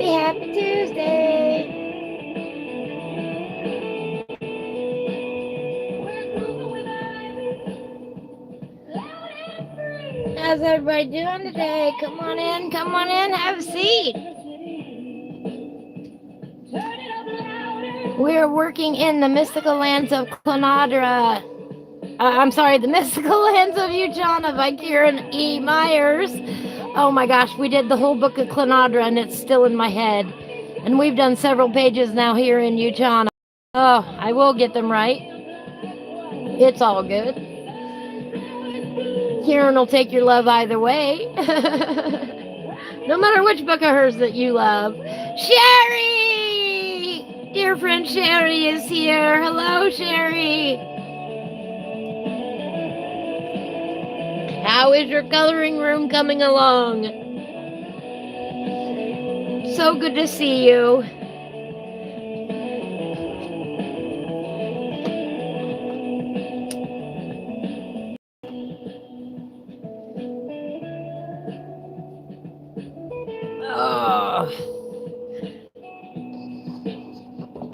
happy Tuesday. How's everybody doing today? Come on in, have a seat. We're working in the Mystical Lands of Uchana. The Mystical Lands of Uchana by Karen E. Myers. Oh my gosh, we did the whole book of Clonadra and it's still in my head. And we've done several pages now here in Uchana. Oh, I will get them right. It's all good. Karen will take your love either way. No matter which book of hers that you love. Sherry! Dear friend Sherry is here. Hello, Sherry. How is your coloring room coming along? So good to see you. Oh.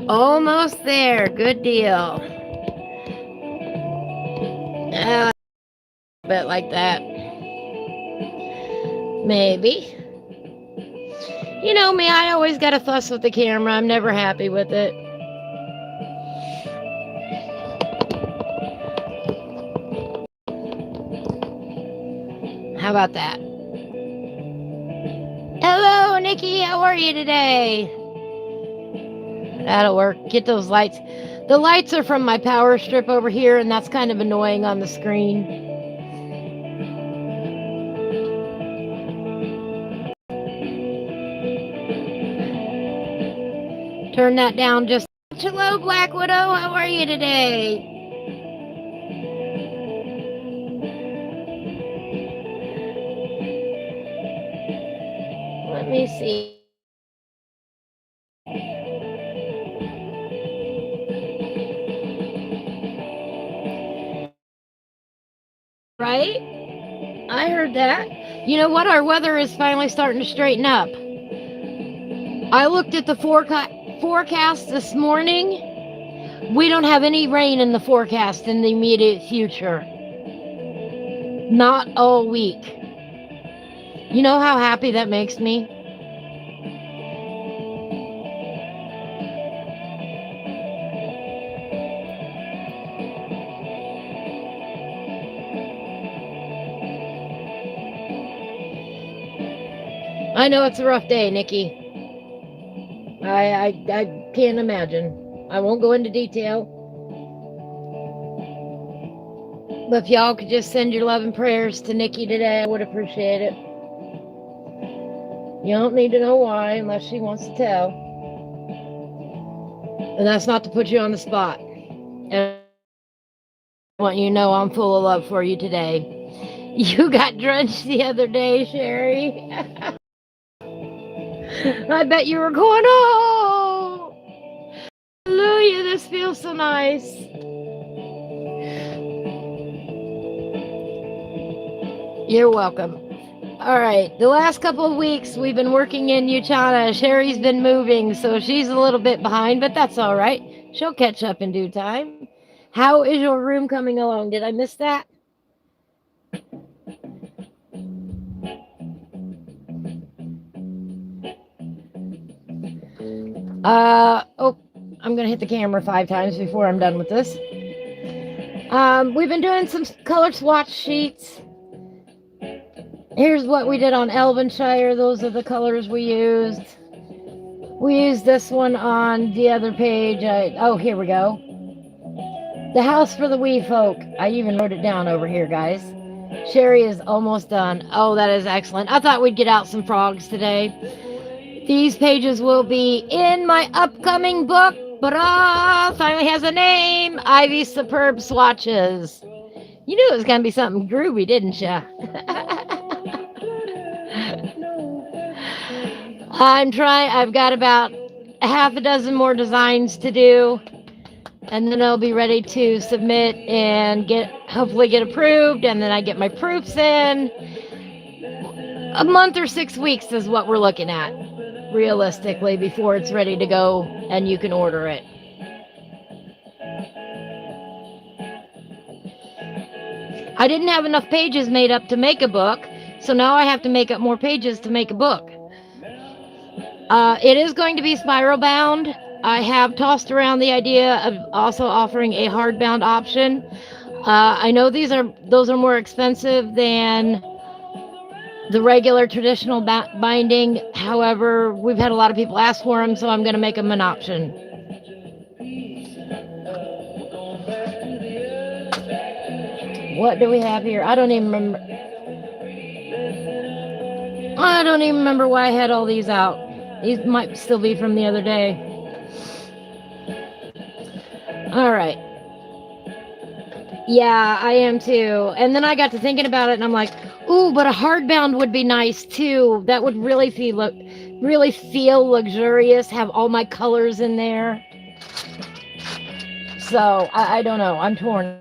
Almost there. Good deal. A bit like that. Maybe. You know me, I always got to fuss with the camera. I'm never happy with it. How about that? Hello, Nikki. How are you today? That'll work. Get those lights. The lights are from my power strip over here, and that's kind of annoying on the screen. Turn that down just. Hello, Black Widow. How are you today? Let me see. Right? I heard that. You know what? Our weather is finally starting to straighten up. I looked at the forecast this morning. We don't have any rain in the forecast in the immediate future. Not all week. You know how happy that makes me? I know it's a rough day, Nikki. I can't imagine. I won't go into detail. But if y'all could just send your love and prayers to Nikki today, I would appreciate it. You don't need to know why unless she wants to tell. And that's not to put you on the spot. And I want you to know I'm full of love for you today. You got drenched the other day, Sherry. I bet you were going, oh, hallelujah, this feels so nice. You're welcome. All right, the last couple of weeks we've been working in Uchana. Sherry's been moving, so she's a little bit behind, but that's all right. She'll catch up in due time. How is your room coming along? Did I miss that? I'm going to hit the camera 5 times before I'm done with this. We've been doing some color swatch sheets. Here's what we did on Elvenshire. Those are the colors we used. We used this one on the other page. Here we go. The House for the Wee Folk. I even wrote it down over here, guys. Sherry is almost done. Oh, that is excellent. I thought we'd get out some frogs today. These pages will be in my upcoming book, but finally has a name. Ivy Superb Swatches. You knew it was going to be something groovy, didn't you? I'm trying. I've got about a half a dozen more designs to do, and then I'll be ready to submit and hopefully get approved, and then I get my proofs in. A month or 6 weeks is what we're looking at. realistically, before it's ready to go and you can order it. I didn't have enough pages made up to make a book, so now I have to make up more pages to make a book. It is going to be spiral bound. I have tossed around the idea of also offering a hardbound option. I know those are more expensive than the regular traditional binding. However, we've had a lot of people ask for them, so I'm going to make them an option. What do we have here? I don't even remember. I don't even remember why I had all these out. These might still be from the other day. All right. Yeah, I am too. And then I got to thinking about it, and I'm like, ooh, but a hardbound would be nice too. That would really feel luxurious. Have all my colors in there. So I don't know. I'm torn.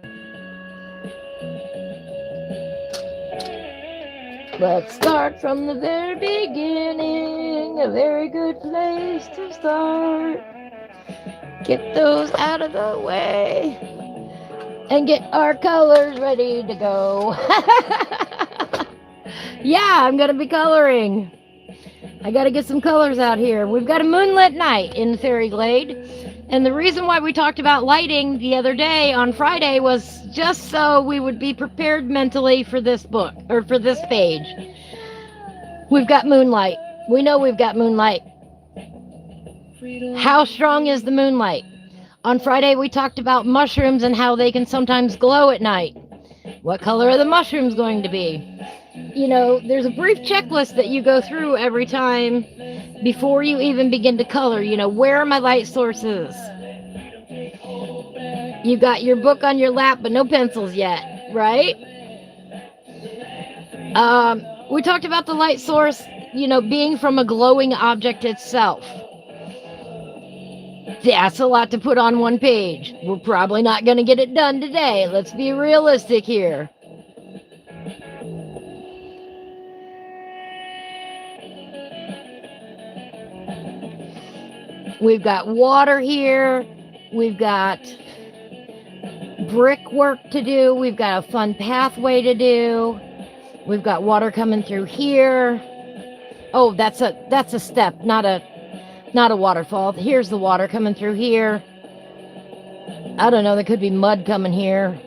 Let's start from the very beginning. A very good place to start. Get those out of the way and get our colors ready to go. Yeah, I'm gonna be coloring. I gotta get some colors out here. We've got a moonlit night in Faerie Glayde, and the reason why we talked about lighting the other day on Friday was just so we would be prepared mentally for this book, or for this page. We've got moonlight. We know we've got moonlight. How strong is the moonlight? On Friday, we talked about mushrooms and how they can sometimes glow at night. What color are the mushrooms going to be? You know, there's a brief checklist that you go through every time before you even begin to color. You know, where are my light sources? You got your book on your lap, but no pencils yet, right? We talked about the light source, you know, being from a glowing object itself. That's a lot to put on one page. We're probably not going to get it done today. Let's be realistic here. We've got water here. We've got brickwork to do. We've got a fun pathway to do. We've got water coming through here. Oh, that's a step, not a waterfall. Here's the water coming through here. I don't know, there could be mud coming here.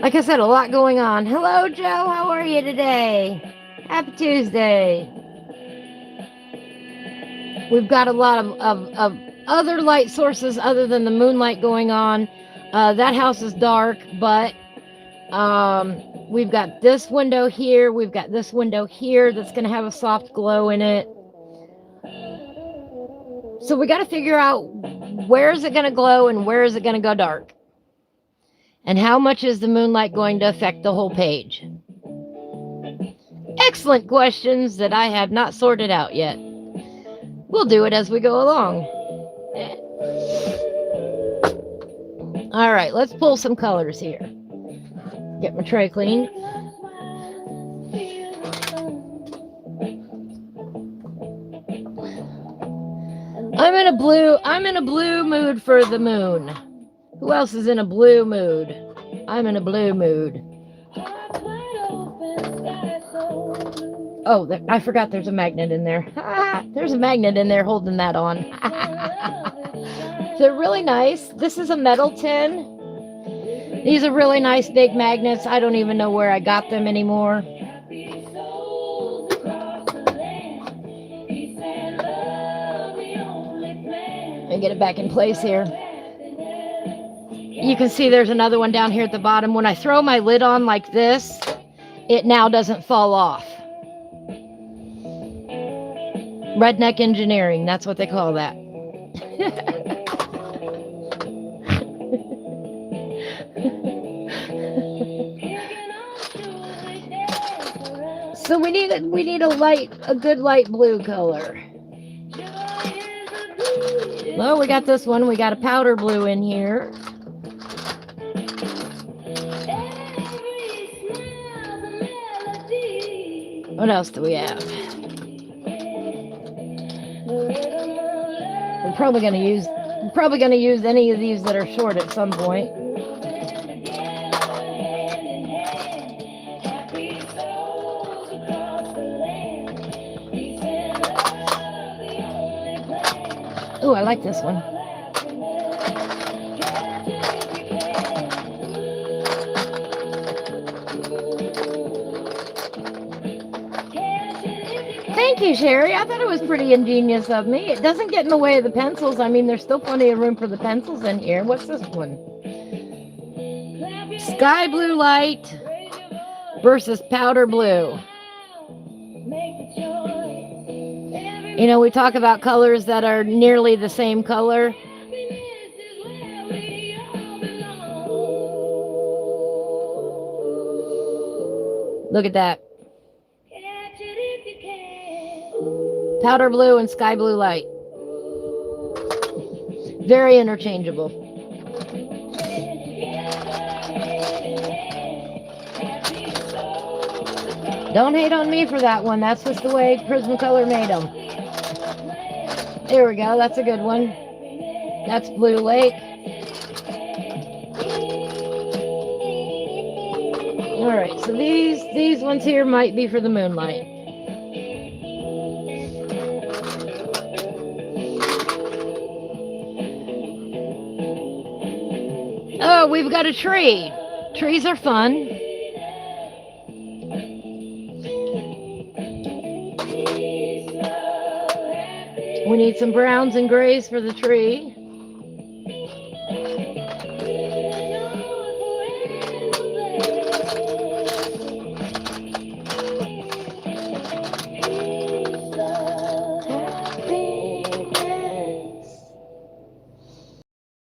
Like I said, a lot going on. Hello, Joe. How are you today? Happy Tuesday. We've got a lot of other light sources other than the moonlight going on. That house is dark, but we've got this window here. We've got this window here that's going to have a soft glow in it. So we got to figure out where is it going to glow and where is it going to go dark. And how much is the moonlight going to affect the whole page? Excellent questions that I have not sorted out yet. We'll do it as we go along. All right, let's pull some colors here. Get my tray clean. I'm in a blue mood for the moon. Who else is in a blue mood? I'm in a blue mood. Oh, I forgot there's a magnet in there. There's a magnet in there holding that on. They're really nice. This is a metal tin. These are really nice big magnets. I don't even know where I got them anymore. And get it back in place here. You can see there's another one down here at the bottom. When I throw my lid on like this, it now doesn't fall off. Redneck engineering, that's what they call that. So we need a good light blue color. Well, we got this one. We got a powder blue in here. What else do we have? We're probably gonna use any of these that are short at some point. Ooh, I like this one. Thank you, Sherry. I thought it was pretty ingenious of me. It doesn't get in the way of the pencils. I mean, there's still plenty of room for the pencils in here. What's this one? Sky blue light versus powder blue. You know, we talk about colors that are nearly the same color. Look at that. Powder blue and sky blue light. Very interchangeable. Don't hate on me for that one. That's just the way Prismacolor made them. There we go. That's a good one. That's Blue Lake. All right. So these ones here might be for the moonlight. Oh, we've got a tree. Trees are fun. We need some browns and grays for the tree.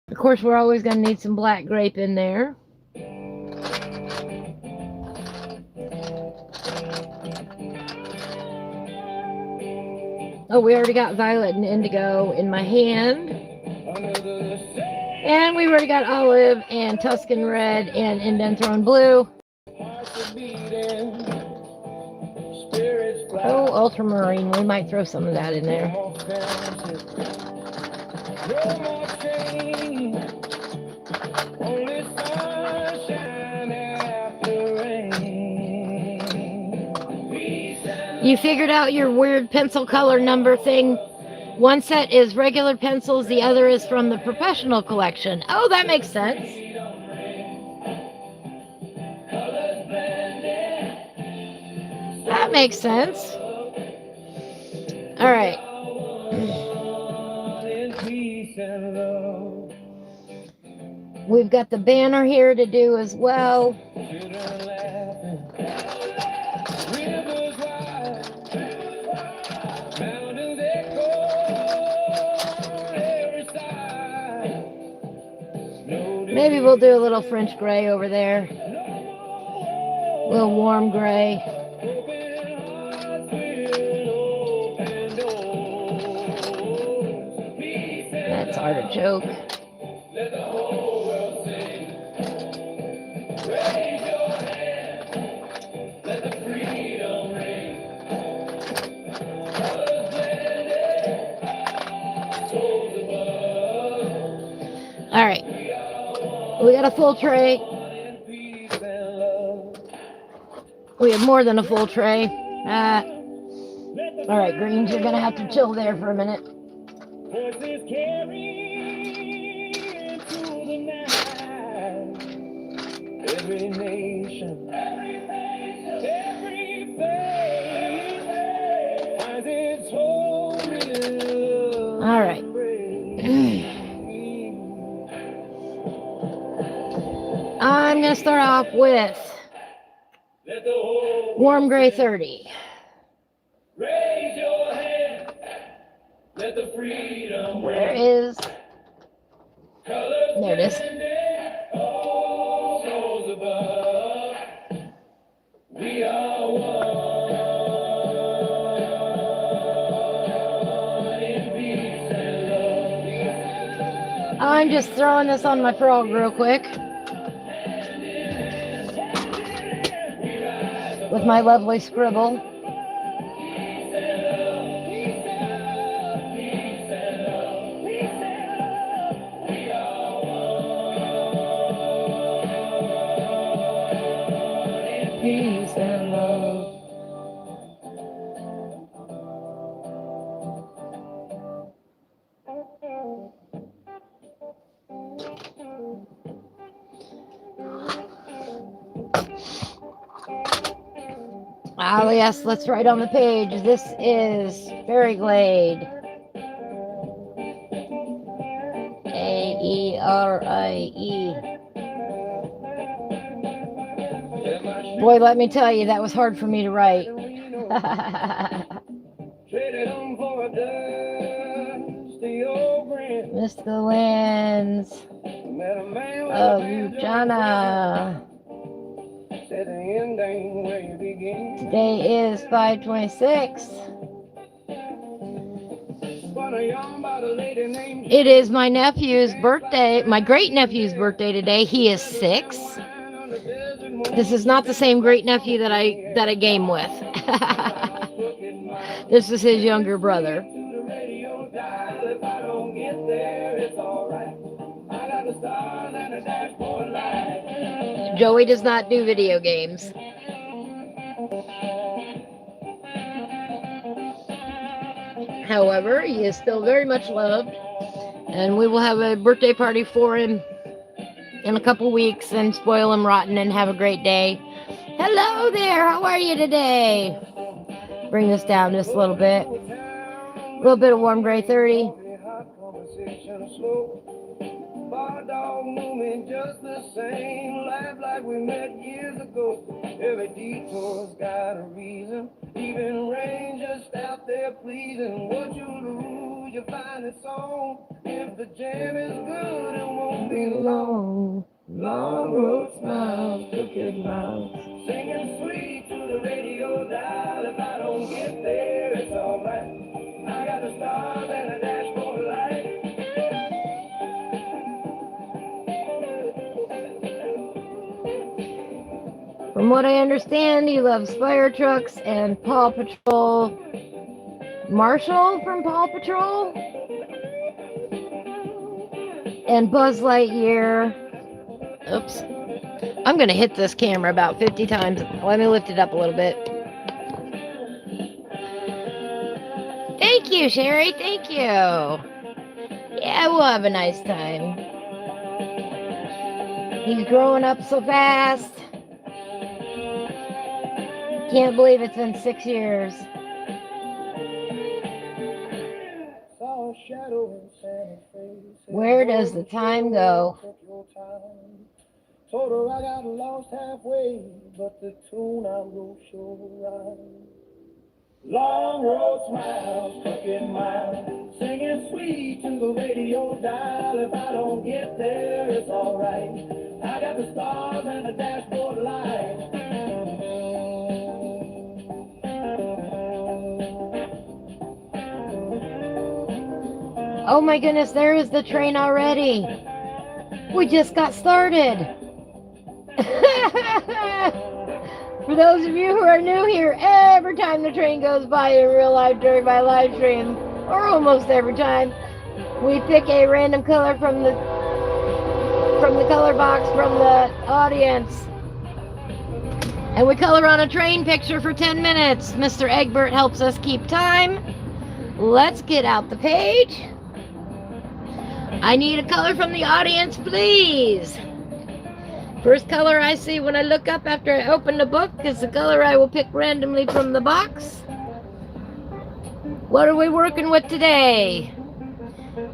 Of course, we're always going to need some black grape in there. Oh, we already got violet and indigo in my hand. And we've already got olive and Tuscan red and indenthrone blue. Oh, ultramarine. We might throw some of that in there. You figured out your weird pencil color number thing. One set is regular pencils, the other is from the professional collection. Oh, that makes sense. That makes sense. All right. We've got the banner here to do as well. Maybe we'll do a little French gray over there. A little warm gray. That's artichoke. All right. We got a full tray. We have more than a full tray. All right, greens, you're going to have to chill there for a minute. Every nation, every face has its own. All right. I'm going to start off with warm gray 30. Raise your hand. Let the freedom. Where is? There it is. We are one in peace and love. I'm just throwing this on my frog real quick. With my lovely scribble. Ah, yes, let's write on the page. This is Faerie Glayde. Aerie. Boy, let me tell you, that was hard for me to write. Mystical Lands of Uchana. Today is 5/26. It is my nephew's birthday, my great nephew's birthday today. He is 6. This is not the same great nephew that I game with. This is his younger brother. Joey does not do video games. However, he is still very much loved, and we will have a birthday party for him in a couple weeks and spoil him rotten and have a great day. Hello there, how are you today? Bring this down just a little bit. A little bit of warm gray 30. Just the same, laugh like we met years ago. Every detour's got a reason. Even rain just out there pleasing. What you lose, you find a song. If the jam is good, it won't be long. Long road smiles, crooked miles. Singing sweet to the radio dial. If I don't get there, it's alright. I got the stars and a dashboard light. From what I understand, he loves fire trucks and Paw Patrol. Marshall from Paw Patrol? And Buzz Lightyear. Oops. I'm going to hit this camera about 50 times. Let me lift it up a little bit. Thank you, Sherry. Thank you. Yeah, we'll have a nice time. He's growing up so fast. Can't believe it's been 6 years. Where does the time go? Told her I got lost halfway, but the tune I wrote sure right. Long road smiles, crooked miles, singing sweet to the radio dial. If I don't get there, it's alright. I got the stars and the dashboard light. Oh my goodness, there is the train already. We just got started. For those of you who are new here, every time the train goes by in real life during my live stream, or almost every time, we pick a random color from the color box from the audience. And we color on a train picture for 10 minutes. Mr. Egbert helps us keep time. Let's get out the page. I need a color from the audience, please. First color I see when I look up after I open the book is the color I will pick randomly from the box. What are we working with today?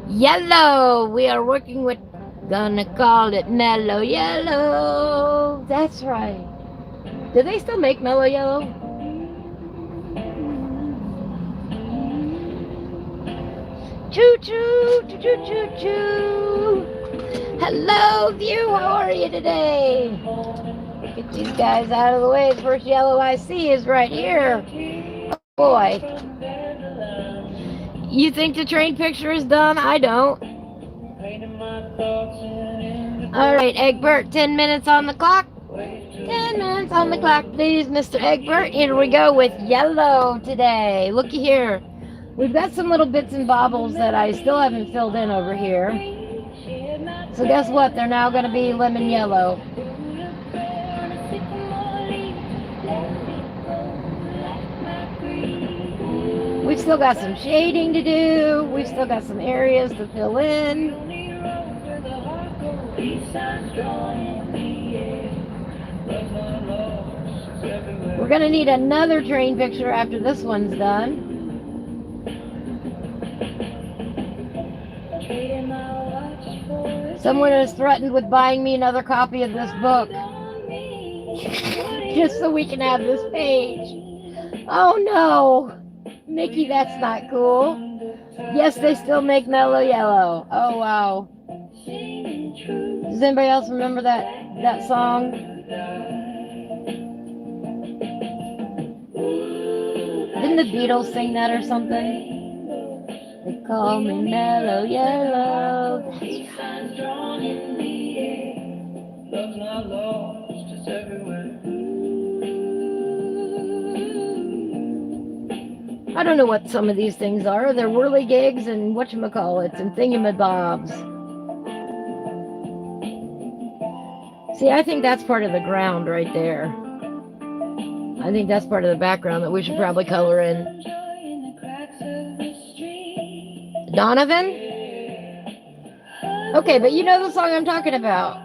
Yellow. We are working with, gonna call it mellow yellow. That's right. Do they still make mellow yellow? Choo choo, choo choo choo choo. Hello, view. How are you today? Get these guys out of the way. The first yellow I see is right here. Oh boy. You think the train picture is done? I don't. All right, Egbert. 10 minutes on the clock. 10 minutes on the clock, please, Mr. Egbert. Here we go with yellow today. Looky here. We've got some little bits and bobbles that I still haven't filled in over here. So guess what? They're now going to be lemon yellow. We've still got some shading to do. We've still got some areas to fill in. We're gonna need another train picture after this one's done. Someone has threatened with buying me another copy of this book. Just so we can have this page. Oh no! Mickey, that's not cool. Yes, they still make Mellow Yellow. Oh wow. Does anybody else remember that song? Didn't the Beatles sing that or something? They call me Mellow Yellow. I don't know what some of these things are. They're whirligigs and whatchamacallits and thingamabobs. See, I think that's part of the ground right there. I think that's part of the background that we should probably color in. Donovan? Okay, but you know the song I'm talking about.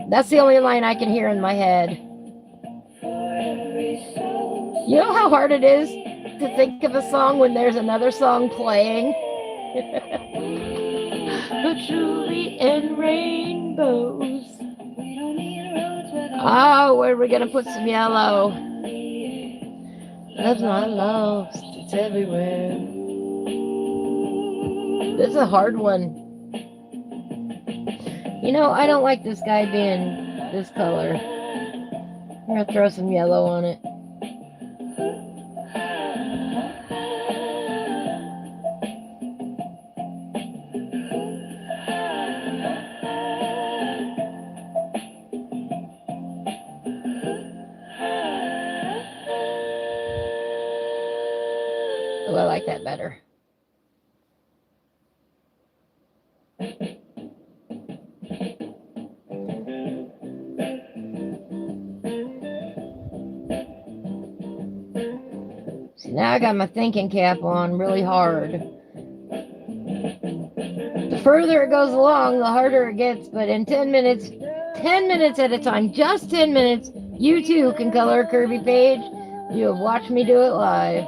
That's the only line I can hear in my head. You know how hard it is to think of a song when there's another song playing? Patchouli and rainbows. Oh, where are we going to put some yellow? Love's not lost, it's everywhere. This is a hard one. You know, I don't like this guy being this color. I'm going to throw some yellow on it. Oh, I like that better. See, now I got my thinking cap on really hard. The further it goes along, the harder it gets, but in 10 minutes at a time, just 10 minutes, you too can color a Kirby page. You have watched me do it live.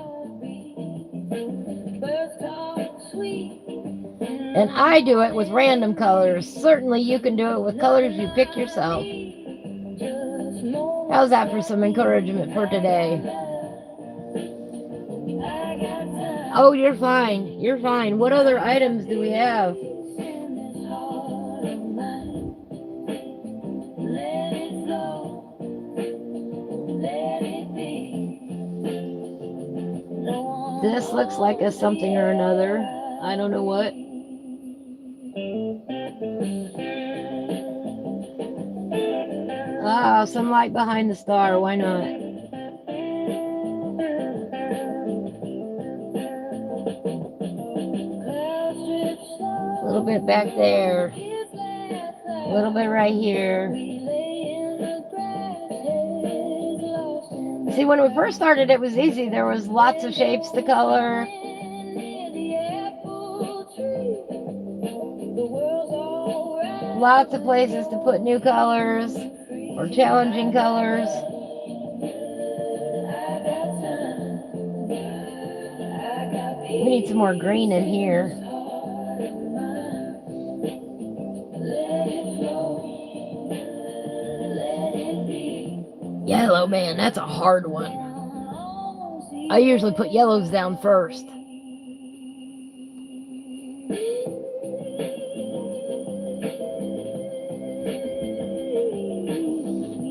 And I do it with random colors. Certainly you can do it with colors you pick yourself. How's that for some encouragement for today? Oh, you're fine. You're fine. What other items do we have? This looks like a something or another. I don't know what. Ah, some light behind the star. Why not? A little bit back there. A little bit right here. See, when we first started, it was easy. There was lots of shapes to color. Lots of places to put new colors or challenging colors. We need some more green in here. Yellow, man, that's a hard one. I usually put yellows down first.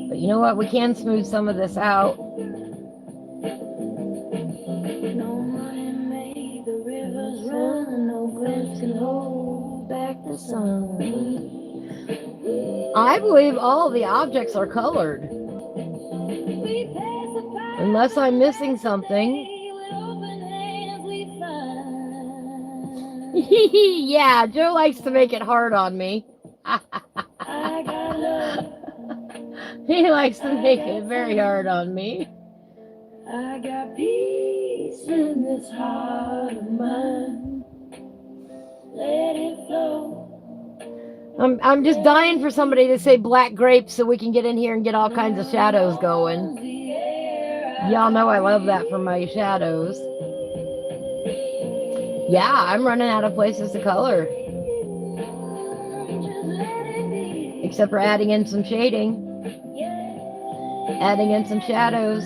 But you know what? We can smooth some of this out. I believe all the objects are colored. Unless I'm missing something. Yeah, Joe likes to make it hard on me. He likes to make it very hard on me. I got peace in this heart of mine. Let it flow. I'm just dying for somebody to say black grapes so we can get in here and get all kinds of shadows going. Y'all know I love that for my shadows. Yeah, I'm running out of places to color. Except for adding in some shading. Adding in some shadows.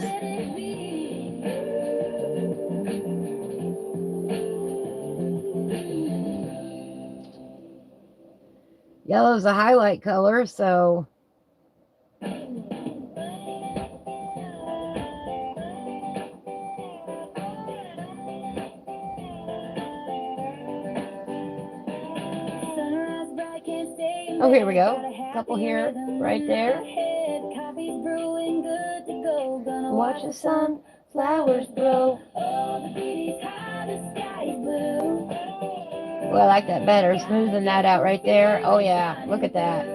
Yellow's a highlight color, so oh, here we go. Couple here, right there. Watch the sun, flowers grow. Well, I like that better. Smoothing that out right there. Oh yeah, look at that.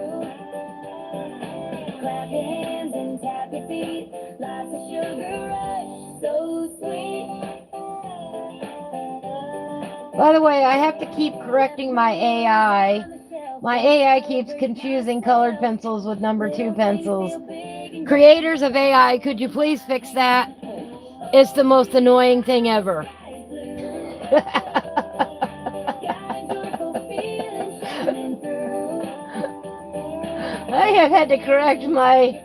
Clap your hands and tap your feet. Life's a sugar rush, so sweet. By the way, I have to keep correcting my AI. My AI keeps confusing colored pencils with number 2 pencils. Creators of AI, could you please fix that? It's the most annoying thing ever. I have had to correct my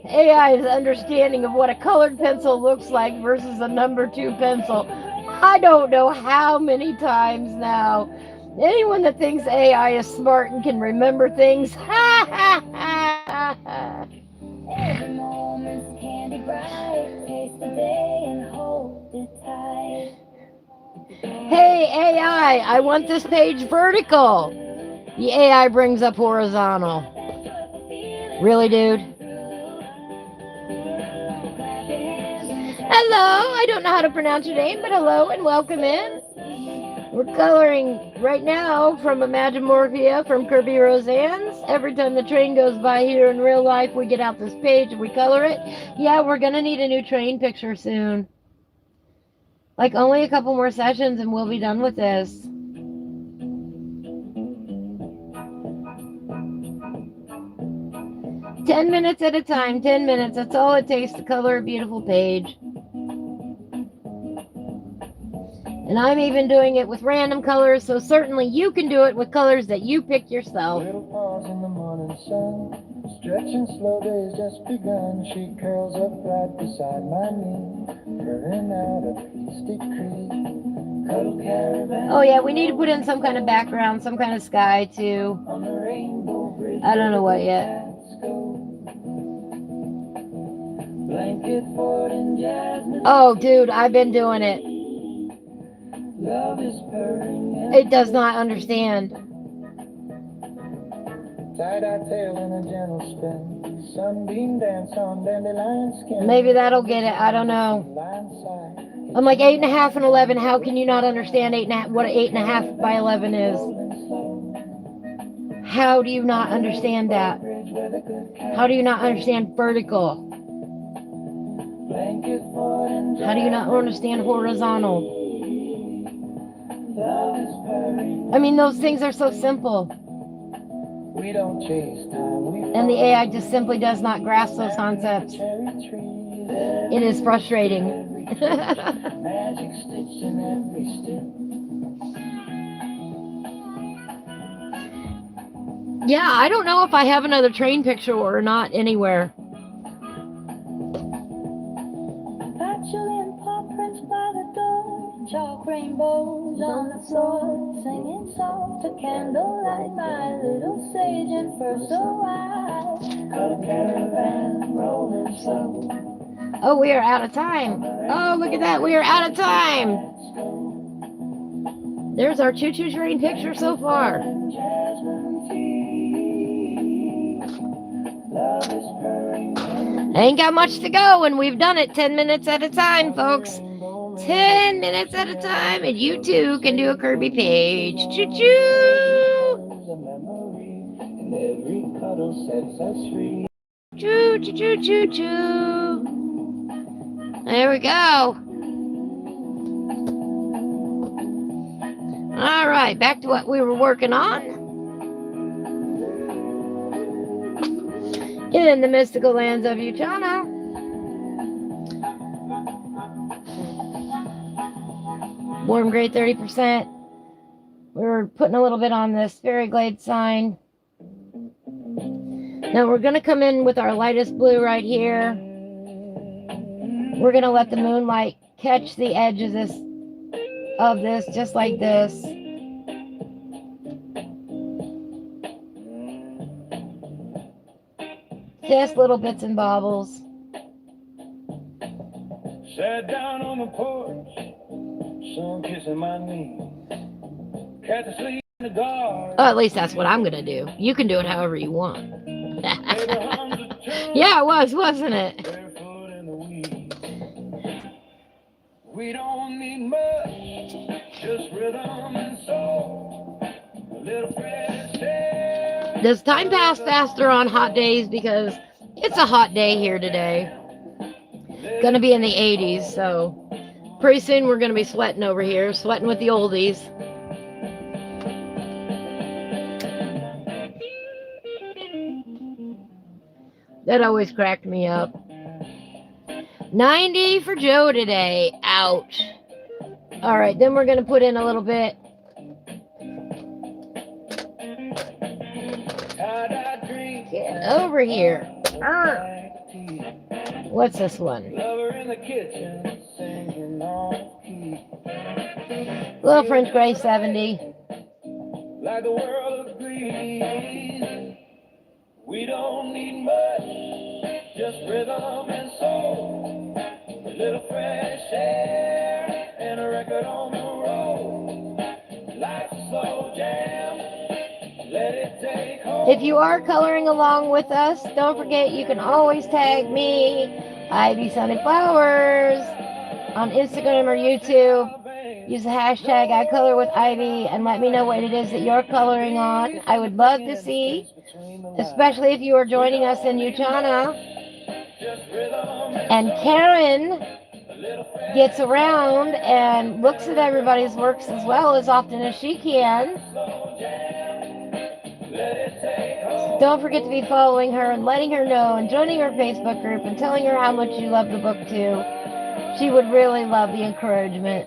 AI's understanding of what a colored pencil looks like versus a number 2 pencil. I don't know how many times now. Anyone that thinks AI is smart and can remember things, ha ha ha ha. Every moment's candy bright. Taste the day and hold it tight. Hey AI, I want this page vertical. The AI brings up horizontal. Really, dude? Hello, I don't know how to pronounce your name, but hello and welcome in. We're coloring right now from Imagimorphia from Kirby Roseanne's. Every time the train goes by here in real life, we get out this page and we color it. Yeah, we're going to need a new train picture soon. Like only a couple more sessions and we'll be done with this. "10 minutes at a time, 10 minutes. That's all it takes to color a beautiful page." And I'm even doing it with random colors, so certainly you can do it with colors that you pick yourself. Little pause in the morning sun, stretching slow days just begun. She curls up right beside my knee, purring out a peace decree. Oh yeah, we need to put in some kind of background, some kind of sky too. I don't know what yet. Oh dude, I've been doing it. It does not understand. Maybe that'll get it. I don't know. I'm like 8.5 and 11. How can you not understand 8.5? What 8.5 by 11 is? How do you not understand that? How do you not understand vertical? How do you not understand horizontal? I mean, those things are so simple. And the AI just simply does not grasp those concepts. It is frustrating. Yeah, I don't know if I have another train picture or not anywhere. Chalk rainbows on the floor, singing soft to candlelight, my little sage and first so wide. Got a caravan rolling slow. Oh, we are out of time. Oh, look at that. We are out of time. There's our choo-choo train picture so far. Ain't got much to go, and we've done it 10 minutes at a time, folks. 10 minutes at a time, and you too can do a Kirby page. Choo-choo! Choo-choo-choo-choo-choo. There we go. All right, back to what we were working on. in the Mystical Lands of Uchana. Warm grade 30%. We're putting a little bit on this Faerie Glayde sign. Now we're going to come in with our lightest blue right here. We're going to let the moonlight catch the edge of this, just like this. Just little bits and bobbles. Sat down on the porch, sun kissing my knee. Cat to sleep in the dark. Oh, at least that's what I'm going to do. You can do it however you want. Yeah, it was, wasn't it? Barefoot in the weeds. We don't need much, just rhythm and soul. A little fresh air. Does time pass faster on hot days? Because it's a hot day here today. Gonna be in the 80s, so pretty soon we're gonna be sweating over here, sweating with the oldies. That always cracked me up. 90 for Joe today. Ouch. All right, then we're gonna put in a little bit. Get over here. What's this one? Little French Gray 70. Like the world agrees, we don't need much, just rhythm and soul. A little fresh air and a record on the road. Life's a slow jam, let it take hold. If you are coloring along with us, don't forget you can always tag me, Ivy Sunny Flowers, on Instagram or YouTube. Use the hashtag IColorWithIvy and let me know what it is that you're coloring on. I would love to see, especially if you are joining us in Uchana. And Karen gets around and looks at everybody's works as well as often as she can. Don't forget to be following her and letting her know and joining her Facebook group and telling her how much you love the book too. She would really love the encouragement.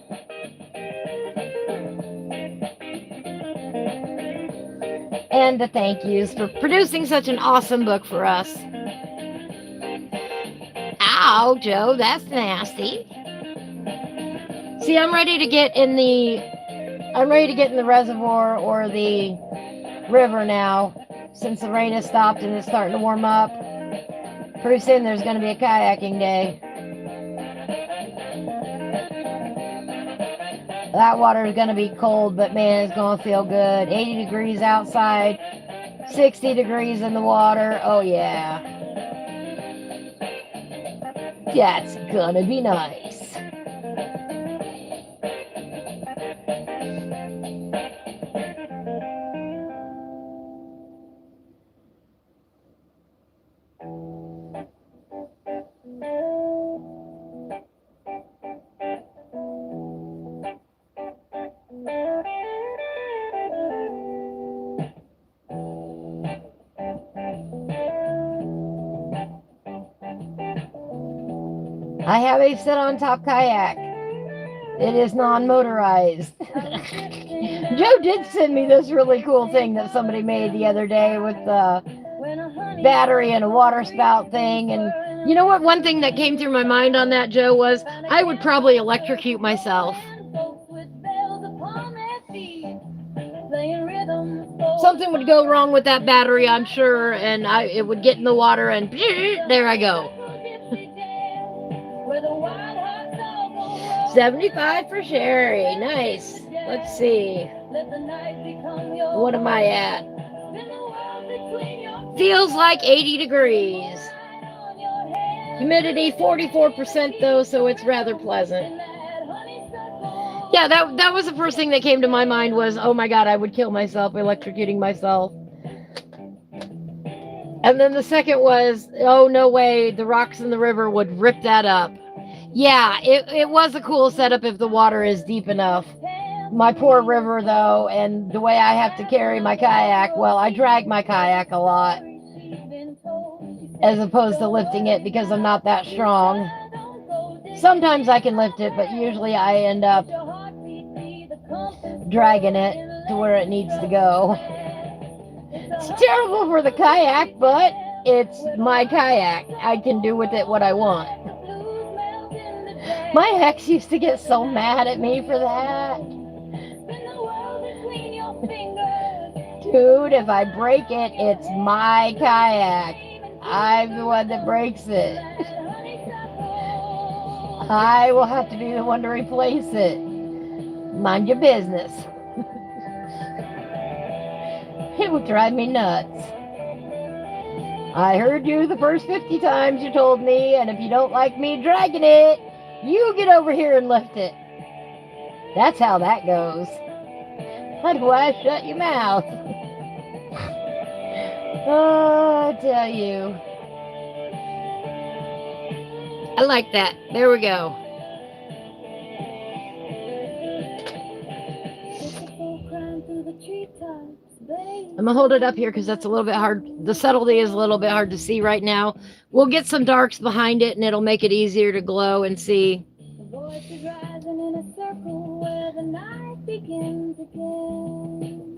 And the thank yous for producing such an awesome book for us. Ow, Joe, that's nasty. See, I'm ready to get in the reservoir or the river now, since the rain has stopped and it's starting to warm up. Pretty soon there's going to be a kayaking day. That water is going to be cold, but man, it's going to feel good. 80 degrees outside, 60 degrees in the water. Oh, yeah. That's going to be nice. I have a sit-on-top kayak. It is non-motorized. Joe did send me this really cool thing that somebody made the other day with the battery and a water spout thing. And you know what? One thing that came through my mind on that, Joe, was I would probably electrocute myself. Something would go wrong with that battery, I'm sure, and it would get in the water and there I go. 75 for Sherry. Nice. Let's see. What am I at? Feels like 80 degrees. Humidity 44% though, so it's rather pleasant. Yeah, that was the first thing that came to my mind was, oh my God, I would kill myself electrocuting myself. And then the second was, oh no way, the rocks in the river would rip that up. Yeah, it was a cool setup if the water is deep enough. My poor river, though, and the way I have to carry my kayak, well, I drag my kayak a lot. as opposed to lifting it because I'm not that strong. Sometimes I can lift it, but usually I end up dragging it to where it needs to go. It's terrible for the kayak, but it's my kayak. I can do with it what I want. My ex used to get so mad at me for that. Dude, if I break it, it's my kayak. I'm the one that breaks it. I will have to be the one to replace it. Mind your business. It would drive me nuts. I heard you the first 50 times you told me, and if you don't like me dragging it, you get over here and lift it. That's how that goes. Otherwise, shut your mouth. Oh, I tell you. I like that. There we go. I'm gonna hold it up here because that's a little bit hard. The subtlety is a little bit hard to see right now. We'll get some darks behind it and it'll make it easier to glow and see. The voice is rising in a circle where the night begins again.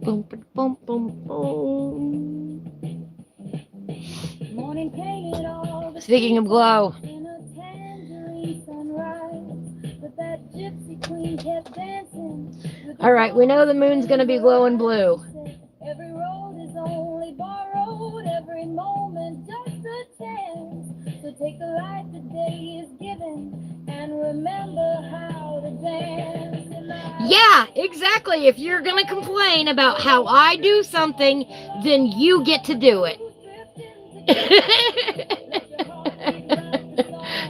Boom, boom, boom, boom. Morning painted all the Speaking of glow. In a tangerine sunrise, but that gypsy queen kept dancing. All right, we know the moon's going to be glowing blue. Every road is only borrowed, every moment just a chance. So take the light the day is given and remember how to dance. Yeah, exactly. If you're going to complain about how I do something, then you get to do it.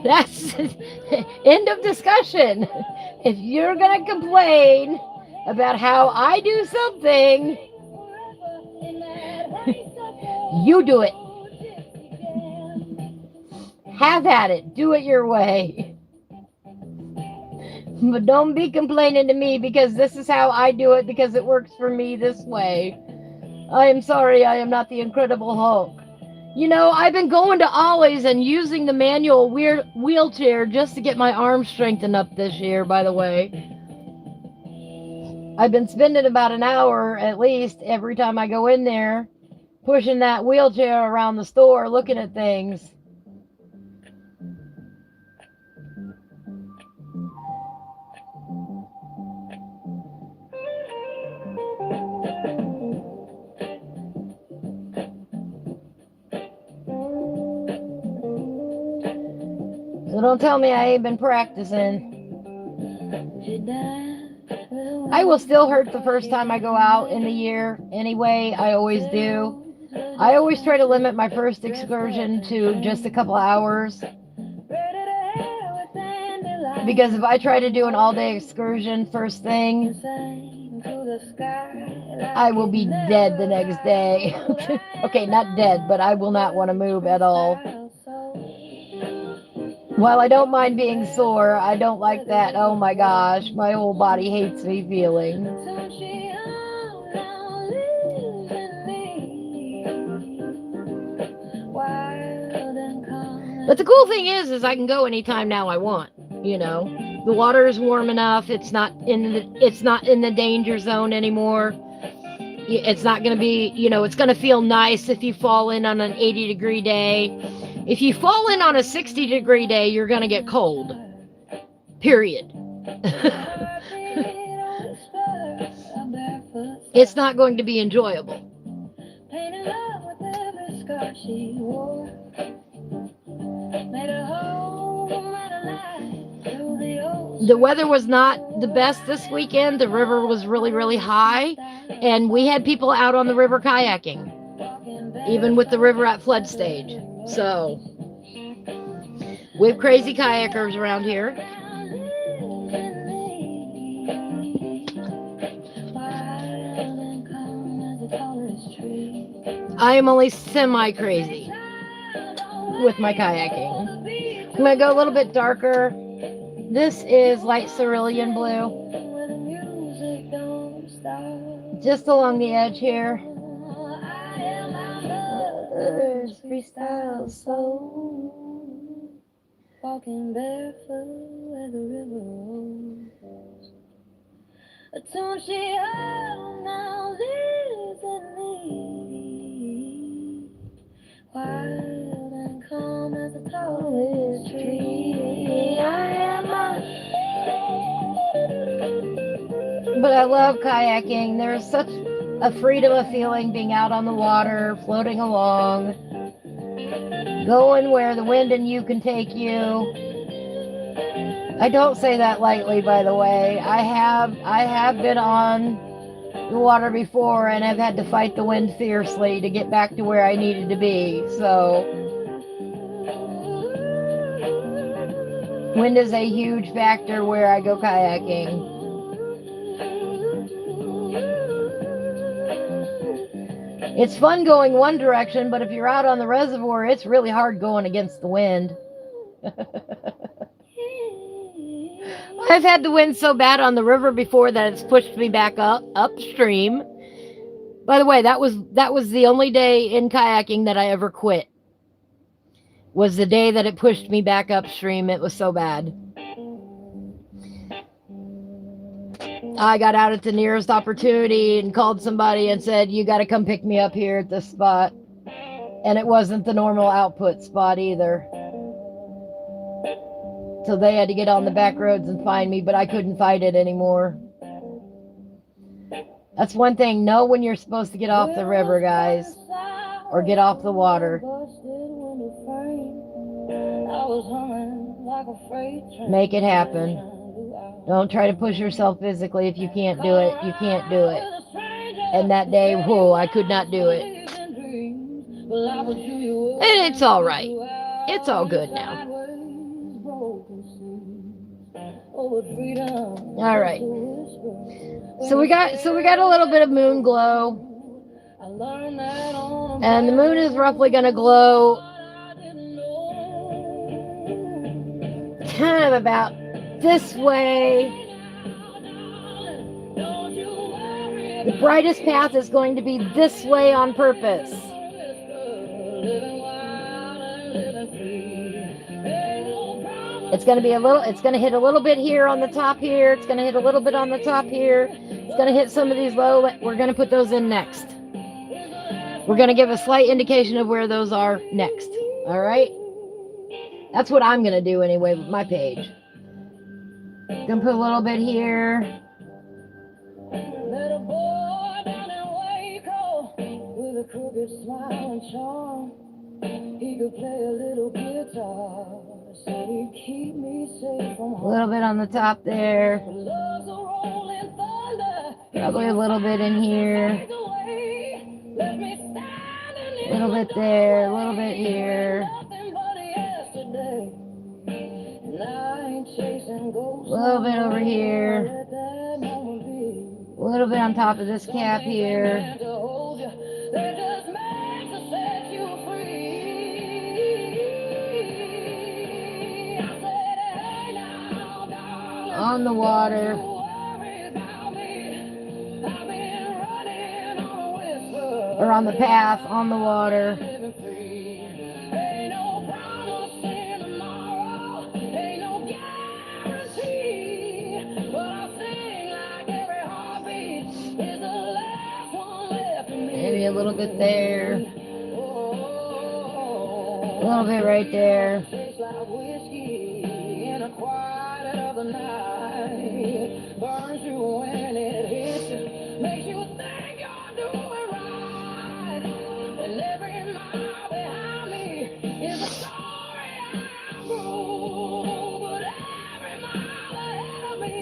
That's end of discussion. If you're going to complain about how I do something, you do it. Have at it. Do it your way. But don't be complaining to me because this is how I do it because it works for me this way. I am sorry I am not the Incredible Hulk. You know, I've been going to Ollie's and using the manual wheelchair just to get my arm strengthened up this year, by the way. I've been spending about an hour at least every time I go in there, pushing that wheelchair around the store, looking at things. So don't tell me I ain't been practicing. I will still hurt the first time I go out in the year. Anyway, I always do. I always try to limit my first excursion to just a couple hours. Because if I try to do an all-day excursion first thing, I will be dead the next day. Okay, not dead, but I will not want to move at all. While I don't mind being sore, I don't like that, oh my gosh, my whole body hates me feeling. But the cool thing is I can go anytime now I want, you know. The water is warm enough, it's not in the danger zone anymore. It's not going to be, you know, it's going to feel nice if you fall in on an 80-degree day. If you fall in on a 60-degree day, you're going to get cold. Period. It's not going to be enjoyable. The weather was not the best this weekend. The river was really, really high. And we had people out on the river kayaking, even with the river at flood stage. So, we have crazy kayakers around here. I am only semi-crazy with my kayaking. I'm going to go a little bit darker. This is light cerulean blue. Just along the edge here. this freestyle soul, walking barefoot where the river rolls. A tune she heard now lives in me, wild and calm as the tallest tree. I am But I love kayaking. There's such a freedom of feeling being out on the water, floating along, going where the wind and you can take you. I don't say that lightly, by the way. I have been on the water before and have had to fight the wind fiercely to get back to where I needed to be. So wind is a huge factor where I go kayaking. It's fun going one direction, but if you're out on the reservoir, it's really hard going against the wind. I've had the wind so bad on the river before that it's pushed me back upstream. By the way, that was the only day in kayaking that I ever quit. Was the day that it pushed me back upstream. It was so bad. I got out at the nearest opportunity and called somebody and said, you got to come pick me up here at this spot. And it wasn't the normal output spot either. So they had to get on the back roads and find me, but I couldn't fight it anymore. That's one thing. Know when you're supposed to get off the river, guys. Or get off the water. Make it happen. Don't try to push yourself physically. If you can't do it, you can't do it. And that day, whoa, I could not do it. And it's all right. It's all good now. All right. So we got a little bit of moon glow. And the moon is roughly going to glow kind of about this way. The brightest path is going to be this way on purpose. It's going to be it's going to hit a little bit here on the top here. It's going to hit a little bit on the top here. It's going to hit some of these low. We're going to put those in next. We're going to give a slight indication of where those are next. All right? That's what I'm going to do anyway with my page. Gonna put a little bit here. Little boy down in Waco with a crooked smile and charm. He could play a little guitar, so he'd keep me safe from harm. A little bit on the top there. Probably a little bit in here. A little bit there, a little bit here. A little bit over here. A little bit on top of this cap here. On the water. Or on the path, on the water. Maybe a little bit there. A little bit right there.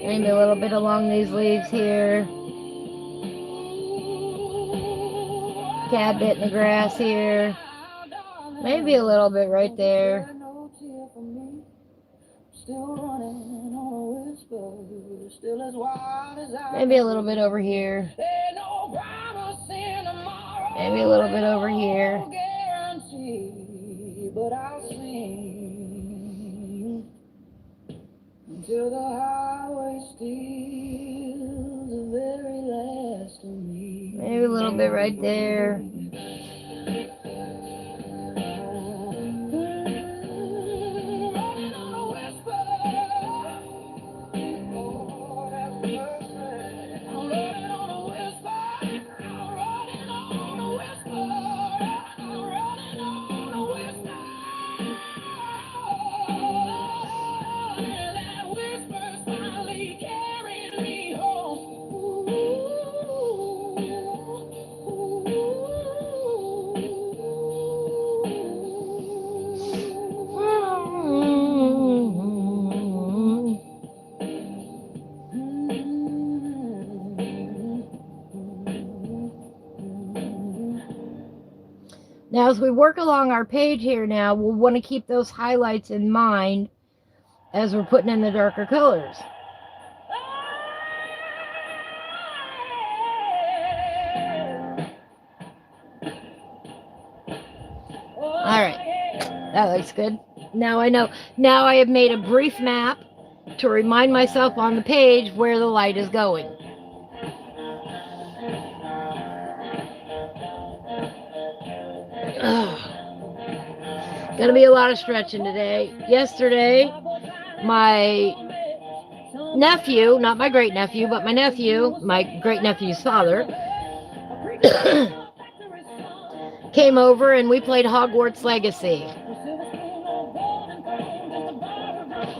Maybe a little bit along these leaves here. Tad bit in the grass here. Maybe a little bit right there. Maybe a little bit over here. Maybe a little bit over here. Until the highway steals the very last of me. Maybe a little bit right there. Now, as we work along our page here now, we'll want to keep those highlights in mind as we're putting in the darker colors. All right, that looks good. Now I know. Now I have made a brief map to remind myself on the page where the light is going. Gonna be a lot of stretching today. Yesterday, my nephew, not my great nephew, but my nephew, my great nephew's father, came over and we played Hogwarts Legacy.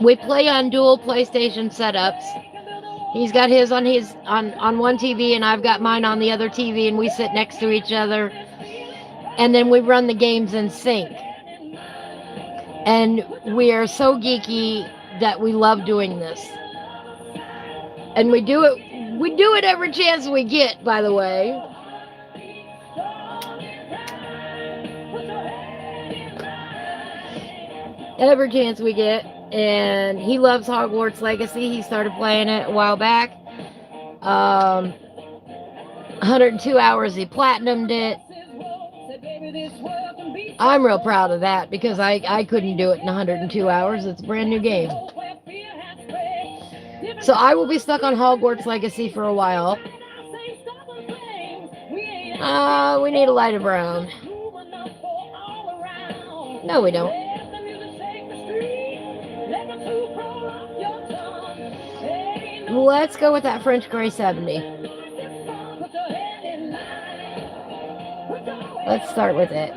We play on dual PlayStation setups. He's got his on one TV and I've got mine on the other TV, and we sit next to each other, and then we run the games in sync. And we are so geeky that we love doing this. And we do it every chance we get, by the way. Every chance we get. And he loves Hogwarts Legacy. He started playing it a while back. 102 hours, he platinumed it. I'm real proud of that because I couldn't do it in 102 hours. It's a brand new game. So I will be stuck on Hogwarts Legacy for a while. We need a lighter brown. No, we don't. Let's go with that French Gray 70. Let's start with it.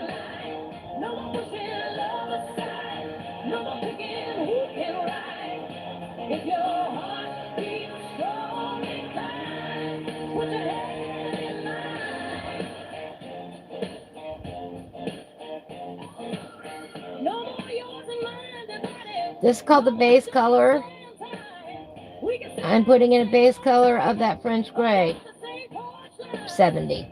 This is called the base color. I'm putting in a base color of that French Gray 70.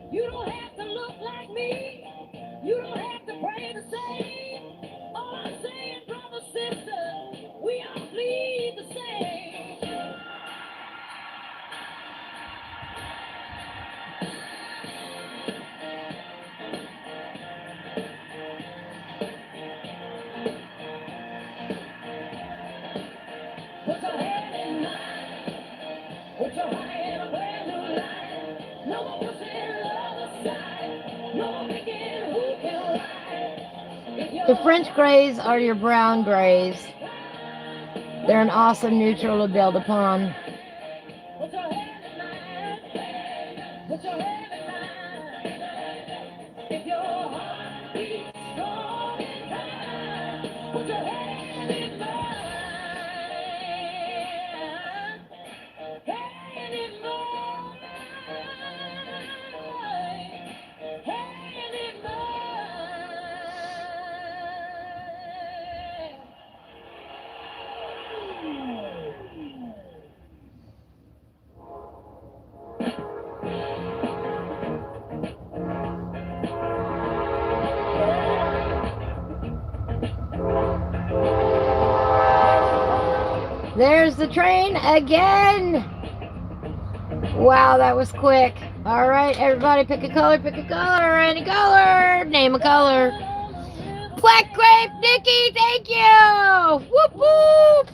The French Grays are your brown grays. They're an awesome neutral to build upon. There's the train again. Wow, that was quick. All right, everybody, pick a color, any color. Name a color. Black Grape, Nikki, thank you. Whoop, whoop.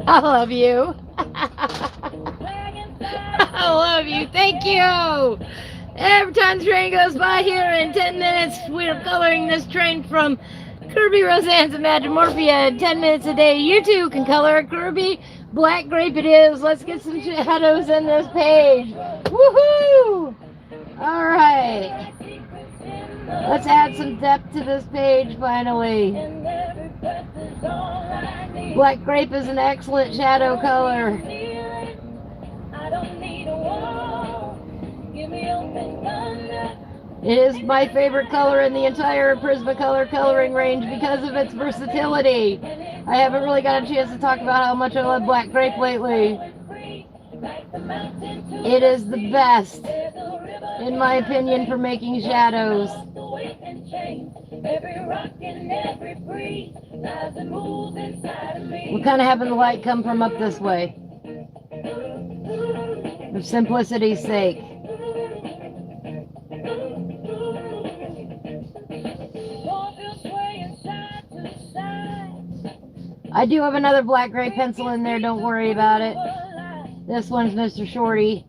I love you. I love you, thank you. Every time the train goes by here in 10 minutes, we're coloring this train from Kirby Roseanne's Imagimorphia in 10 minutes a day. You too can color a Kirby. Black Grape it is. Let's get some shadows in this page. Woohoo! Alright. Let's add some depth to this page finally. Black Grape is an excellent shadow color. It is my favorite color in the entire Prismacolor coloring range because of its versatility. I haven't really got a chance to talk about how much I love Black Grape lately. It is the best, in my opinion, for making shadows. Every rock and every breeze lies and moves inside of me. We're kind of having the light come from up this way, for simplicity's sake. I do have another black gray pencil in there, don't worry about it. This one's Mr. Shorty.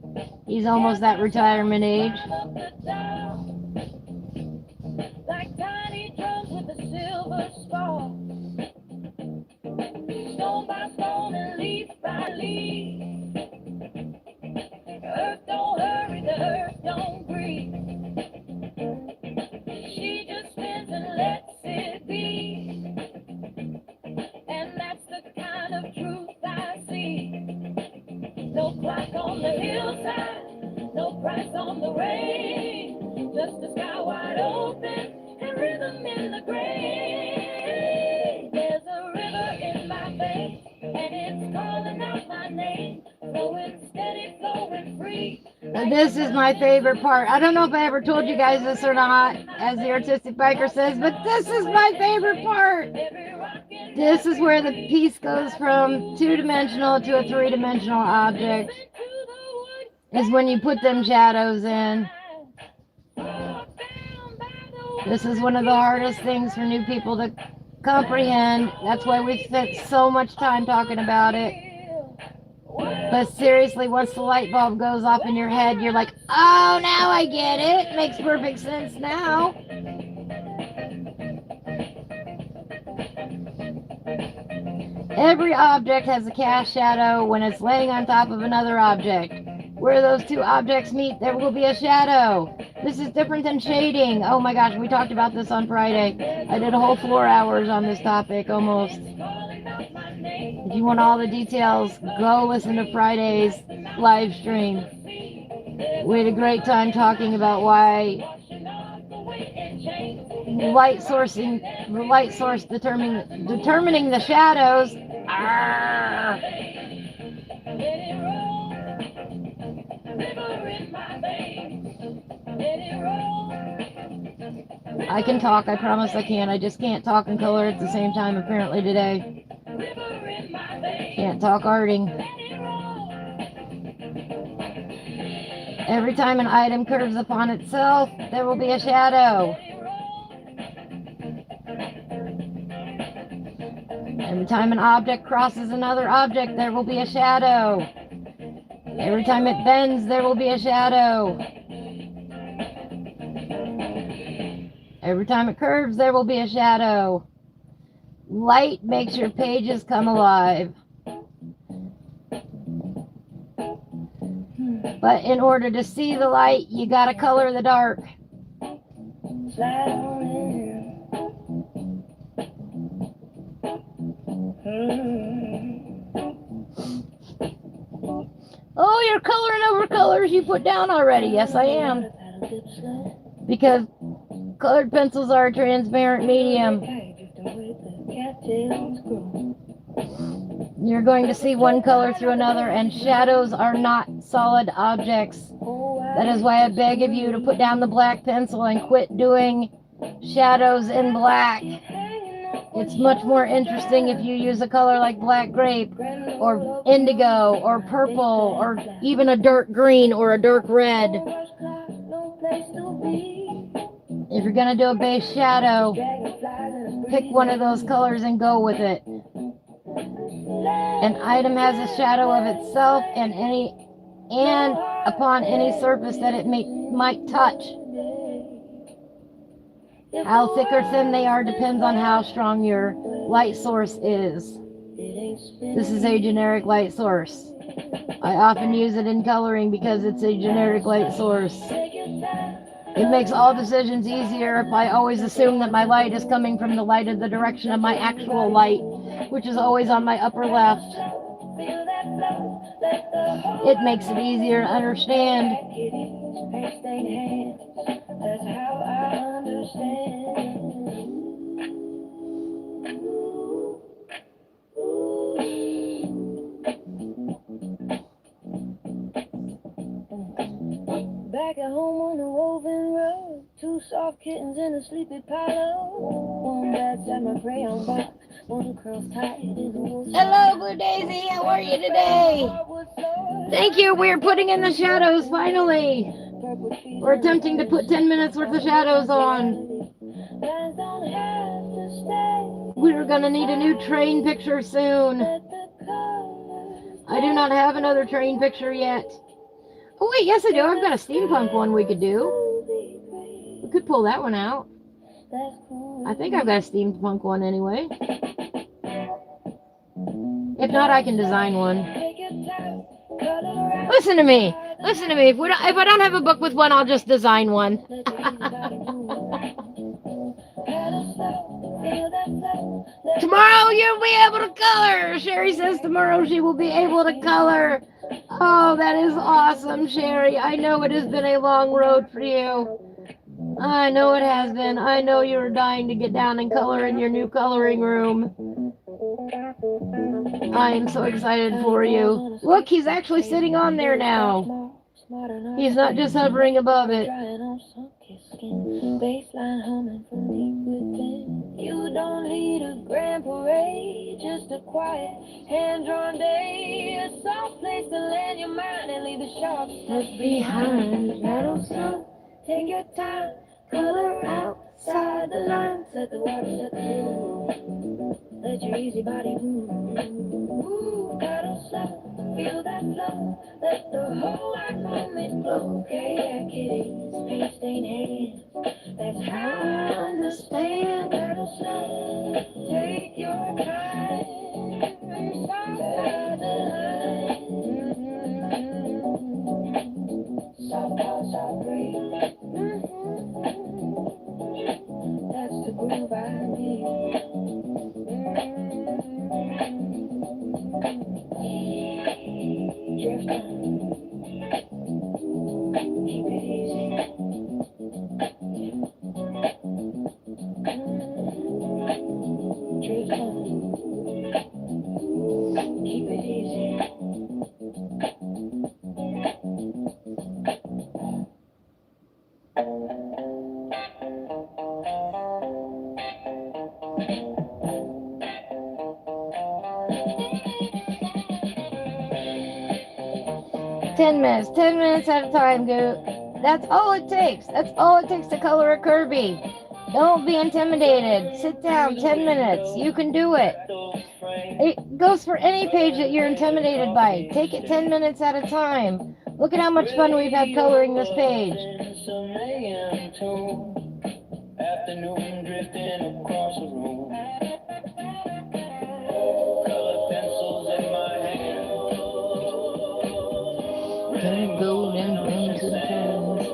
He's almost that retirement age. Like tiny drums with a silver spark, stone by stone and leaf by leaf. Earth don't hurry, the earth don't grieve. She just spins and lets it be. And that's the kind of truth I see. No clock on the hillside, no price on the rain. Just the sky wide open and rhythm in the grave. There's a river in my veins and it's calling out my name. Flowing steady, flowing free. This is my favorite part. I don't know if I ever told you guys this or not, as the artistic biker says, but this is my favorite part. This is where the piece goes from two-dimensional to a three-dimensional object, is when you put them shadows in. This is one of the hardest things for new people to comprehend. That's why we spent so much time talking about it. But seriously, once the light bulb goes off in your head, you're like, oh, now I get it. Makes perfect sense now. Every object has a cast shadow when it's laying on top of another object. Where those two objects meet, there will be a shadow. This is different than shading. Oh my gosh, we talked about this on Friday. I did a whole 4 hours on this topic almost. If you want all the details, go listen to Friday's live stream. We had a great time talking about why the light source determining the shadows. I can talk, I promise I can. I just can't talk and color at the same time apparently today. Can't talk arting. Every time an item curves upon itself, there will be a shadow. Every time an object crosses another object, there will be a shadow. Every time it bends, there will be a shadow. Every time it curves, there will be a shadow. Light makes your pages come alive. But in order to see the light, you gotta color the dark. Oh, you're coloring over colors you put down already. Yes, I am. Because colored pencils are a transparent medium. You're going to see one color through another, and shadows are not solid objects. That is why I beg of you to put down the black pencil and quit doing shadows in black. It's much more interesting if you use a color like black grape, or indigo, or purple, or even a dark green or a dark red. If you're going to do a base shadow, pick one of those colors and go with it. An item has a shadow of itself and upon any surface that it might touch. How thick or thin they are depends on how strong your light source is. This is a generic light source. I often use it in coloring because it's a generic light source. It makes all decisions easier if I always assume that my light is coming from the light of the direction of my actual light, which is always on my upper left. It makes it easier to understand. That's how I understand. Back at home on the woven road, 2 soft soft kittens in a sleepy pillow. Wombats at my crayon box. One curls tight in the wool. Hello, Blue Daisy. How are you today? Thank you. We're putting in the shadows finally. We're attempting to put 10 minutes worth of shadows on. We're going to need a new train picture soon. I do not have another train picture yet. Oh, wait, yes I do. I've got a steampunk one we could do. We could pull that one out. I think I've got a steampunk one anyway. If not, I can design one. Listen to me. Listen to me. If I don't have a book with one, I'll just design one. Tomorrow you'll be able to color. Sherry says tomorrow she will be able to color. Oh, that is awesome, Sherry. I know it has been a long road for you. I know it has been. I know you're dying to get down and color in your new coloring room. I am so excited for you. Look, he's actually sitting on there now. He's not just hovering above it. You don't need a grand parade, just a quiet, hand-drawn day. A soft place to land your mind and leave the sharp stuff behind. Meadow sun, take your time, color outside the lines. Let the water set the mood. Let your easy body move. Paddle slow, feel that flow. Let the whole life moment flow. Okay, kitties, paint stained hands. That's how I understand. Paddle slow, take your time. Inside the line. Soft touch, soft breeze. That's the groove I need. Drift on. Keep it easy. Drift on. Keep it easy. 10 minutes. 10 minutes at a time, Goot. That's all it takes. That's all it takes to color a Kirby. Don't be intimidated. Sit down. 10 minutes. You can do it. It goes for any page that you're intimidated by. Take it 10 minutes at a time. Look at how much fun we've had coloring this page. Afternoon drifting across the room. Color pencils in my hand. Turn gold and bring to the turns.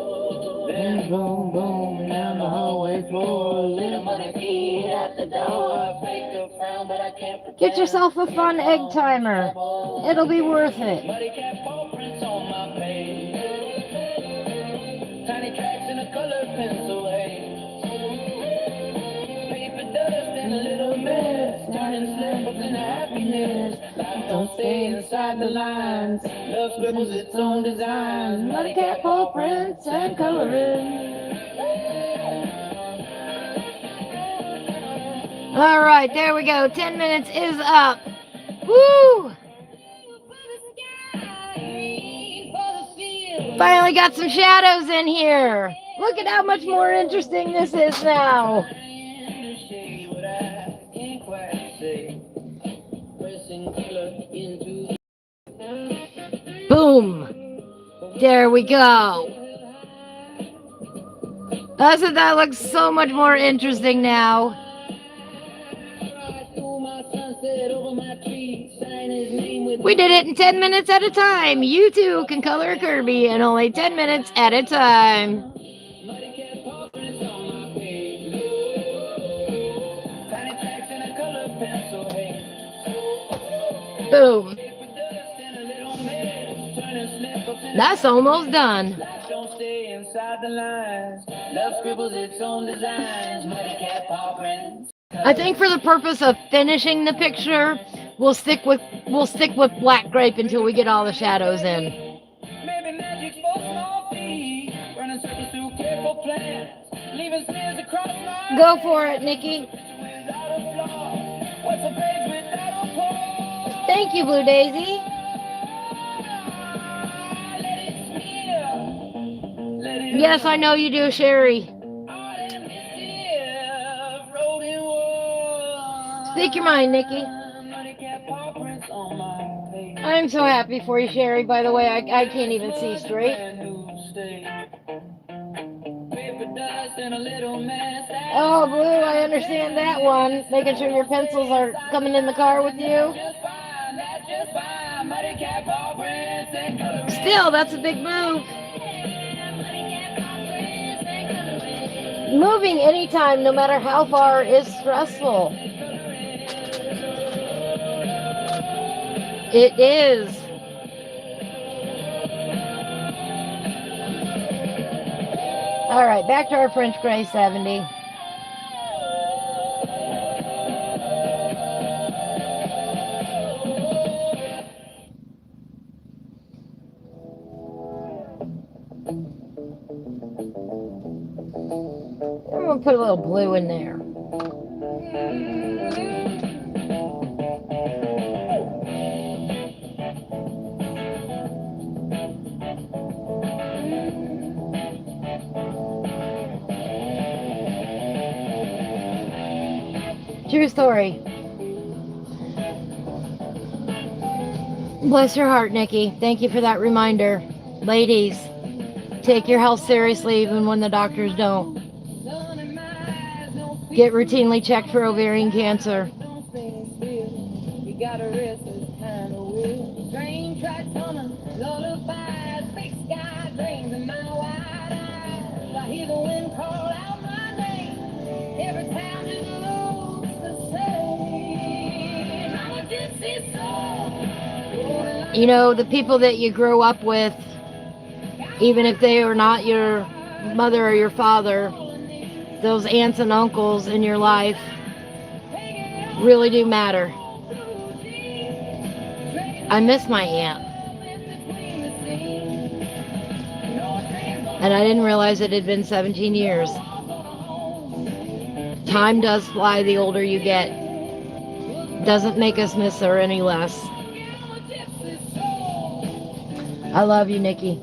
Then boom, boom, down the hallway floor. Little money feet at the door. Get yourself a fun egg timer. It'll be worth it. Muddy cat paw prints on my page. Tiny tracks in a color pencil haze. Paper dust and a little mess. Turning slippers into happiness. Life don't stay inside the lines. Love scribbles its own designs. Muddy cat paw prints and coloring. All right, there we go. 10 minutes is up. Woo! Finally got some shadows in here. Look at how much more interesting this is now. Boom. There we go. That looks so much more interesting now. We did it in 10 minutes at a time. You too can color a Kirby in only 10 minutes at a time. Boom. That's almost done. Don't stay inside the lines. Love scribbles its own designs. Muddy cat paw prints. I think for the purpose of finishing the picture, we'll stick with black grape until we get all the shadows in. Maybe magic's for small feet. Running circles through careful plans. Leaving Go for it, Nikki. Thank you, Blue Daisy. Yes, I know you do, Sherry. Speak your mind, Nikki. I'm so happy for you, Sherry. By the way, I can't even see straight. Oh, Blue, I understand that one. Making sure your pencils are coming in the car with you. Still, that's a big move. Moving anytime, no matter how far, is stressful. It is. All right, back to our French Gray 70. I'm going to put a little blue in there. True story. Bless your heart, Nikki. Thank you for that reminder. Ladies, take your health seriously even when the doctors don't. Get routinely checked for ovarian cancer. You know, the people that you grow up with, even if they are not your mother or your father, those aunts and uncles in your life really do matter. I miss my aunt. And I didn't realize it had been 17 years. Time does fly the older you get. Doesn't make us miss her any less. I love you, Nikki.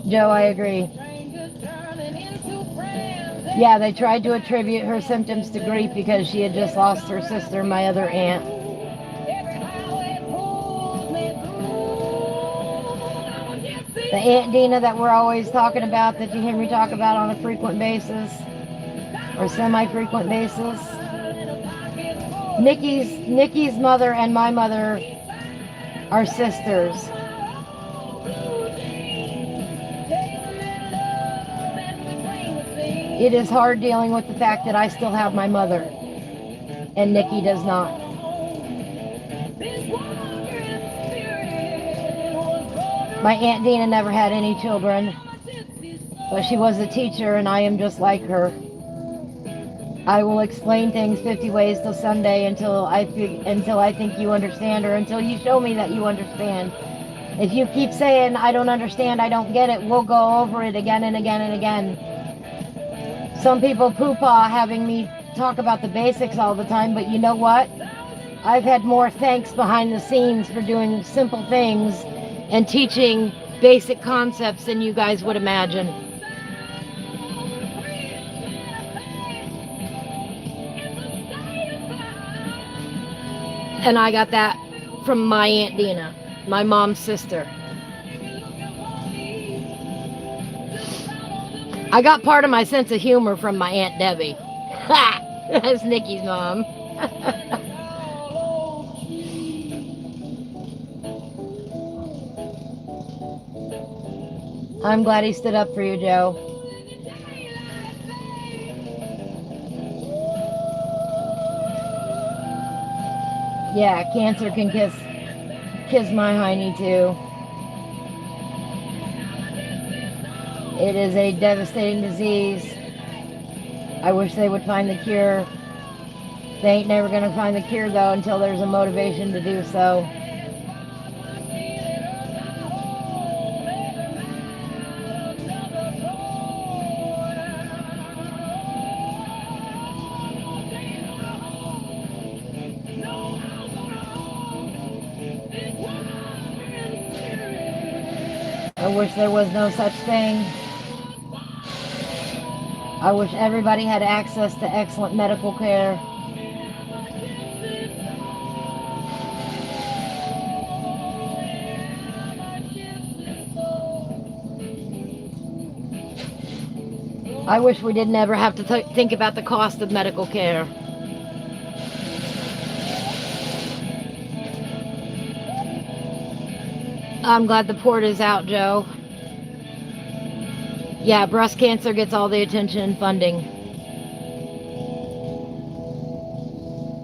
Joe, I agree. Yeah, they tried to attribute her symptoms to grief because she had just lost her sister, my other aunt. The Aunt Dina that we're always talking about, that you hear me talk about on a frequent basis, or semi-frequent basis. Nikki's mother and my mother are sisters. It is hard dealing with the fact that I still have my mother and Nikki does not. My Aunt Dina never had any children, but she was a teacher and I am just like her. I will explain things 50 ways till Sunday until I think you understand, or until you show me that you understand. If you keep saying, I don't understand, I don't get it, we'll go over it again and again and again. Some people poo-paw having me talk about the basics all the time, but you know what? I've had more thanks behind the scenes for doing simple things and teaching basic concepts than you guys would imagine. And I got that from my Aunt Dina, my mom's sister. I got part of my sense of humor from my Aunt Debbie. Ha! That's Nikki's mom. I'm glad he stood up for you, Joe. Yeah, cancer can kiss my hiney too. It is a devastating disease. I wish they would find the cure. They ain't never going to find the cure, though, until there's a motivation to do so. I wish there was no such thing. I wish everybody had access to excellent medical care. I wish we didn't ever have to think about the cost of medical care. I'm glad the port is out, Joe. Yeah, breast cancer gets all the attention and funding.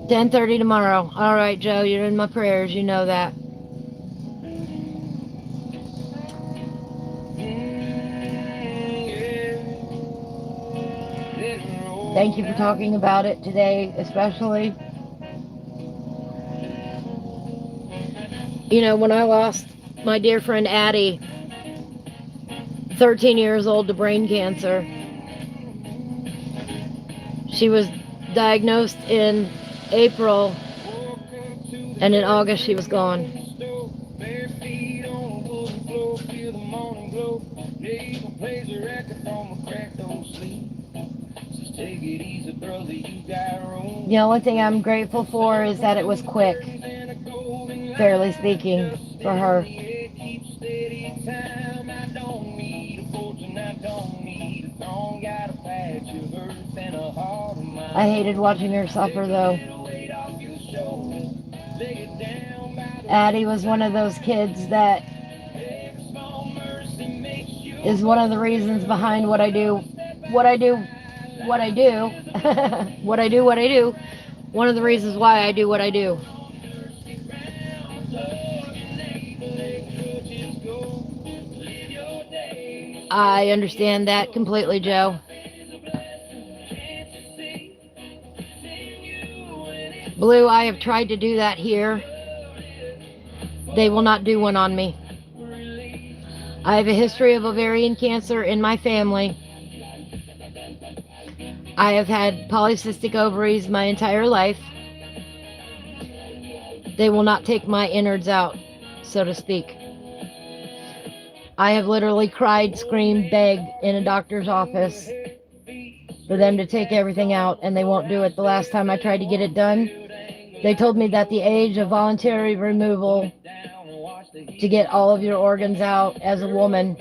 10:30 tomorrow. All right, Joe, you're in my prayers. You know that. Thank you for talking about it today, especially. You know, when I lost my dear friend Addie, 13 years old, to brain cancer, she was diagnosed in April, and in August she was gone. The only thing I'm grateful for is that it was quick, fairly speaking, for her. I hated watching her suffer, though. Addie was one of those kids that is one of the reasons behind what I do. One of the reasons why I do what I do. I understand that completely, Joe. Blue, I have tried to do that here. They will not do one on me. I have a history of ovarian cancer in my family. I have had polycystic ovaries my entire life. They will not take my innards out, so to speak. I have literally cried, screamed, begged in a doctor's office for them to take everything out, and they won't do it. The last time I tried to get it done, they told me that the age of voluntary removal to get all of your organs out as a woman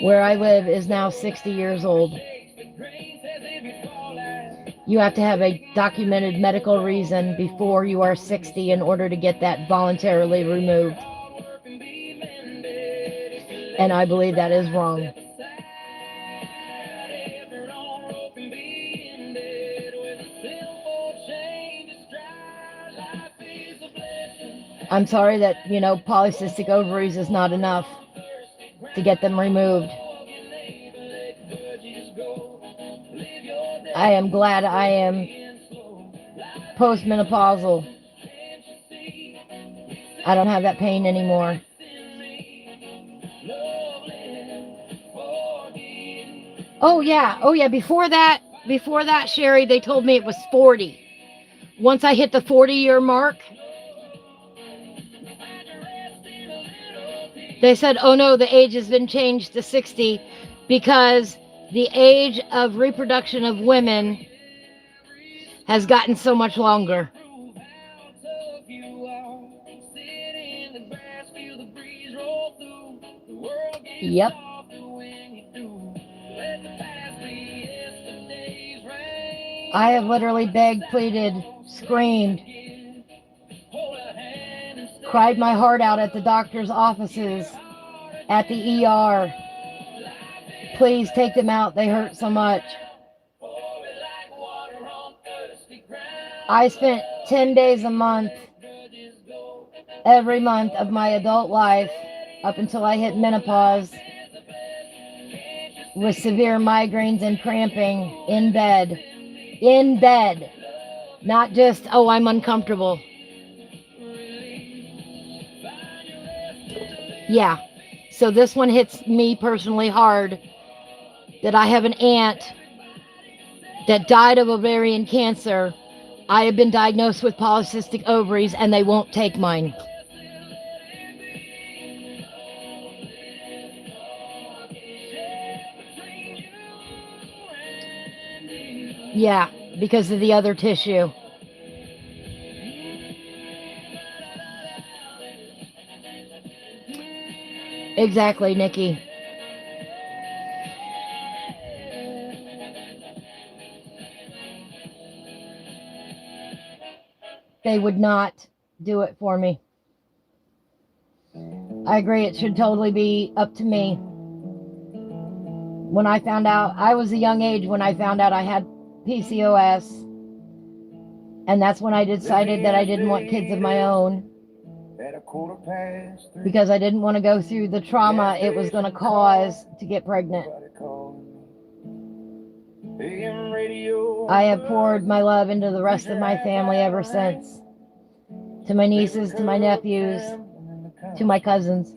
where I live is now 60 years old. You have to have a documented medical reason before you are 60 in order to get that voluntarily removed. And I believe that is wrong. I'm sorry that, polycystic ovaries is not enough to get them removed. I am glad I am postmenopausal. I don't have that pain anymore. Oh yeah, before that, Sherry, they told me it was 40. Once I hit the 40-year mark, they said, oh no, the age has been changed to 60 because the age of reproduction of women has gotten so much longer. Yep. I have literally begged, pleaded, screamed, cried my heart out at the doctor's offices, at the ER. Please take them out. They hurt so much. I spent 10 days a month, every month of my adult life, up until I hit menopause, with severe migraines and cramping in bed in bed, not just, oh, I'm uncomfortable. Yeah. So this one hits me personally hard, that I have an aunt that died of ovarian cancer. I have been diagnosed with polycystic ovaries and they won't take mine. Yeah, because of the other tissue. Exactly, Nikki. They would not do it for me. I agree, it should totally be up to me. When I found out, I was a young age when I found out I had PCOS. And that's when I decided that I didn't want kids of my own. Because I didn't want to go through the trauma it was going to cause to get pregnant. I have poured my love into the rest of my family ever since. To my nieces, to my nephews, to my cousins.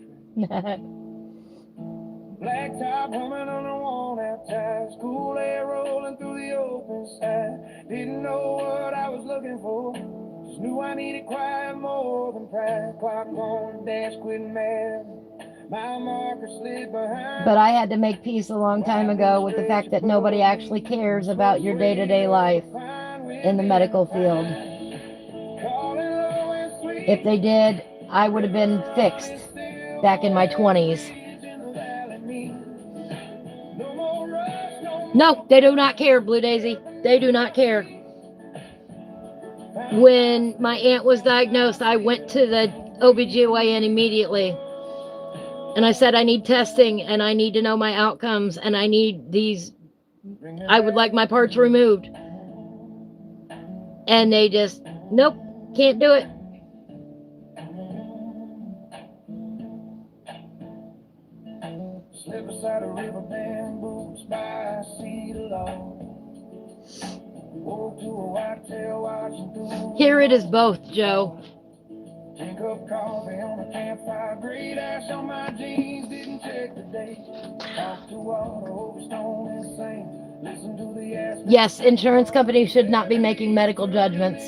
Blacktop humming on a worn out tire, school air rolling through the open sky. Didn't know what I was looking for, just knew I needed quiet more than pride. Clock on the dash, quit mad. My marker slid behind. But I had to make peace a long time ago with the fact that nobody actually cares about your day-to-day life in the medical field. If they did, I would have been fixed back in my 20s. No, they do not care, Blue Daisy. They do not care. When my aunt was diagnosed, I went to the OBGYN immediately. And I said, I need testing and I need to know my outcomes and I need these, I would like my parts removed. And they just, nope, can't do it. Slip beside a river, bamboos by a seat alone. Woke to a whitetail watching through. Here it is both, Joe. Drink up coffee on a campfire, great ash on my jeans, didn't check the date. Talk to water over stone and sand. Listen to the ass. Yes, insurance companies should not be making medical judgments.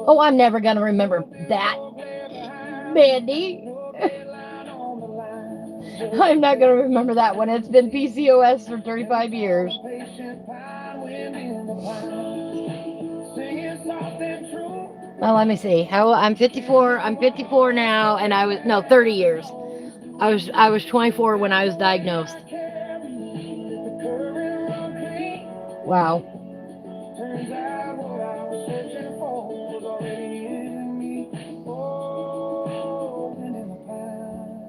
Oh, I'm never going to remember that, Mandy. I'm not going to remember that one. It's been PCOS for 35 years. Well, let me see. I'm 54. I'm 54 now, and I was 30 years. I was 24 when I was diagnosed. Wow.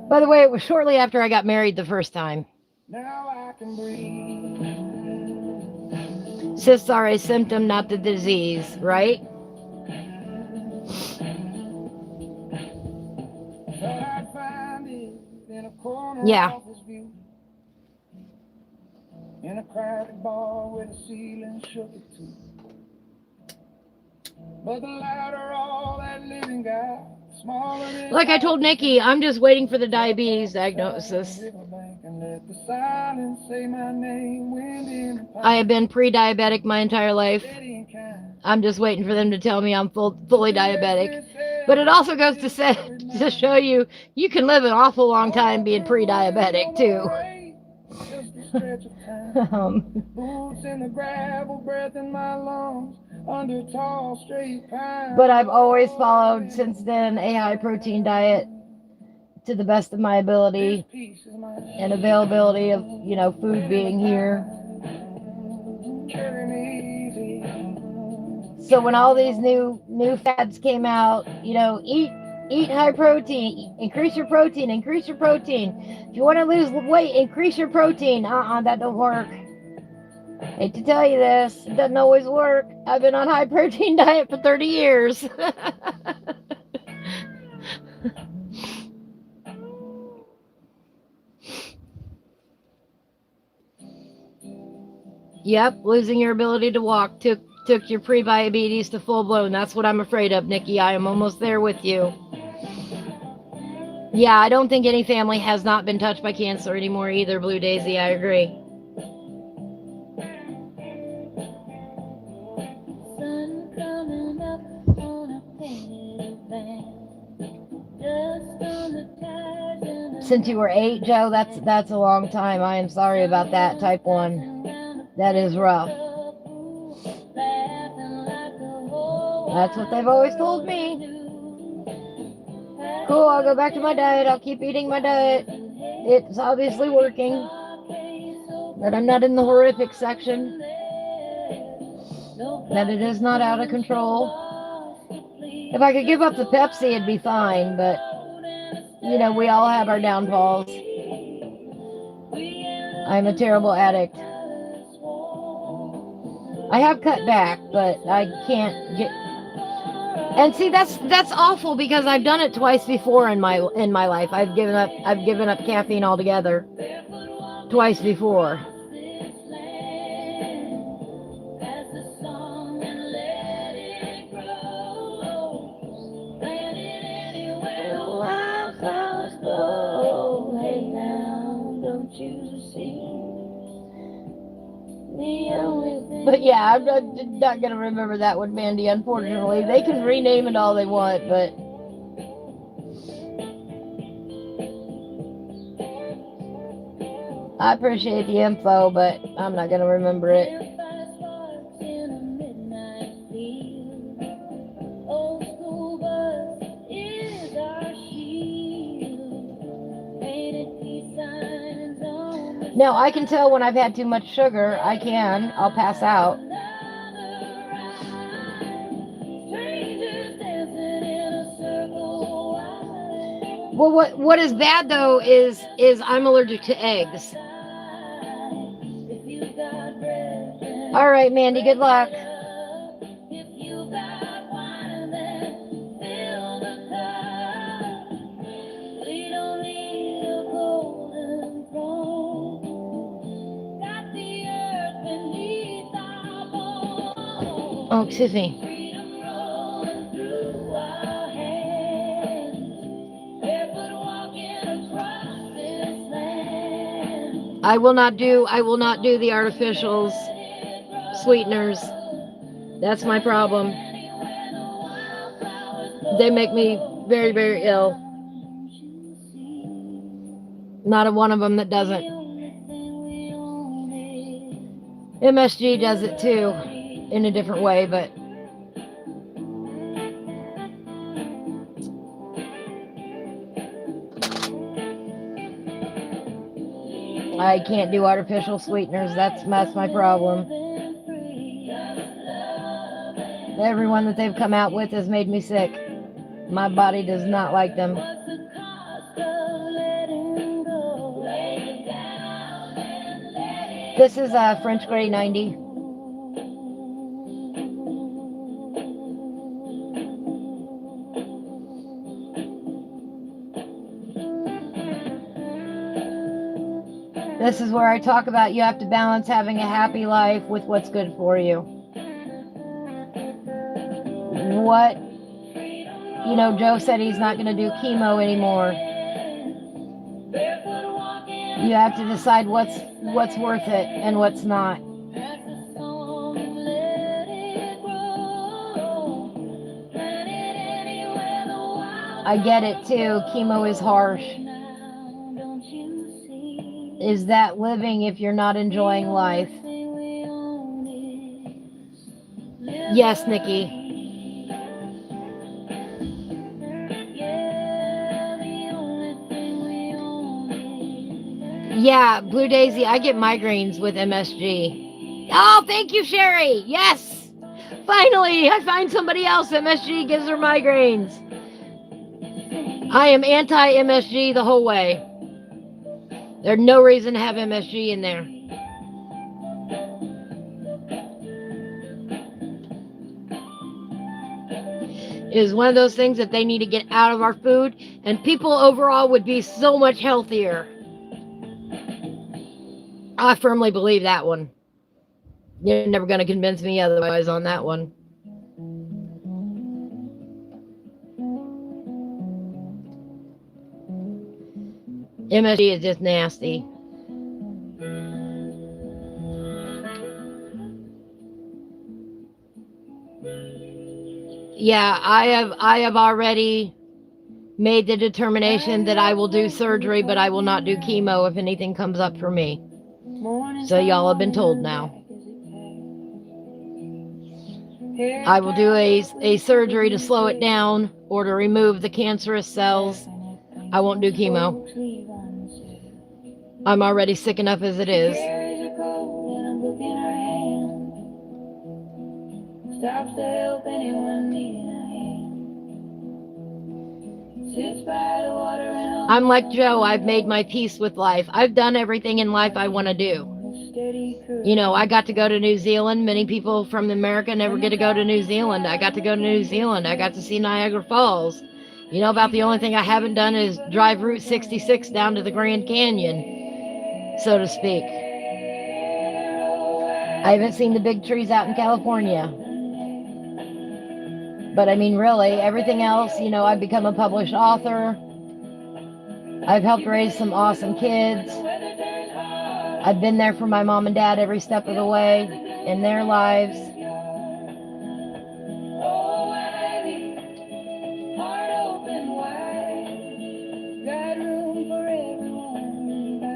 By the way, it was shortly after I got married the first time. Cysts are a symptom, not the disease, right? Yeah. In a crowded bar where the ceiling shook it too. But the louder all that living got, smaller than like I told Nikki, I'm just waiting for the diabetes diagnosis. I have been pre-diabetic my entire life. I'm just waiting for them to tell me I'm fully diabetic. But it also goes to show you, you can live an awful long time being pre-diabetic too. Boots in the gravel, breath in my lungs, under tall straight pines. But I've always followed since then a high protein diet to the best of my ability and availability of food being here. So when all these new fads came out, eat high protein, increase your protein. If you want to lose weight, increase your protein. That don't work. Hate to tell you this, it doesn't always work. I've been on high protein diet for 30 years. Yep, losing your ability to walk took your pre-diabetes to full blown. That's what I'm afraid of, Nikki. I am almost there with you. Yeah, I don't think any family has not been touched by cancer anymore either, Blue Daisy. I agree. Sun coming up on a painted van. Just on the tide and a Since you were 8, Joe, that's a long time. I am sorry about that, type 1. That is rough. That's what they've always told me. Cool, I'll go back to my diet. I'll keep eating my diet. It's obviously working. That I'm not in the horrific section. That it is not out of control. If I could give up the Pepsi, it'd be fine, but, you know, we all have our downfalls. I'm a terrible addict. I have cut back, but I can't get... And see, that's awful because I've done it twice before in my life. I've given up caffeine altogether twice before. But yeah, I'm not going to remember that one, Mandy, unfortunately. They can rename it all they want, but... I appreciate the info, but I'm not going to remember it. Now, I can tell when I've had too much sugar. I'll pass out. Well, what is bad though is I'm allergic to eggs. All right, Mandy, good luck. Oh, excuse me. I will not do the artificials, sweeteners. That's my problem. They make me very, very ill. Not a one of them that doesn't. MSG does it too, in a different way, but I can't do artificial sweeteners. That's my problem. Everyone that they've come out with has made me sick. My body does not like them. This is a French Grey 90. This is where I talk about you have to balance having a happy life with what's good for you. What, you know, Joe said he's not going to do chemo anymore. You have to decide what's worth it and what's not. I get it too. Chemo is harsh. Is that living if you're not enjoying life? Yes, Nikki. Yeah, Blue Daisy, I get migraines with MSG. Oh, thank you, Sherry. Yes. Finally, I find somebody else MSG gives her migraines. I am anti-MSG the whole way. There's no reason to have MSG in there. It is one of those things that they need to get out of our food, and people overall would be so much healthier. I firmly believe that one. You're never going to convince me otherwise on that one. MSG is just nasty. Yeah, I have already made the determination that I will do surgery, but I will not do chemo if anything comes up for me. So y'all have been told now. I will do a surgery to slow it down or to remove the cancerous cells. I won't do chemo. I'm already sick enough as it is. Stops to help anyone needing a hand. Sits by the water and I'm like Joe, I've made my peace with life. I've done everything in life I want to do. You know, I got to go to New Zealand. Many people from America never get to go to New Zealand. I got to go to New Zealand. I got to see Niagara Falls. You know, about the only thing I haven't done is drive Route 66 down to the Grand Canyon, so to speak. I haven't seen the big trees out in California. But I mean, really, everything else, you know, I've become a published author. I've helped raise some awesome kids. I've been there for my mom and dad every step of the way in their lives.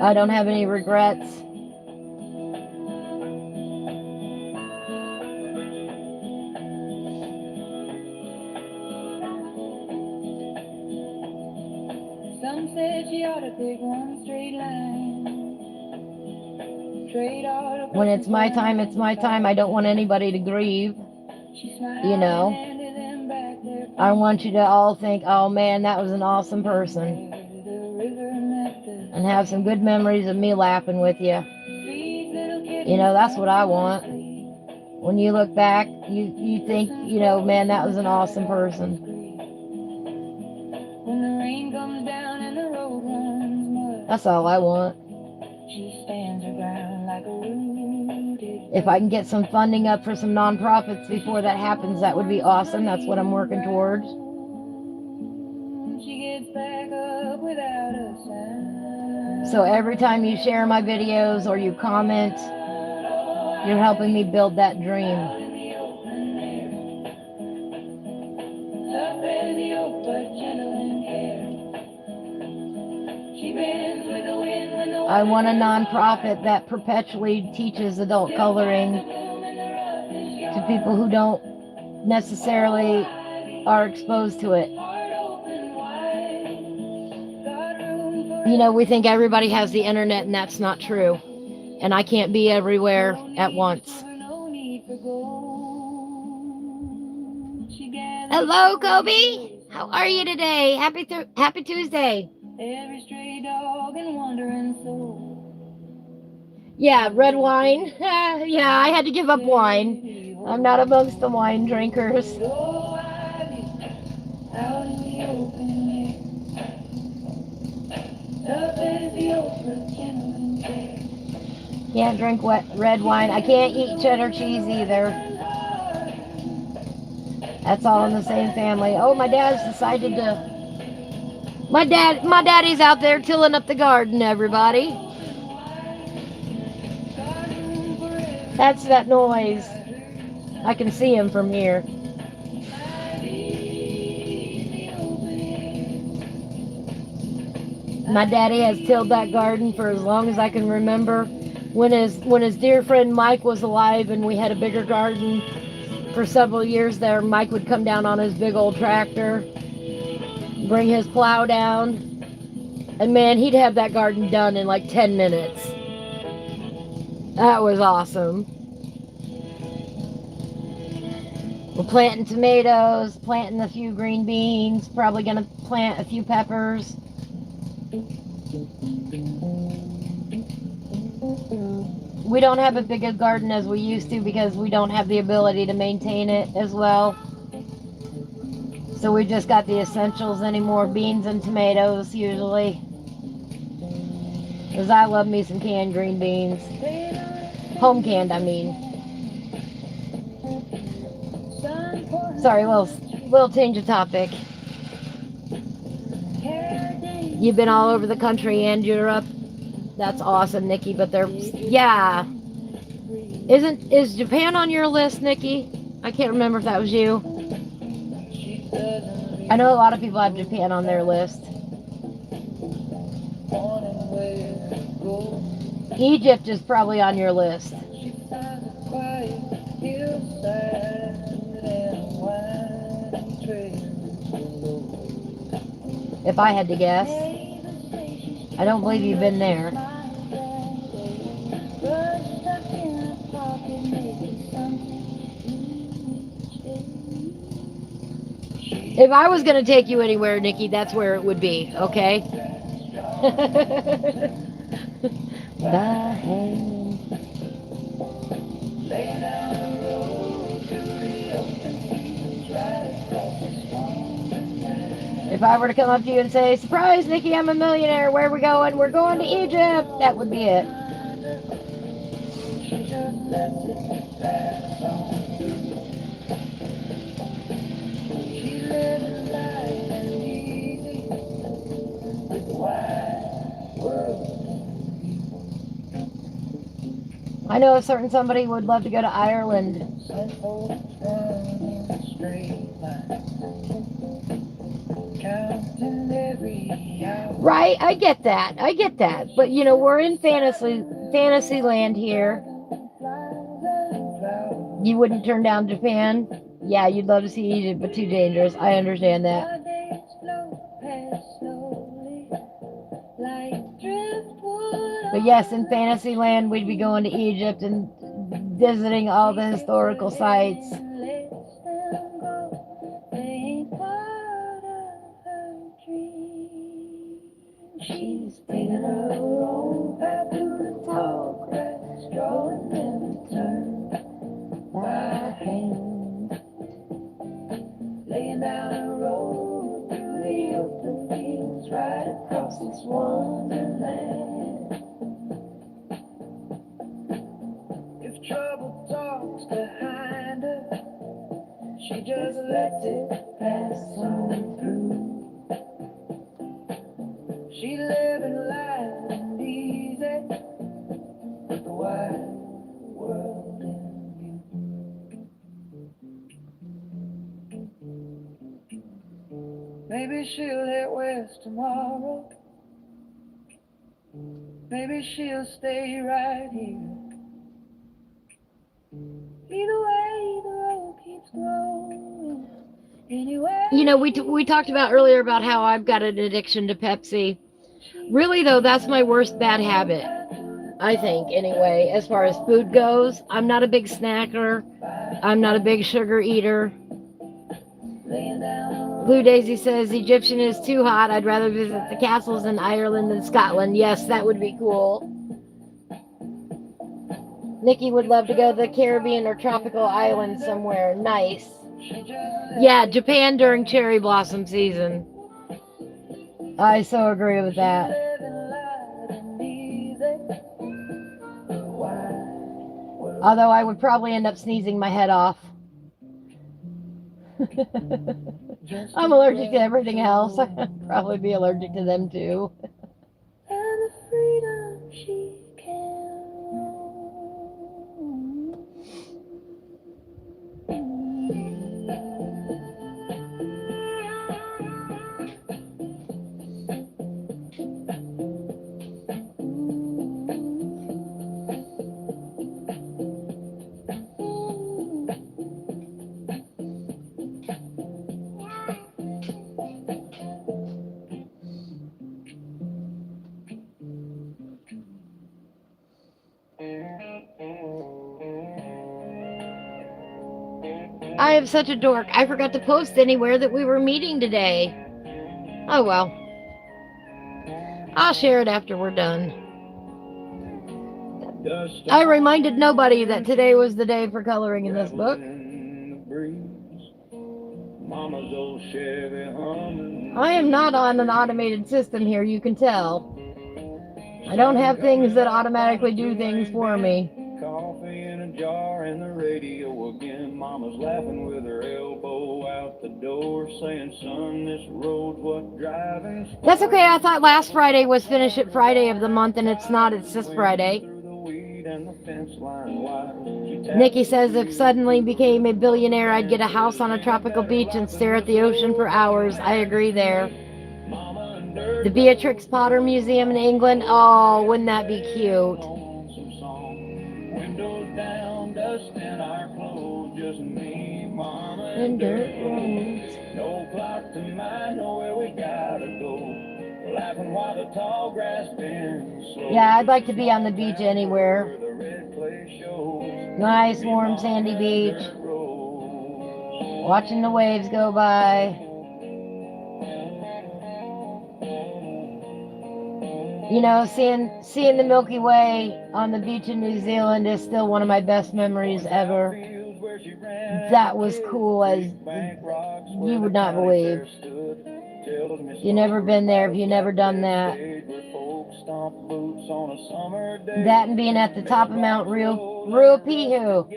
I don't have any regrets. Some said she ought to pick one straight line. When it's my time, it's my time. I don't want anybody to grieve. You know, I want you to all think, oh man, that was an awesome person. And have some good memories of me laughing with you. You know, that's what I want. When you look back, you think, you know, man, that was an awesome person. When the rain comes down and the road runs mud, that's all I want. She stands her ground like a rooted. If I can get some funding up for some nonprofits before that happens, that would be awesome. That's what I'm working towards. She gets back up without a sound. So every time you share my videos or you comment, you're helping me build that dream. I want a nonprofit that perpetually teaches adult coloring to people who don't necessarily are exposed to it. You know, we think everybody has the internet, and that's not true. And I can't be everywhere at once. Hello, Kobe. How are you today? Happy Tuesday. Every stray dog and wandering soul. Yeah, red wine. Yeah, I had to give up wine. I'm not amongst the wine drinkers. Can't drink red wine. I can't eat cheddar cheese either. That's all in the same family. Oh, my dad's decided to... My daddy's out there tilling up the garden, everybody. That's that noise. I can see him from here. My daddy has tilled that garden for as long as I can remember. When his dear friend Mike was alive and we had a bigger garden for several years there, Mike would come down on his big old tractor, bring his plow down, and man, he'd have that garden done in like 10 minutes. That was awesome. We're planting tomatoes, planting a few green beans, probably gonna plant a few peppers. We don't have as big a garden as we used to because we don't have the ability to maintain it as well. So we just got the essentials anymore, beans and tomatoes usually. Because I love me some canned green beans. Home canned, I mean. Sorry, little change of topic. You've been all over the country and Europe. That's awesome, Nikki. But yeah. Is Japan on your list, Nikki? I can't remember if that was you. I know a lot of people have Japan on their list. Egypt is probably on your list. If I had to guess. I don't believe you've been there. If I was going to take you anywhere, Nikki, that's where it would be, okay? If I were to come up to you and say, surprise, Nikki, I'm a millionaire, where are we going? We're going to Egypt. That would be it. I know a certain somebody would love to go to Ireland. Right, I get that. But you know, we're in fantasy land here. You wouldn't turn down Japan? Yeah, you'd love to see Egypt, but too dangerous. I understand that. But yes, in Fantasyland, we'd be going to Egypt and visiting all the historical sites. She's taking her own path through the tall grass, drawing them turn by hand, laying down a road through the open fields, right across this wonderland. If trouble talks behind her, she just lets it pass on through. She living life and easy, with the wide world in view. Maybe she'll head west tomorrow. Maybe she'll stay right here. Either way, the road keeps growing. Anyway. You know, we talked about earlier about how I've got an addiction to Pepsi. Really, though, that's my worst bad habit, I think, anyway, as far as food goes. I'm not a big snacker. I'm not a big sugar eater. Blue Daisy says, Egyptian is too hot. I'd rather visit the castles in Ireland than Scotland. Yes, that would be cool. Nikki would love to go to the Caribbean or tropical island somewhere. Nice. Yeah, Japan during cherry blossom season. I so agree with that. Although I would probably end up sneezing my head off. I'm allergic to everything else. I'd probably be allergic to them too. And the freedom she I am such a dork. I forgot to post anywhere that we were meeting today. Oh well. I'll share it after we're done. I reminded nobody that today was the day for coloring in this book. I am not on an automated system here, you can tell. I don't have things that automatically do things for me. and the radio again. Mama's laughing with her elbow out the door, saying, son, this road's what driving's for. That's okay. I thought last Friday was Finish It Friday of the month, and it's not. It's this Friday. Nikki says if suddenly became a billionaire, I'd get a house on a tropical beach and stare at the ocean for hours. I agree there. The Beatrix Potter Museum in England. Oh, wouldn't that be cute? Windows down, dust in our clothes, just me, Mama, And dirt roads. no clock to mind, know where we gotta go. Laughing while the tall grass bends slow. Yeah, I'd like to be on the beach anywhere. Where the red clay shows. Nice, warm, sandy beach. Watching the waves go by. You know, seeing the Milky Way on the beach in New Zealand is still one of my best memories ever. That was cool as you would not believe. If you've never been there, if you've never done that. That and being at the top of Mount Ruapihu.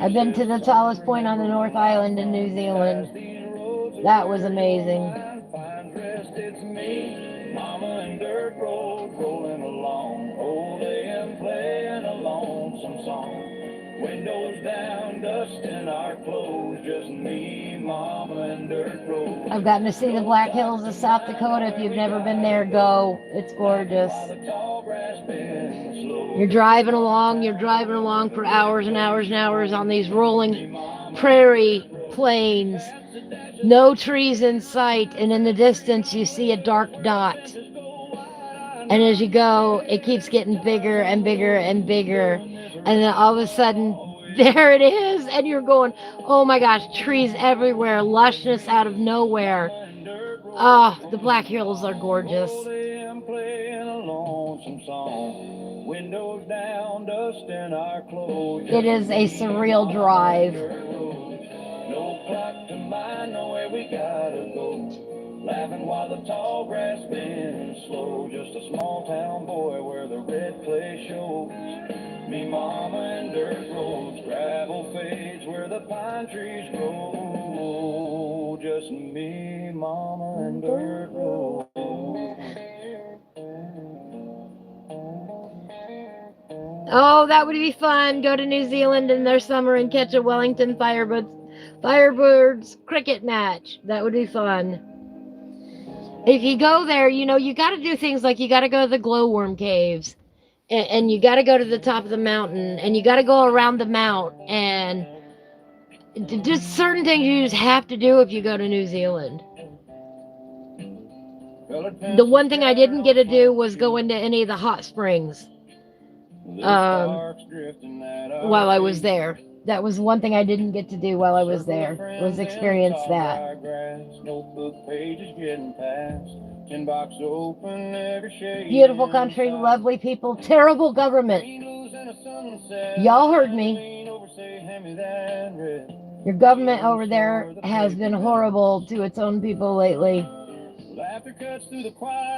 I've been to the tallest point on the North Island in New Zealand. That was amazing. It's me, Mama and dirt road rolling along, old AM playing a lonesome song. Windows down, dust in our clothes, just me, Mama and dirt road. I've gotten to see the Black Hills of South Dakota. If you've never been there, go. It's gorgeous. You're driving along for hours and hours and hours on these rolling prairie plains. No trees in sight, and in the distance you see a dark dot. And as you go, it keeps getting bigger and bigger and bigger. And then all of a sudden, there it is. And you're going, oh my gosh, trees everywhere, lushness out of nowhere. Oh, the Black Hills are gorgeous. It is a surreal drive. No clock to mind, know where we gotta go. Laughing while the tall grass bends slow. Just a small town boy where the red clay shows. Me, Mama, and dirt roads. Gravel fades where the pine trees grow. Just me, Mama, and dirt roads. Oh, that would be fun. Go to New Zealand in their summer and catch a Wellington Firebirds cricket match. That would be fun. If you go there, you know, you got to do things like you got to go to the glowworm caves, and you got to go to the top of the mountain, and you got to go around the mount, and just certain things you just have to do if you go to New Zealand. The one thing I didn't get to do was go into any of the hot springs while I was there. That was one thing I didn't get to do while I was there, was experience that. Beautiful country, lovely people, terrible government. Y'all heard me. Your government over there has been horrible to its own people lately.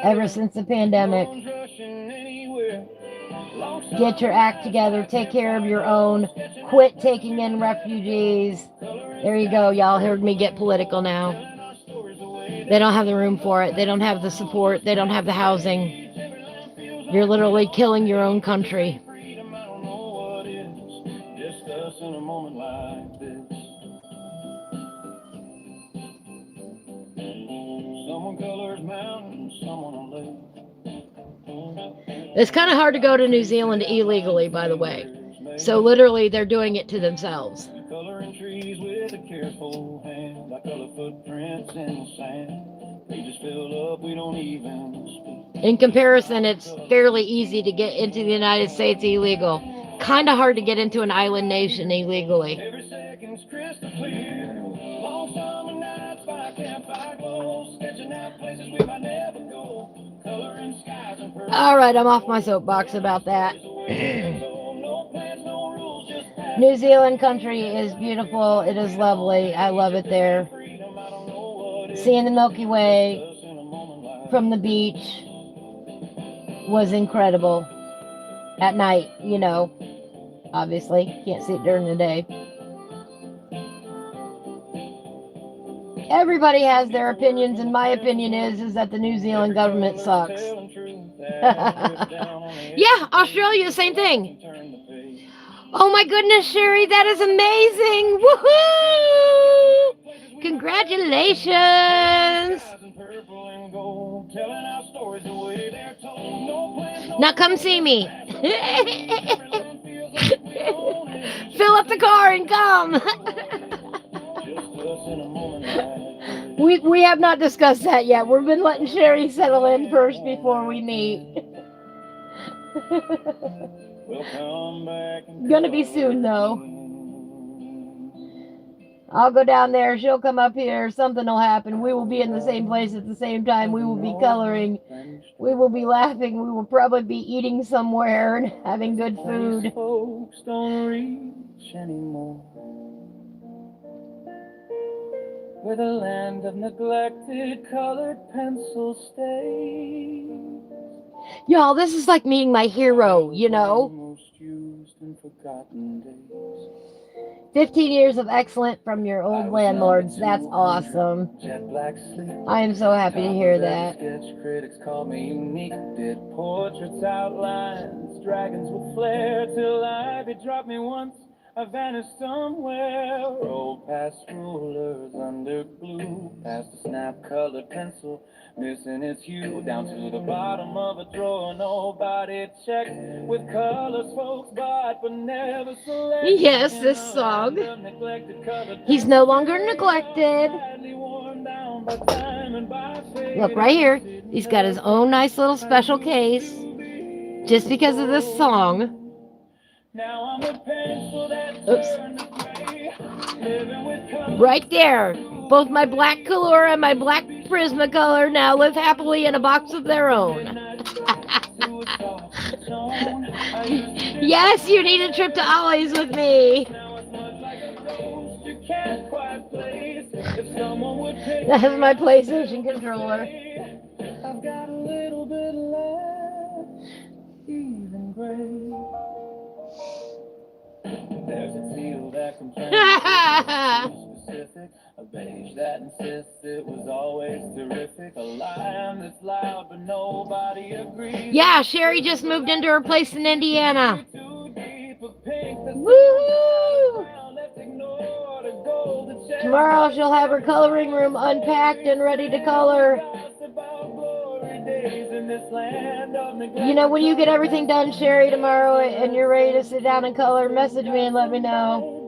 Ever since the pandemic. Get your act together. Take care of your own. Quit taking in refugees. There you go. Y'all heard me get political now. They don't have the room for it. They don't have the support. They don't have the housing. You're literally killing your own country. It's kind of hard to go to New Zealand illegally, by the way. So literally, they're doing it to themselves. Coloring trees with a careful hand, like color footprints in the sand. They just fill up, we don't even speak. In comparison, it's fairly easy to get into the United States illegal. Kind of hard to get into an island nation illegally. Every second's crystal clear. Long summer nights by campfire glow, sketching out places we might never go. Coloring skies and pearls. All right, I'm off my soapbox about that. New Zealand country is beautiful. It is lovely. I love it there. Seeing the Milky Way from the beach was incredible. At night, you know, obviously. Can't see it during the day. Everybody has their opinions, and my opinion is that the New Zealand government sucks. Yeah, Australia, same thing. Oh my goodness, Sherry, that is amazing! Woohoo! Congratulations! Now come see me. Fill up the car and come. We have not discussed that yet. We've been letting Sherry settle in first before we meet. Gonna be soon though. I'll go down there, she'll come up here, something will happen. We will be in the same place at the same time. We will be coloring. We will be laughing. We will probably be eating somewhere and having good food. Folks don't reach anymore. Where the land of neglected colored pencil stays. Y'all, this is like meeting my hero, you know? Most used and forgotten days. 15 years of excellent from your old landlords. That's awesome. I am so happy to hear that. Sketch critics call me unique. Did portraits, outlines, dragons with flair till ivy dropped me once. I vanished somewhere. Rolled past rulers under glue, past a snap-colored pencil, missing its hue, down to the bottom of a drawer. Nobody checked with colors folks bought but never selected. Yes, this song. He's no longer neglected. Look right here. He's got his own nice little special case just because of this song. Oops. Right there. Both my black color and my black Prismacolor now live happily in a box of their own. Yes, you need a trip to Ollie's with me. That's my PlayStation controller. I've got a little bit left, even gray. There's a seal that complains specific, a beige that insists it was always terrific, a lion that's loud but nobody agrees. Yeah, Sherry just moved into her place in Indiana. Woo! Tomorrow she'll have her coloring room unpacked and ready to color. You know, when you get everything done, Sherry, tomorrow, and you're ready to sit down and color, message me and let me know.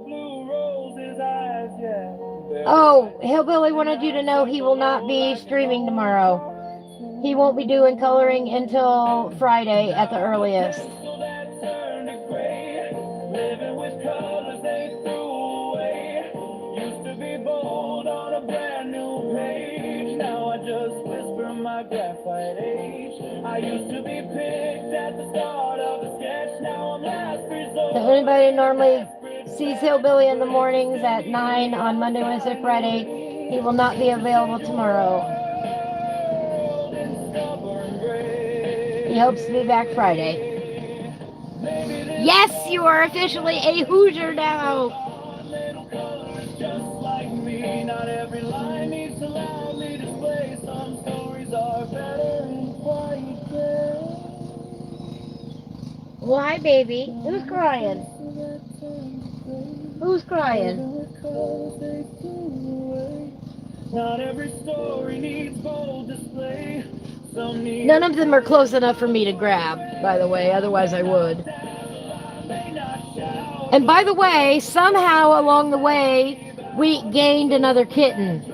Oh, Hillbilly wanted you to know he will not be streaming tomorrow. He won't be doing coloring until Friday at the earliest. Graphite age. I used to be picked at the start of the sketch. Now I'm last resort. So anybody normally sees Hillbilly in the mornings at 9 on Monday, Wednesday, Friday, he will not be available tomorrow. He hopes to be back Friday. Yes, you are officially a Hoosier now. Just like me, not every line needs to loudly display. Some stories are better in quiet play. Why, baby? Who's crying? Who's crying? Not every story needs bold display. None of them are close enough for me to grab, by the way, otherwise I would. And by the way, somehow along the way, we gained another kitten.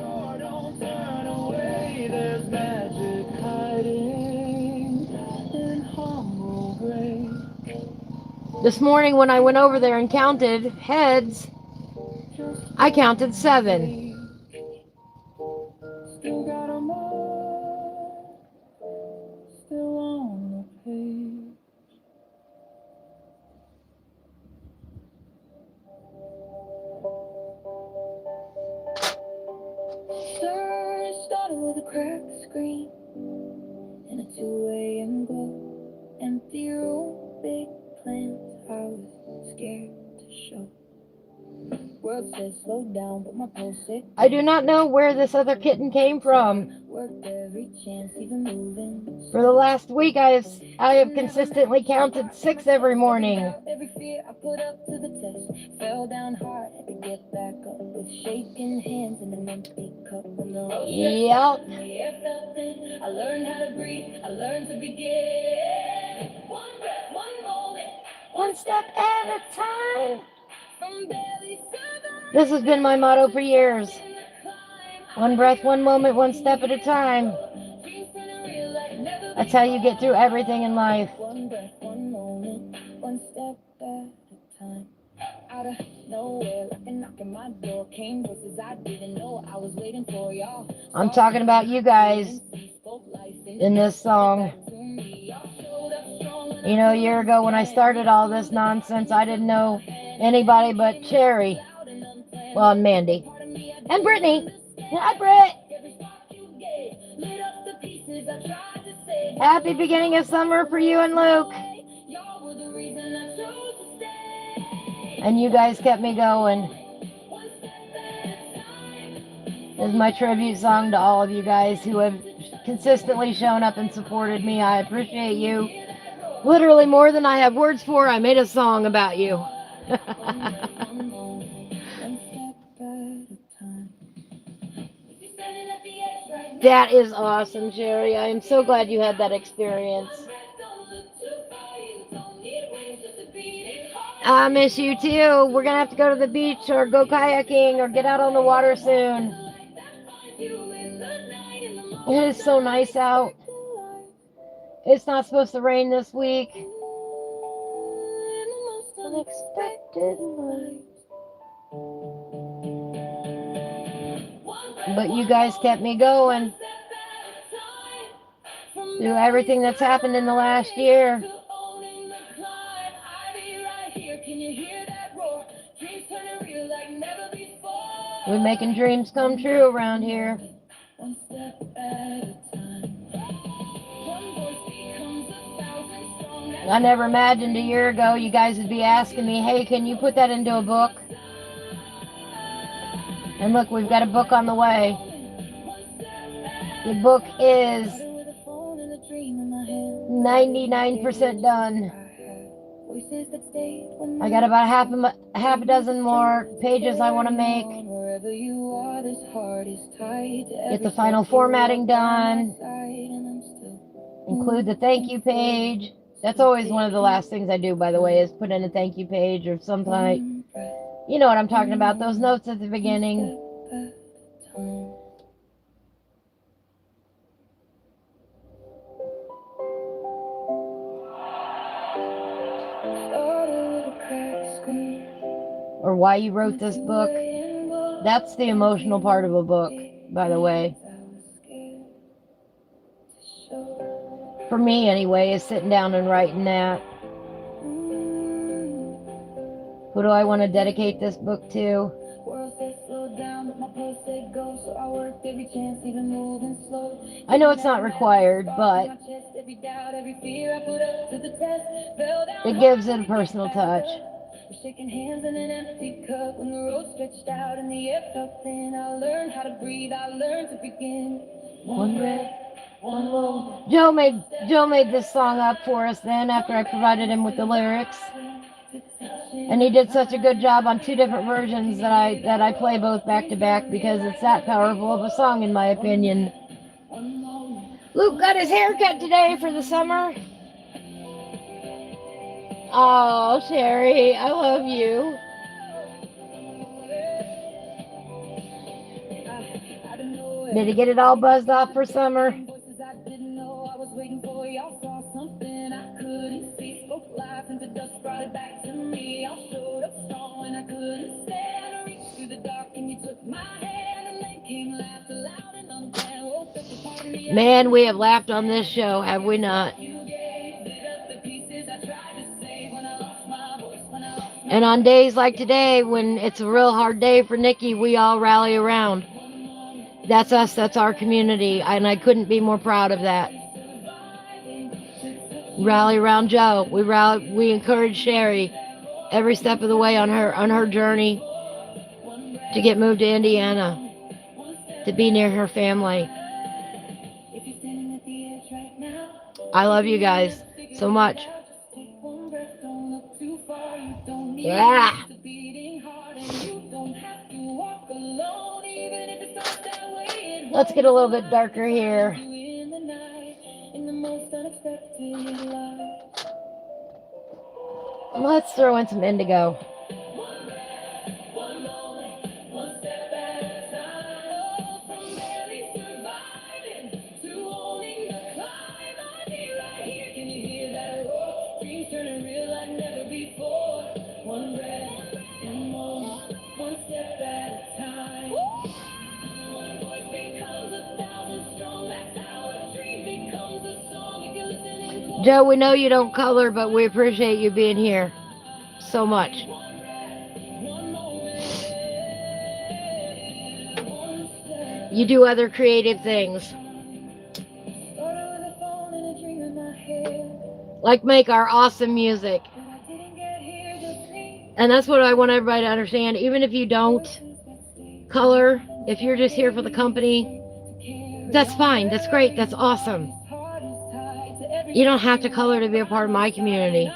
This morning when I went over there and counted heads, I counted 7. Still got 'em all, still on the page. Stars started with a cracked screen and a 2 a.m. glow. Empty room, big World says slow down, but my pulse said I do not know where this other kitten came from. worked every chance, even moving. For the last week, I have consistently counted 6 every morning. Every fear I put up to the test. Fell down hard, had to get back up with shaking hands and an empty cup. When the road Yep. and the air felt thin, I learned how to breathe, I learned to begin. One breath, one moment, One step at a time. from barely surviving. This has been my motto for years. One breath, one moment, one step at a time. That's how you get through everything in life. One breath, one moment, one step at a time. Out of nowhere, like a knock on my door, came voices I didn't know I was waiting for, y'all. I'm talking about you guys in this song. You know, a year ago when I started all this nonsense, I didn't know anybody but Cherry. Well, and Mandy. And Brittany. Hi, Britt. Happy beginning of summer for you and Luke. And you guys kept me going. This is my tribute song to all of you guys who have consistently shown up and supported me. I appreciate you. Literally more than I have words for. I made a song about you. That is awesome, Jerry. I am so glad you had that experience. I miss you too. We're going to have to go to the beach or go kayaking or get out on the water soon. It is so nice out. It's not supposed to rain this week. Unexpected light. But you guys kept me going through everything that's happened in the last year. We're making dreams come true around here. I never imagined a year ago you guys would be asking me, hey, can you put that into a book? And look, we've got a book on the way. The book is 99% done. I got about half a dozen more pages I want to make. Get the final formatting done. Include the thank you page. That's always one of the last things I do, by the way, is put in a thank you page or something. You know what I'm talking about, those notes at the beginning. Or why you wrote this book. That's the emotional part of a book, by the way. For me, anyway, is sitting down and writing that. Who do I want to dedicate this book to? I know it's not required, but it gives it a personal touch. Shaking hands in an empty cup when the road stretched out and the air felt thin. I learned how to breathe, I learned to begin. One breath, one moment. Joe made this song up for us then after I provided him with the lyrics. And he did such a good job on 2 different versions that I play both back to back because it's that powerful of a song in my opinion. Luke got his hair cut today for the summer. Oh, Sherry, I love you. Did he get it all buzzed off for summer? Man, we have laughed on this show, have we not? And on days like today, when it's a real hard day for Nikki, we all rally around. That's us, that's our community, and I couldn't be more proud of that. Rally around Joe. We encourage Sherry every step of the way on her journey. to get moved to Indiana to be near her family. I love you guys so much. Yeah. Let's get a little bit darker here. Let's throw in some indigo. Joe, we know you don't color, but we appreciate you being here so much. You do other creative things. Like make our awesome music. And that's what I want everybody to understand. Even if you don't color, if you're just here for the company, that's fine. That's great. That's awesome. You don't have to color to be a part of my community.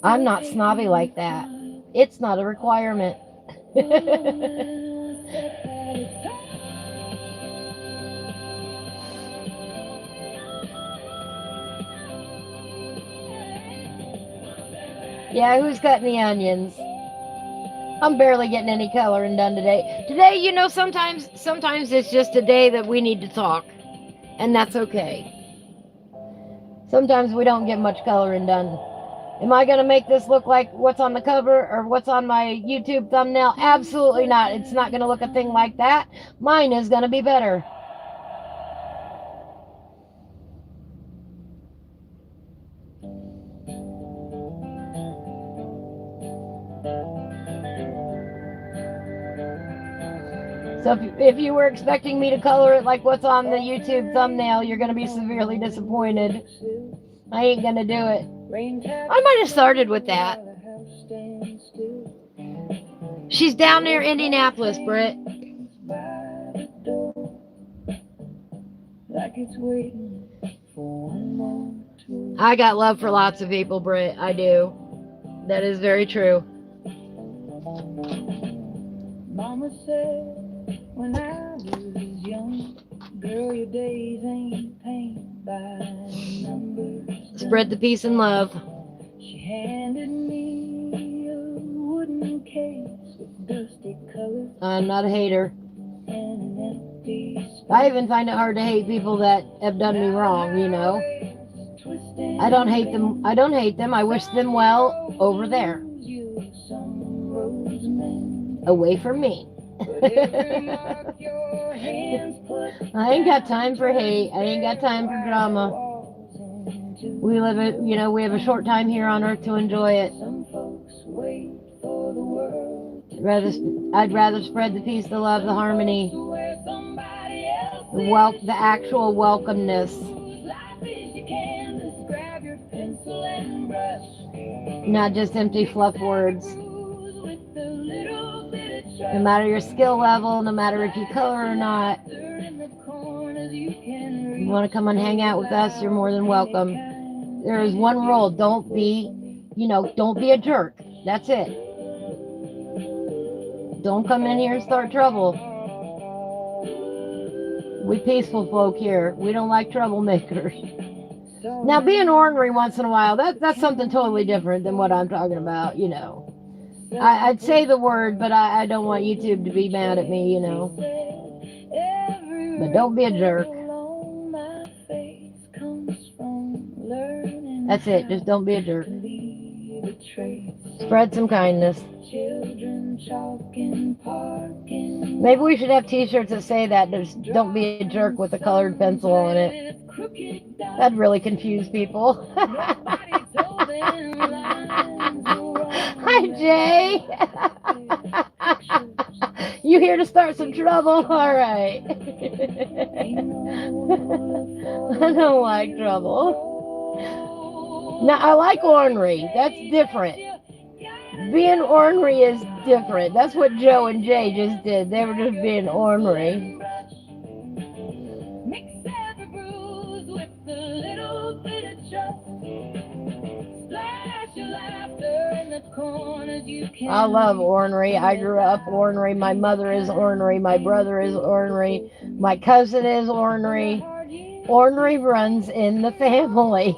I'm not snobby like that. It's not a requirement. Yeah, who's cutting the onions? I'm barely getting any coloring done today. Today, you know, sometimes it's just a day that we need to talk. And that's okay. Sometimes we don't get much coloring done. Am I going to make this look like what's on the cover or what's on my YouTube thumbnail? Absolutely not. It's not going to look a thing like that. Mine is going to be better. So if you were expecting me to color it like what's on the YouTube thumbnail, you're going to be severely disappointed. I ain't going to do it. I might have started with that. She's down near Indianapolis, Britt. I got love for lots of people, Britt. I do. That is very true. Mama said when I was young, girl, your days ain't painted by numbers. Spread the peace and love. She handed me a wooden case with dusty colors. I'm not a hater. I even find it hard to hate people that have done me wrong, you know. I don't hate them. I wish them well over there. Away from me. I ain't got time for hate. I ain't got time for drama. We live it, you know, we have a short time here on earth to enjoy it. I'd rather spread the peace, the love, the harmony, the actual welcomeness. Not just empty fluff words. No matter your skill level, no matter if you color or not, you want to come and hang out with us, you're more than welcome. There is one rule: don't be a jerk. That's it. Don't come in here and start trouble. We peaceful folk here. We don't like troublemakers. Now, being ornery once in a while, that's something totally different than what I'm talking about, you know. I'd say the word, but I don't want YouTube to be mad at me, you know. But don't be a jerk. That's it. Just don't be a jerk. Spread some kindness. Maybe we should have t-shirts that say that. Just don't be a jerk with a colored pencil on it. That'd really confuse people. Hi, Jay. You here to start some trouble? All right. I don't like trouble. Now, I like ornery. That's different. Being ornery is different. That's what Joe and Jay just did. They were just being ornery. Mix every bruise with a little bit of trust. Splash your laughter in the corners you can. I love ornery. I grew up ornery. My mother is ornery. My brother is ornery. My cousin is ornery. Ornery runs in the family.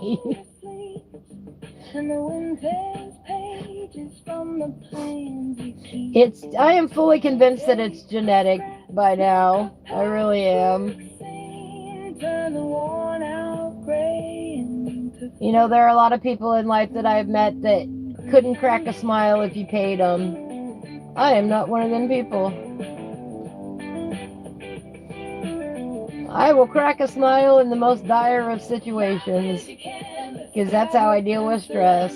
And the wind tears pages from the plans you keep. I am fully convinced that it's genetic by now. I really am. Turn the worn out gray into You know, there are a lot of people in life that I've met that couldn't crack a smile if you paid them. I am not one of them people. I will crack a smile in the most dire of situations, because that's how I deal with stress.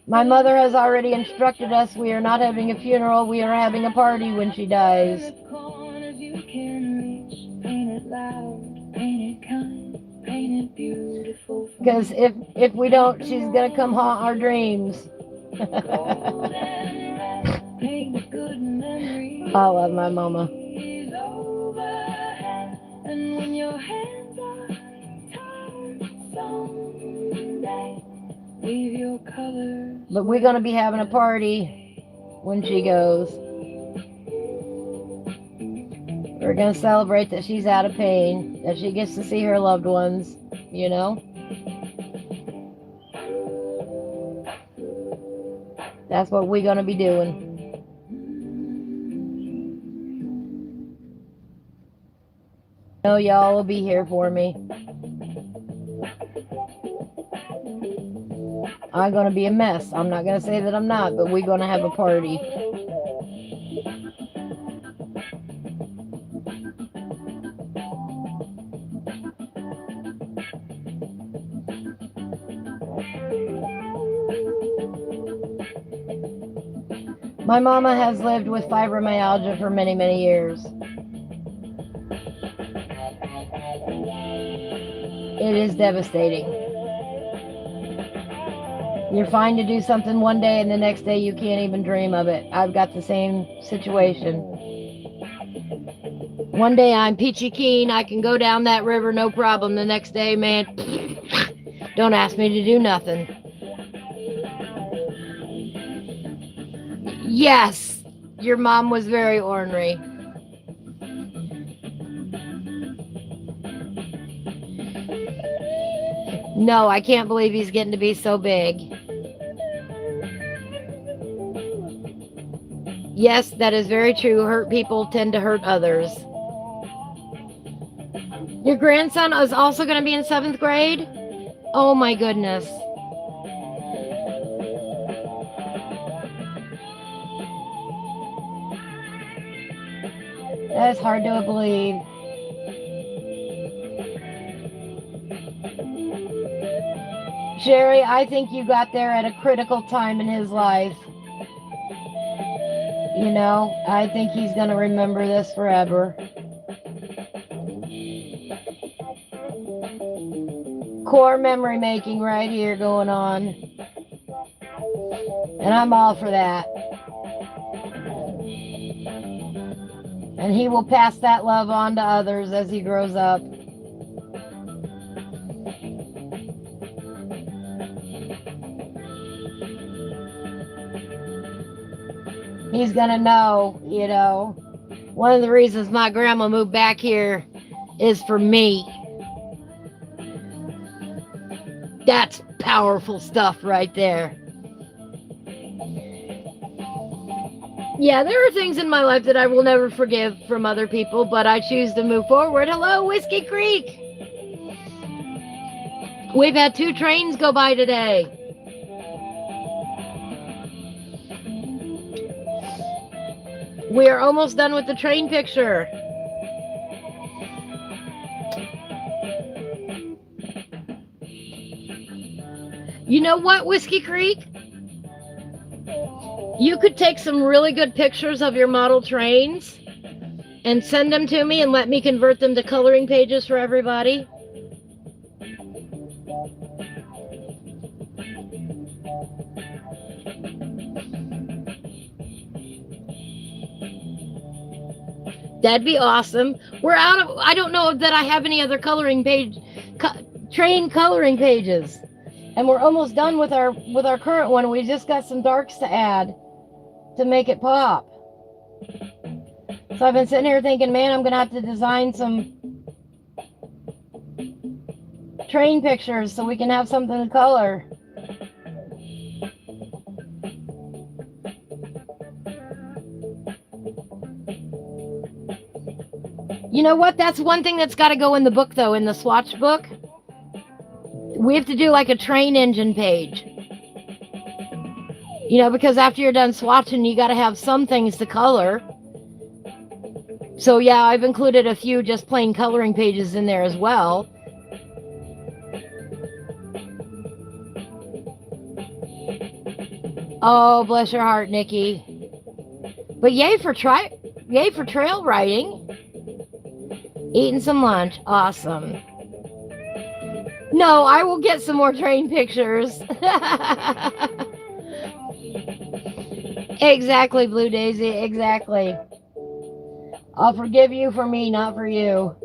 My mother has already instructed us we are not having a funeral, we are having a party when she dies. Because if we don't, she's going to come haunt our dreams. I love my mama. And when your hands are tired someday, leave your colors. But we're going to be having a party when she goes. We're going to celebrate that she's out of pain, that she gets to see her loved ones, you know? That's what we're going to be doing. I know y'all will be here for me. I'm going to be a mess. I'm not going to say that I'm not, but we're going to have a party. My mama has lived with fibromyalgia for many, many years. It is devastating. You're fine to do something one day and the next day you can't even dream of it. I've got the same situation. One day I'm peachy keen, I can go down that river no problem. The next day, man, don't ask me to do nothing. Yes, your mom was very ornery. No, I can't believe he's getting to be so big. Yes, that is very true. Hurt people tend to hurt others. Your grandson is also going to be in 7th grade? Oh my goodness. That's hard to believe. Sherry, I think you got there at a critical time in his life. You know, I think he's going to remember this forever. Core memory making right here going on. And I'm all for that. And he will pass that love on to others as he grows up. He's gonna know, you know, one of the reasons my grandma moved back here is for me. That's powerful stuff right there. Yeah, there are things in my life that I will never forgive from other people, but I choose to move forward. Hello, Whiskey Creek. We've had 2 trains go by today. We are almost done with the train picture. You know what, Whiskey Creek? You could take some really good pictures of your model trains and send them to me and let me convert them to coloring pages for everybody. That'd be awesome. We're out of, I don't know that I have any other coloring page, train coloring pages. And we're almost done with our current one. We just got some darks to add to make it pop. So I've been sitting here thinking, man, I'm going to have to design some train pictures so we can have something to color. You know what? That's one thing that's got to go in the book, though, in the swatch book. We have to do like a train engine page. You know, because after you're done swatching, you got to have some things to color. So, yeah, I've included a few just plain coloring pages in there as well. Oh, bless your heart, Nikki. But yay for trail riding. Eating some lunch. Awesome. No, I will get some more train pictures. Exactly, Blue Daisy. Exactly. I'll forgive you for me, not for you.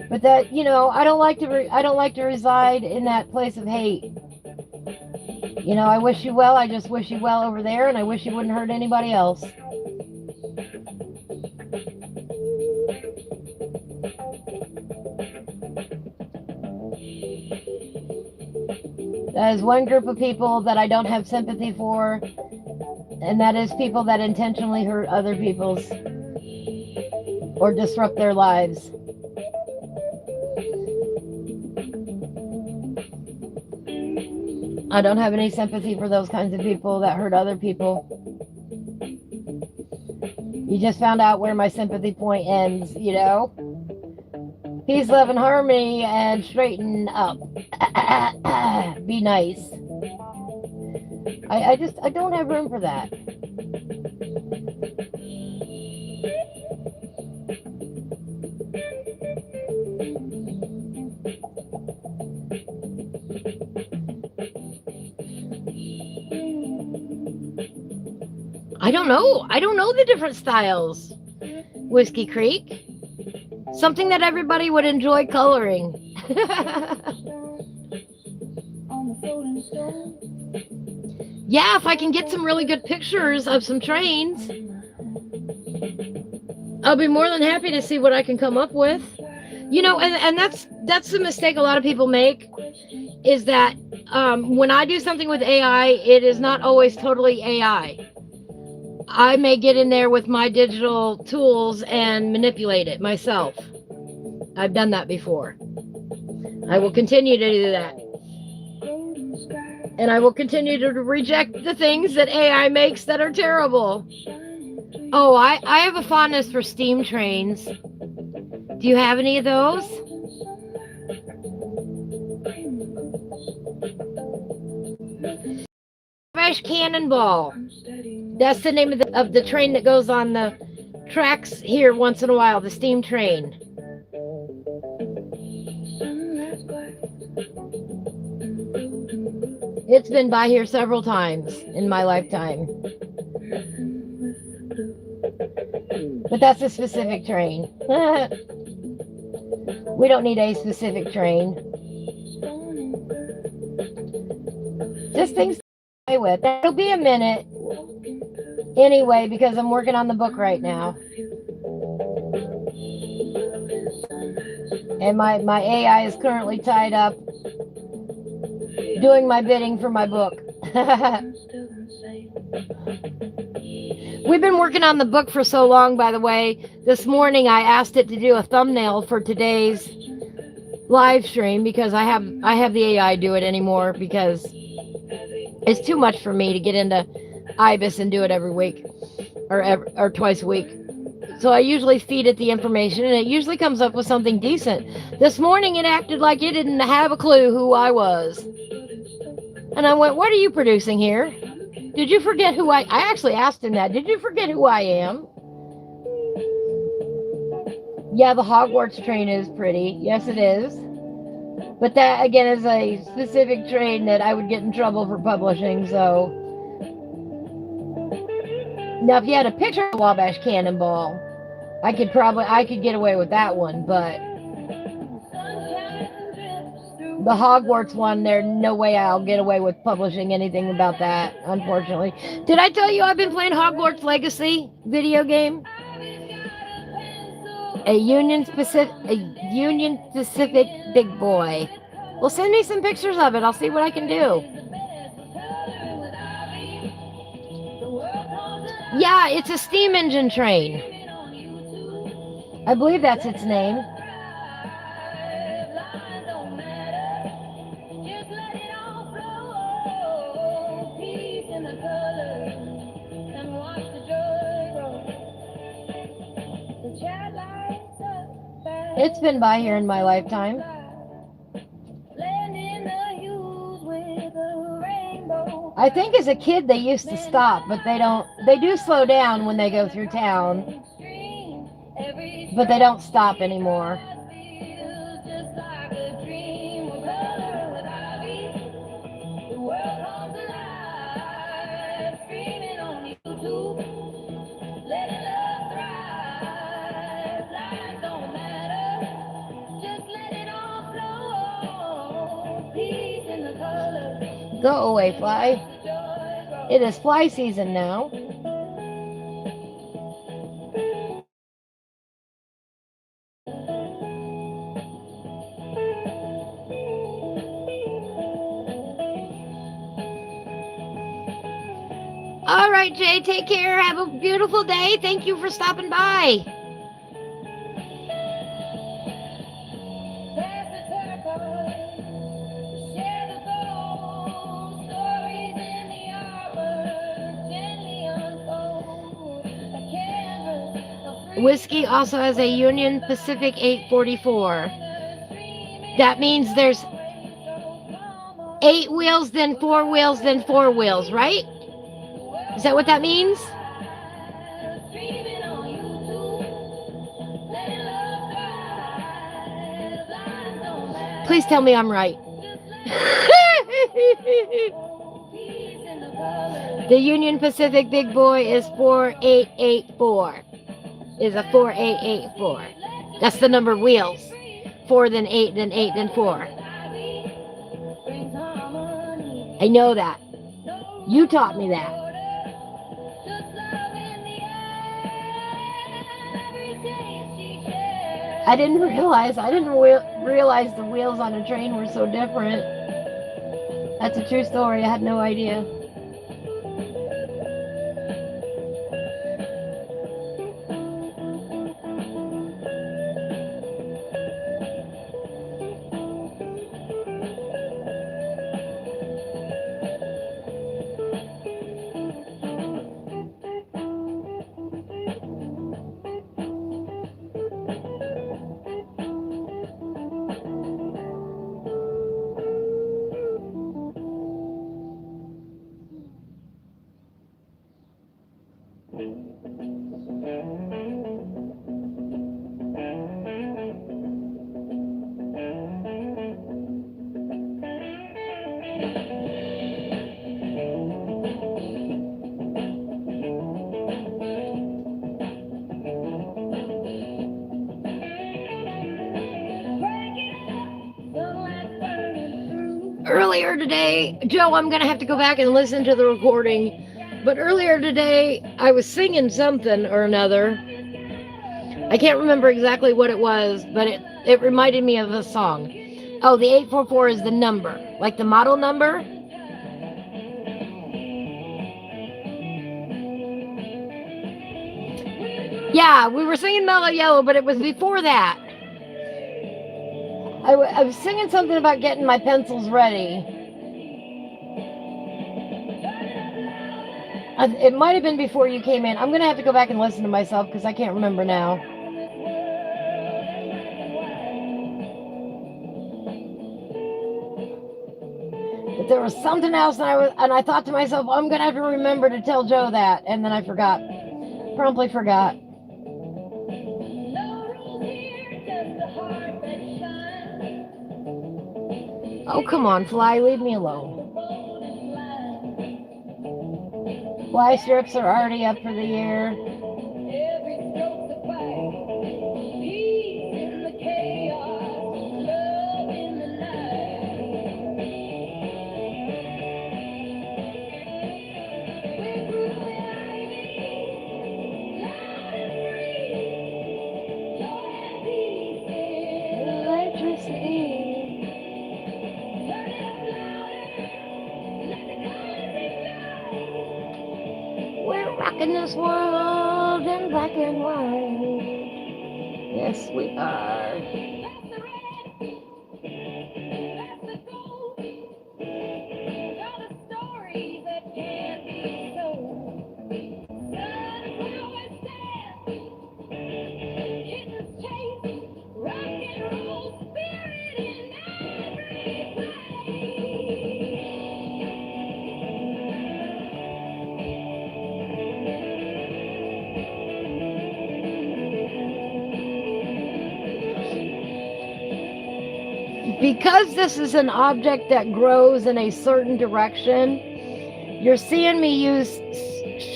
But that, you know, I don't like to reside in that place of hate. You know, I wish you well. I just wish you well over there, and I wish you wouldn't hurt anybody else. That is one group of people that I don't have sympathy for, and that is people that intentionally hurt other people's or disrupt their lives. I don't have any sympathy for those kinds of people that hurt other people. You just found out where my sympathy point ends, you know? Peace, love, and harmony, and straighten up. Be nice. I don't have room for that. I don't know. I don't know the different styles. Whiskey Creek. Something that everybody would enjoy coloring. Yeah, if I can get some really good pictures of some trains, I'll be more than happy to see what I can come up with. You know, and that's the mistake a lot of people make, is that when I do something with AI, it is not always totally AI. I may get in there with my digital tools and manipulate it myself. I've done that before. I will continue to do that. And I will continue to reject the things that AI makes that are terrible. Oh, I have a fondness for steam trains. Do you have any of those? Fresh Cannonball. That's the name of the train that goes on the tracks here once in a while, the steam train. It's been by here several times in my lifetime. But that's a specific train. We don't need a specific train. Just things to play with. It'll be a minute anyway, because I'm working on the book right now. And my AI is currently tied up doing my bidding for my book. We've been working on the book for so long, by the way. This morning I asked it to do a thumbnail for today's live stream, because I have the AI do it anymore, because it's too much for me to get into IBIS and do it every week or twice a week. So I usually feed it the information, and it usually comes up with something decent. This morning it acted like it didn't have a clue who I was. And I went, what are you producing here? Did you forget who I actually asked him that. Did you forget who I am? Yeah, the Hogwarts train is pretty. Yes, it is. But that, again, is a specific train that I would get in trouble for publishing, so. Now, if you had a picture of the Wabash Cannonball, I could get away with that one, but the Hogwarts one, there's no way I'll get away with publishing anything about that, unfortunately. Did I tell you I've been playing Hogwarts Legacy video game? A Union Pacific big boy. Well, send me some pictures of it. I'll see what I can do. Yeah, it's a steam engine train. I believe that's its name. It's been by here in my lifetime. I think as a kid they used to stop, but they don't. They do slow down when they go through town, but they don't stop anymore. Go away, fly. It is fly season now. All right, Jay, take care. Have a beautiful day. Thank you for stopping by. Whiskey also has a Union Pacific 844. That means there's 8 wheels, then 4 wheels, then 4 wheels, right? Is that what that means? Please tell me I'm right. The Union Pacific big boy is 4884. Is a 4884. That's the number of wheels. 4, then 8, then 8, then 4. I know that. You taught me that. I didn't realize the wheels on a train were so different. That's a true story. I had no idea. Earlier today, Joe, I'm going to have to go back and listen to the recording, but earlier today, I was singing something or another. I can't remember exactly what it was, but it reminded me of a song. Oh, the 844 is the number, like the model number. Yeah, we were singing Mellow Yellow, but it was before that. I was singing something about getting my pencils ready. It might have been before you came in. I'm going to have to go back and listen to myself because I can't remember now. But there was something else, and I thought to myself, I'm going to have to remember to tell Joe that, and then I forgot. Promptly forgot. Oh, come on, Fly, leave me alone. Y strips are already up for the year. Every stroke's a fight. Peace in the chaos, love in the night. We're growing ivy, loud and free. Joy and peace in electricity. Turn it up louder, let the colors ignite. We're rocking this world in black and white. Yes, we are. That's the red, that's the gold. Tell the stories that can't be told. Sunflowers dance, kittens chase, rock and roll spirit in every Because this is an object that grows in a certain direction, you're seeing me use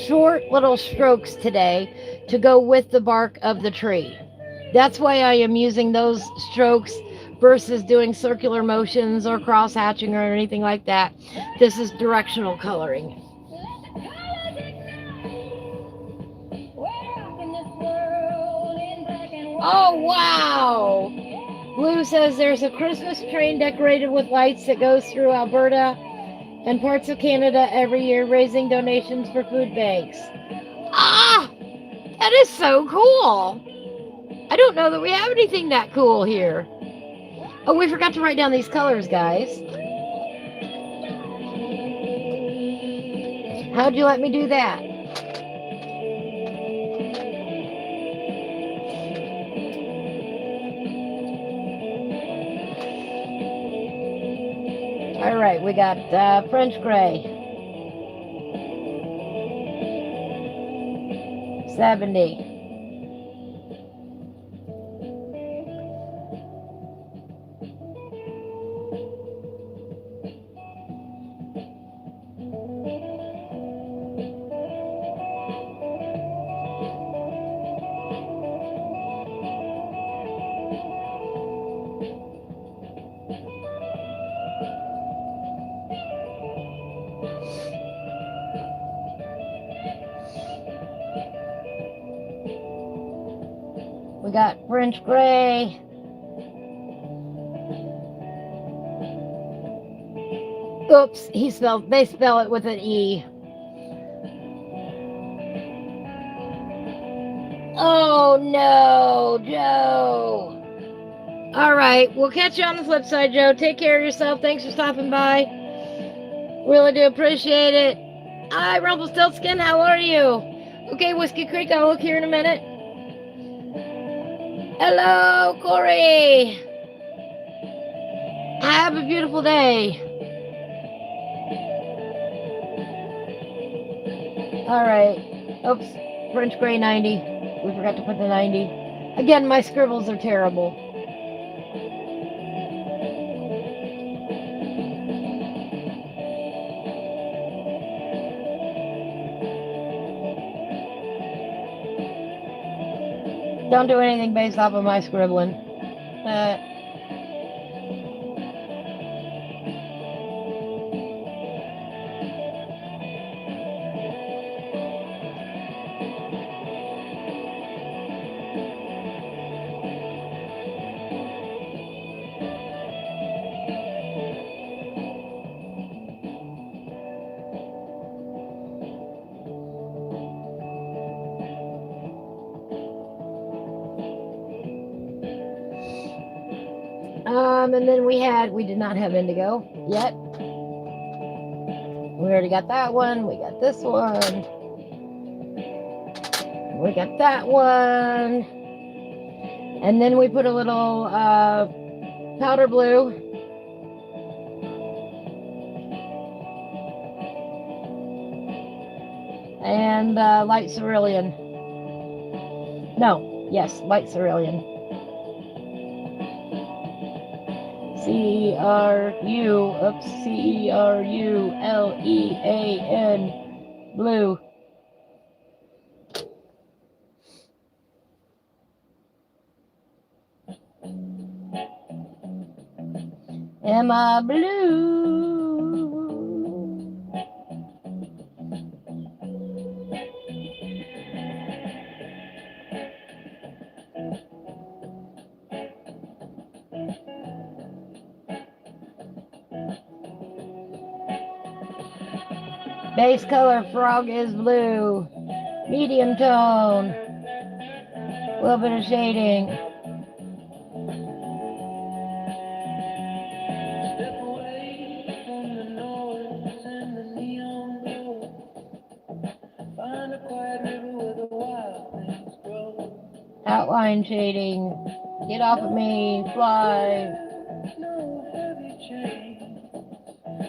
short little strokes today to go with the bark of the tree. That's why I am using those strokes versus doing circular motions or cross hatching or anything like that. This is directional coloring. let the colors ignite. We're rocking this world in black and white. Oh, wow! Blue says there's a Christmas train decorated with lights that goes through Alberta and parts of Canada every year, raising donations for food banks. Ah! That is so cool! I don't know that we have anything that cool here. Oh, we forgot to write down these colors, guys. How'd you let me do that? All right, we got French gray. 70. We got French gray. Oops, they spell it with an E. Oh no, Joe. All right, we'll catch you on the flip side, Joe. Take care of yourself. Thanks for stopping by. Really do appreciate it. Hi, Rumpelstiltskin, how are you? Okay, Whiskey Creek, I'll look here in a minute. Hello, Corey. Have a beautiful day. All right. Oops, French gray 90. We forgot to put the 90. Again, my scribbles are terrible. Don't do anything based off of my scribbling. And then we did not have indigo yet. We already got that one. We got this one. We got that one. And then we put a little powder blue. And light cerulean. No, yes, light cerulean. C-E-R-U-L-E-A-N, blue. Emma Blue. Base color frog is blue. Medium tone. A little bit of shading. Step away from the noise and the neon glow. Find a quiet river where the wild things grow. Outline shading. Get off of me. Fly. No heavy chain,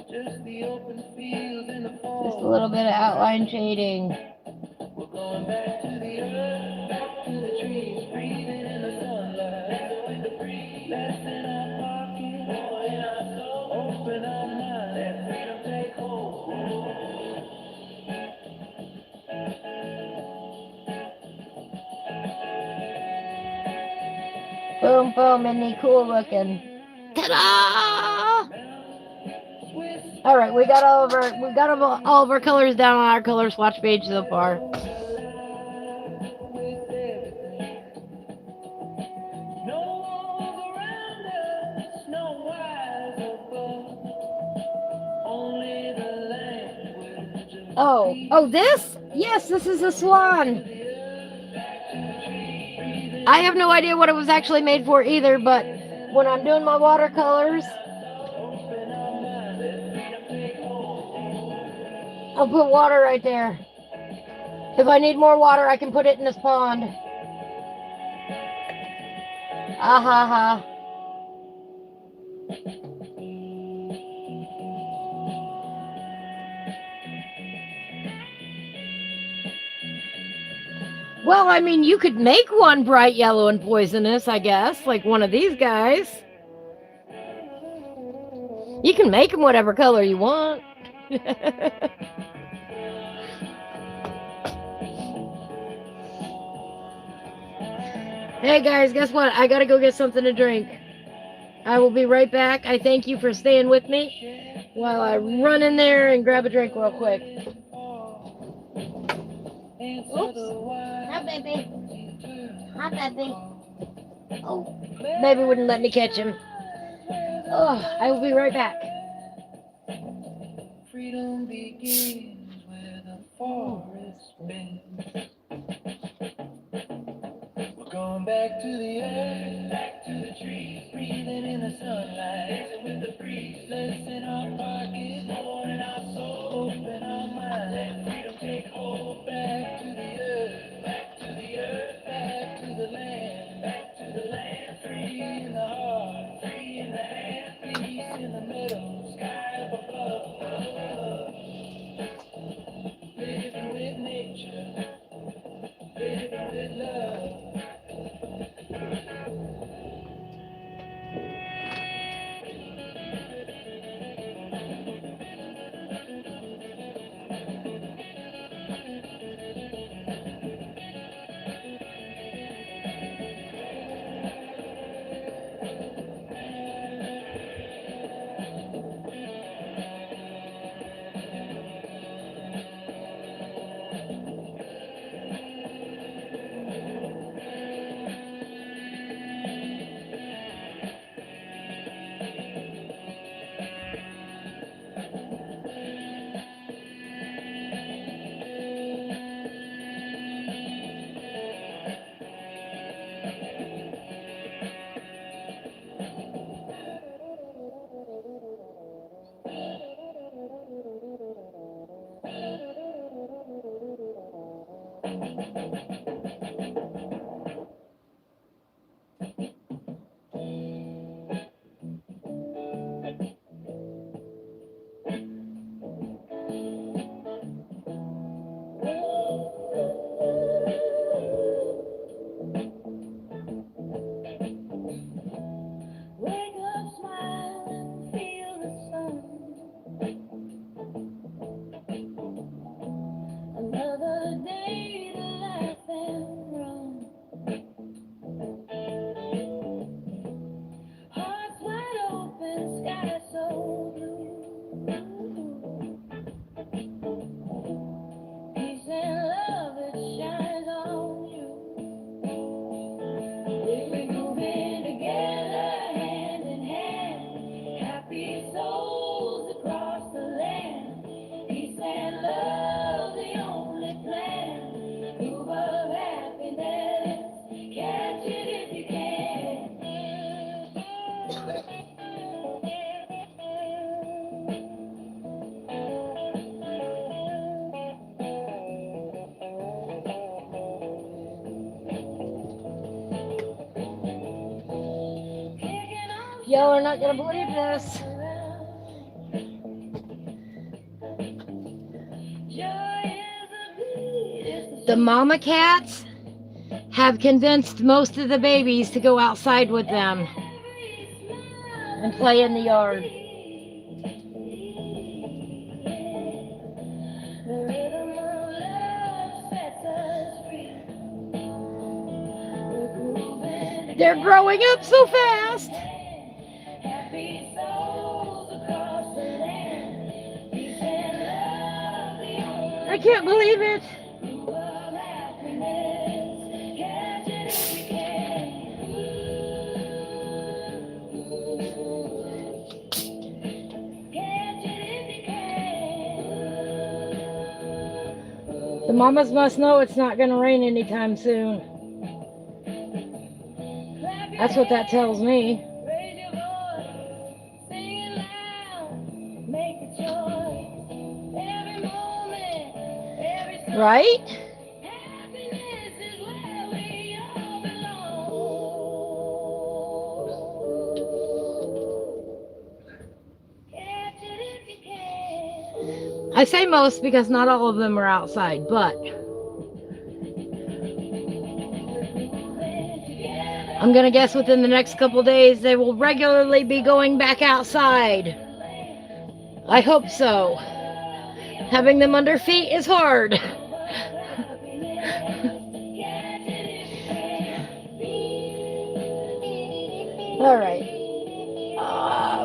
just the open fields in the fall. Just a little bit of outline shading. We're going back to the earth, back to the trees, breathing in the sunlight with the breeze. Less in our pocket, more in our soul. Open our mind, let freedom take hold. Boom, boom, and the cool looking. Ta-da! All right, we got all of our colors down on our color swatch page so far. Oh, this? Yes, this is a swan. I have no idea what it was actually made for either, but when I'm doing my watercolors, I'll put water right there. If I need more water, I can put it in this pond. Ah ha ha. Well, I mean, you could make one bright yellow and poisonous, I guess, like one of these guys. You can make them whatever color you want. Hey guys, guess what? I gotta go get something to drink. I will be right back. I thank you for staying with me while I run in there and grab a drink real quick. Oops. Hi, baby. Hi, baby. Oh, baby wouldn't let me catch him. Oh, I will be right back. Freedom begins where the forest bends. We're going back to the earth, back to the trees, breathing in the sunlight and with the breeze. Less in our pockets, more in our soul. Open our mind, let freedom take hold. Back to the earth, back to the earth, back to the land, back to the land. Free in the heart, free in the hand, peace in the middle, sky up above. Living with nature, living with love. sky so blue. Peace and love that shines on you. We're moving together, hand in hand. Happy souls across the land. Peace and love, the only plan. Move of happiness, catch it if you can. Y'all are not gonna believe this. The mama cats have convinced most of the babies to go outside with them and play in the yard. They're growing up so fast. I can't believe it. The mamas must know it's not going to rain anytime soon. That's what that tells me. Right? I say most because not all of them are outside, but I'm going to guess within the next couple days they will regularly be going back outside. I hope so. Having them under feet is hard. All right.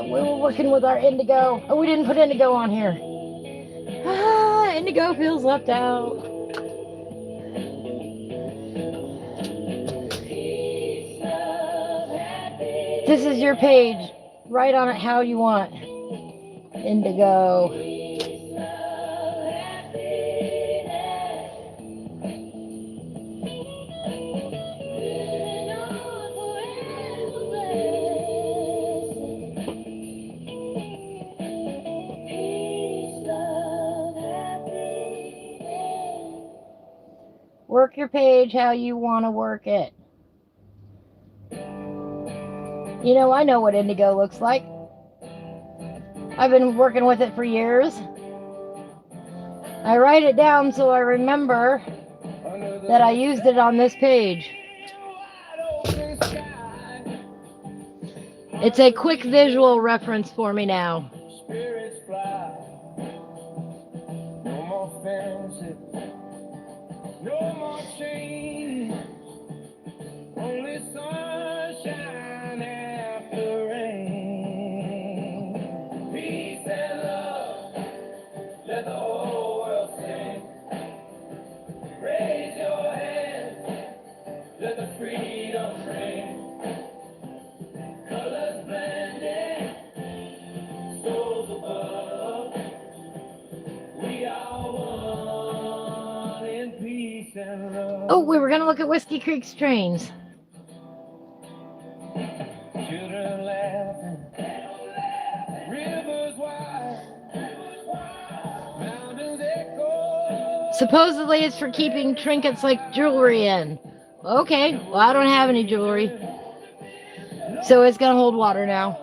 We were working with our indigo. Oh, we didn't put indigo on here. Indigo feels left out. This is your page. Write on it how you want. Indigo. Work your page how you want to work it. You know, I know what indigo looks like. I've been working with it for years. I write it down so I remember that I used it on this page. It's a quick visual reference for me now. Spirits fly. No more fences. No more chains. Only sunshine after rain. Peace and love. Let the whole world sing. Raise your hands. Let the freedom ring. Colors blending. Souls above. We are one in peace and love. Oh, we were going to look at Whiskey Creek strains. Children laughing. Rivers wide. Mountains echo. Supposedly it's for keeping trinkets like jewelry in. Okay, well, I don't have any jewelry. So it's going to hold water now.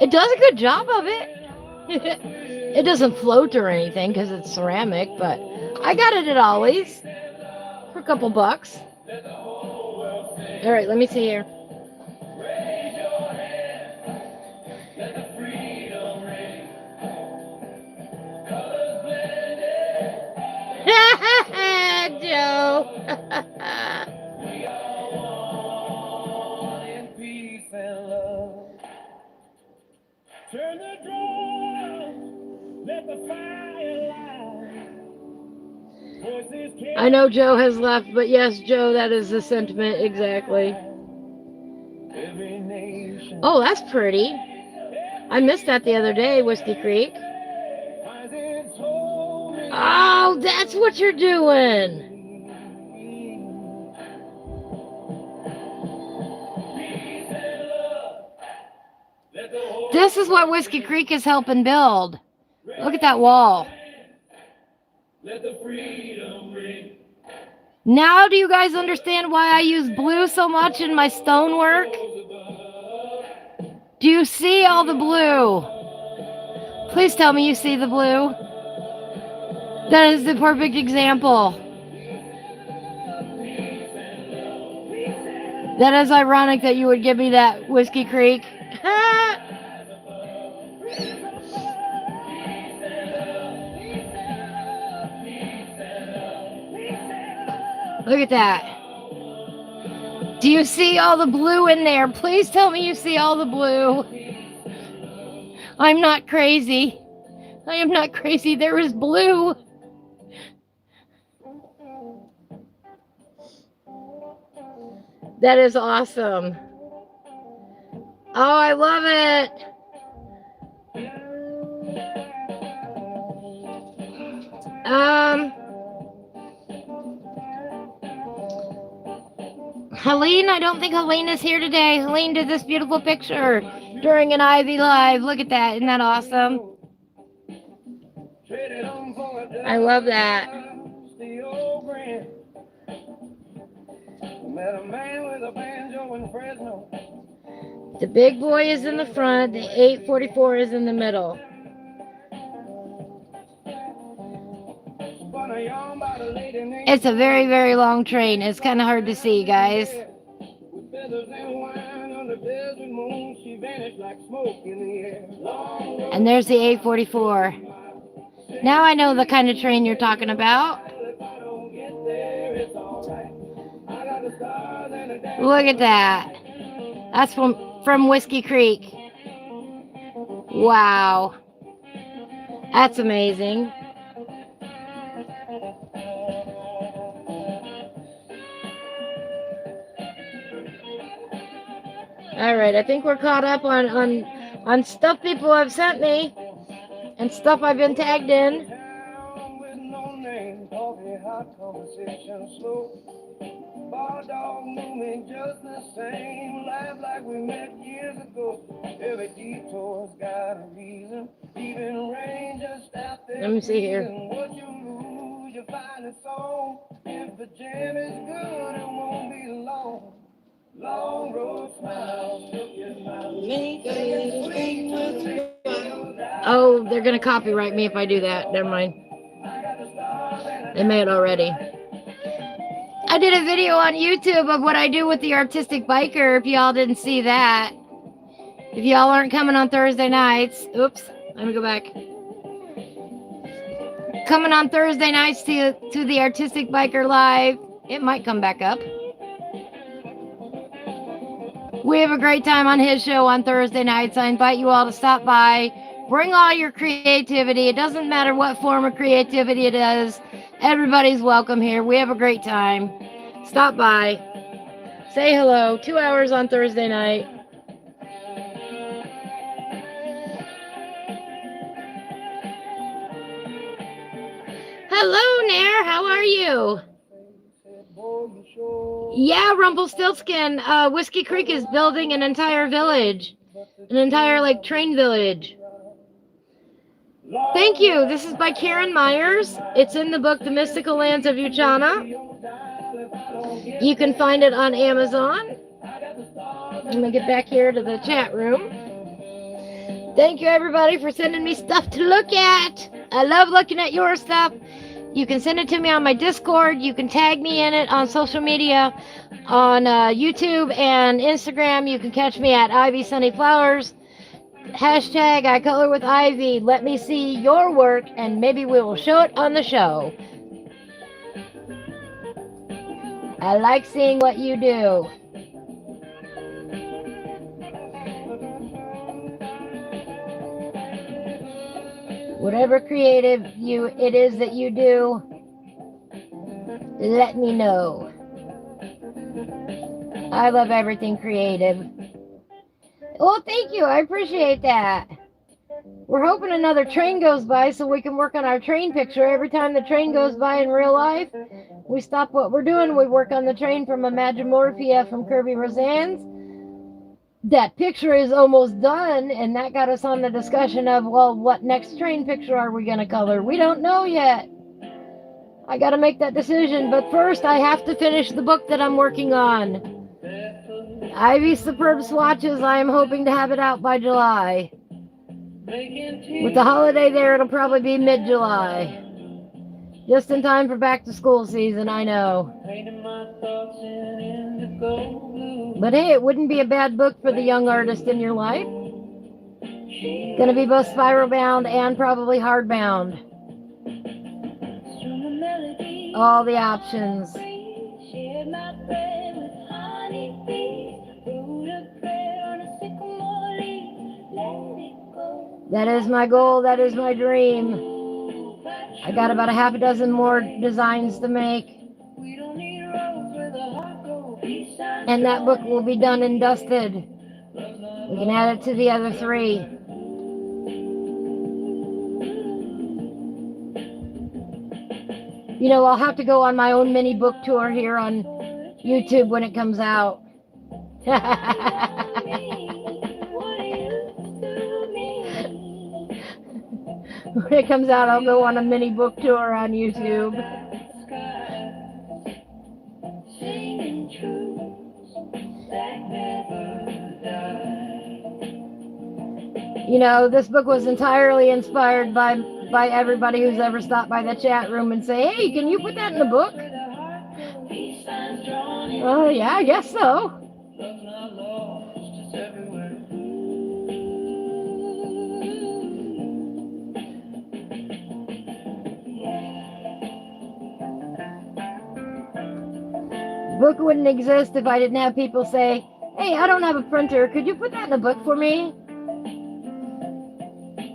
It does a good job of it. It doesn't float or anything because it's ceramic, but I got it at Ollie's for a couple bucks. All right, let me see here. Raise your hands. Let the freedom ring. Colors blended. Joe. We are one in peace and love. Turn the drum, let the fire light. Voices can't I know Joe has left, but yes, Joe, that is the sentiment exactly. every nation Oh, that's pretty. I missed that the other day, Whiskey Creek. finds its home in Oh, that's what you're doing. peace and love. Let the whole This is what Whiskey Creek is helping build. Look at that wall. let the freedom ring. Now do you guys understand why I use blue so much in my stonework? Do you see all the blue? Please tell me you see the blue. That is the perfect example. That is ironic that you would give me that, Whiskey Creek. Look at that. Do you see all the blue in there? Please tell me you see all the blue. I'm not crazy. I am not crazy. There is blue. That is awesome. Oh, I love it. Helene, I don't think Helene is here today. Helene did this beautiful picture during an Ivy Live. Look at that. Isn't that awesome? I love that. The big boy is in the front. The 844 is in the middle. It's a very, very long train. It's kind of hard to see, guys. And there's the 844. Now I know the kind of train you're talking about. Look at that. That's from Whiskey Creek. Wow. That's amazing. All right, I think we're caught up on stuff people have sent me and stuff I've been tagged in. Bar dog moving just the same. Laugh like we met years ago. Every detour's got a reason. Even rain just out there. Let me see here. What you lose, you find a song. If the jam is good, it won't be long. Long road smiles. Oh, they're gonna copyright me if I do that. Never mind. They may have already. I did a video on YouTube of what I do with the artistic biker, if y'all didn't see that. If y'all aren't coming on Thursday nights, oops, let me go back. Coming on Thursday nights to the Artistic Biker Live. It might come back up. We have a great time on his show on Thursday nights. I invite you all to stop by. Bring all your creativity. It doesn't matter what form of creativity it is. Everybody's welcome here. We have a great time. Stop by. Say hello. 2 hours on Thursday night. Hello, Nair. How are you? Yeah, Rumpelstiltskin. Whiskey Creek is building an entire village. An entire, like, train village. Thank you. This is by Karen Myers. It's in the book, The Mystical Lands of Uchana. You can find it on Amazon. I'm going to get back here to the chat room. Thank you, everybody, for sending me stuff to look at. I love looking at your stuff. You can send it to me on my Discord. You can tag me in it on social media, on YouTube and Instagram. You can catch me at Ivy Sunny Flowers. Hashtag I color with Ivy. Let me see your work and maybe we will show it on the show. I like seeing what you do. Whatever creative it is that you do, let me know. I love everything creative. Well, thank you. I appreciate that. We're hoping another train goes by so we can work on our train picture. Every time the train goes by in real life, we stop what we're doing. We work on the train from Imagimorphia from Kirby Roseanne's. That picture is almost done, and that got us on the discussion of, well, what next train picture are we going to color? We don't know yet. I got to make that decision, but first I have to finish the book that I'm working on. Ivy Superb Swatches, I am hoping to have it out by July. With the holiday there, it'll probably be mid-July. Just in time for back to school season, I know. But hey, it wouldn't be a bad book for the young artist in your life. Gonna be both spiral bound and probably hardbound. All the options. That is my goal, that is my dream. I got about a half a dozen more designs to make. And that book will be done and dusted. We can add it to the other 3. You know, I'll have to go on my own mini book tour here on YouTube when it comes out. When it comes out, I'll go on a mini book tour on YouTube. You know, this book was entirely inspired by everybody who's ever stopped by the chat room and say, hey, can you put that in the book? Oh, yeah, I guess so. The book wouldn't exist if I didn't have people say, hey, I don't have a printer. Could you put that in a book for me?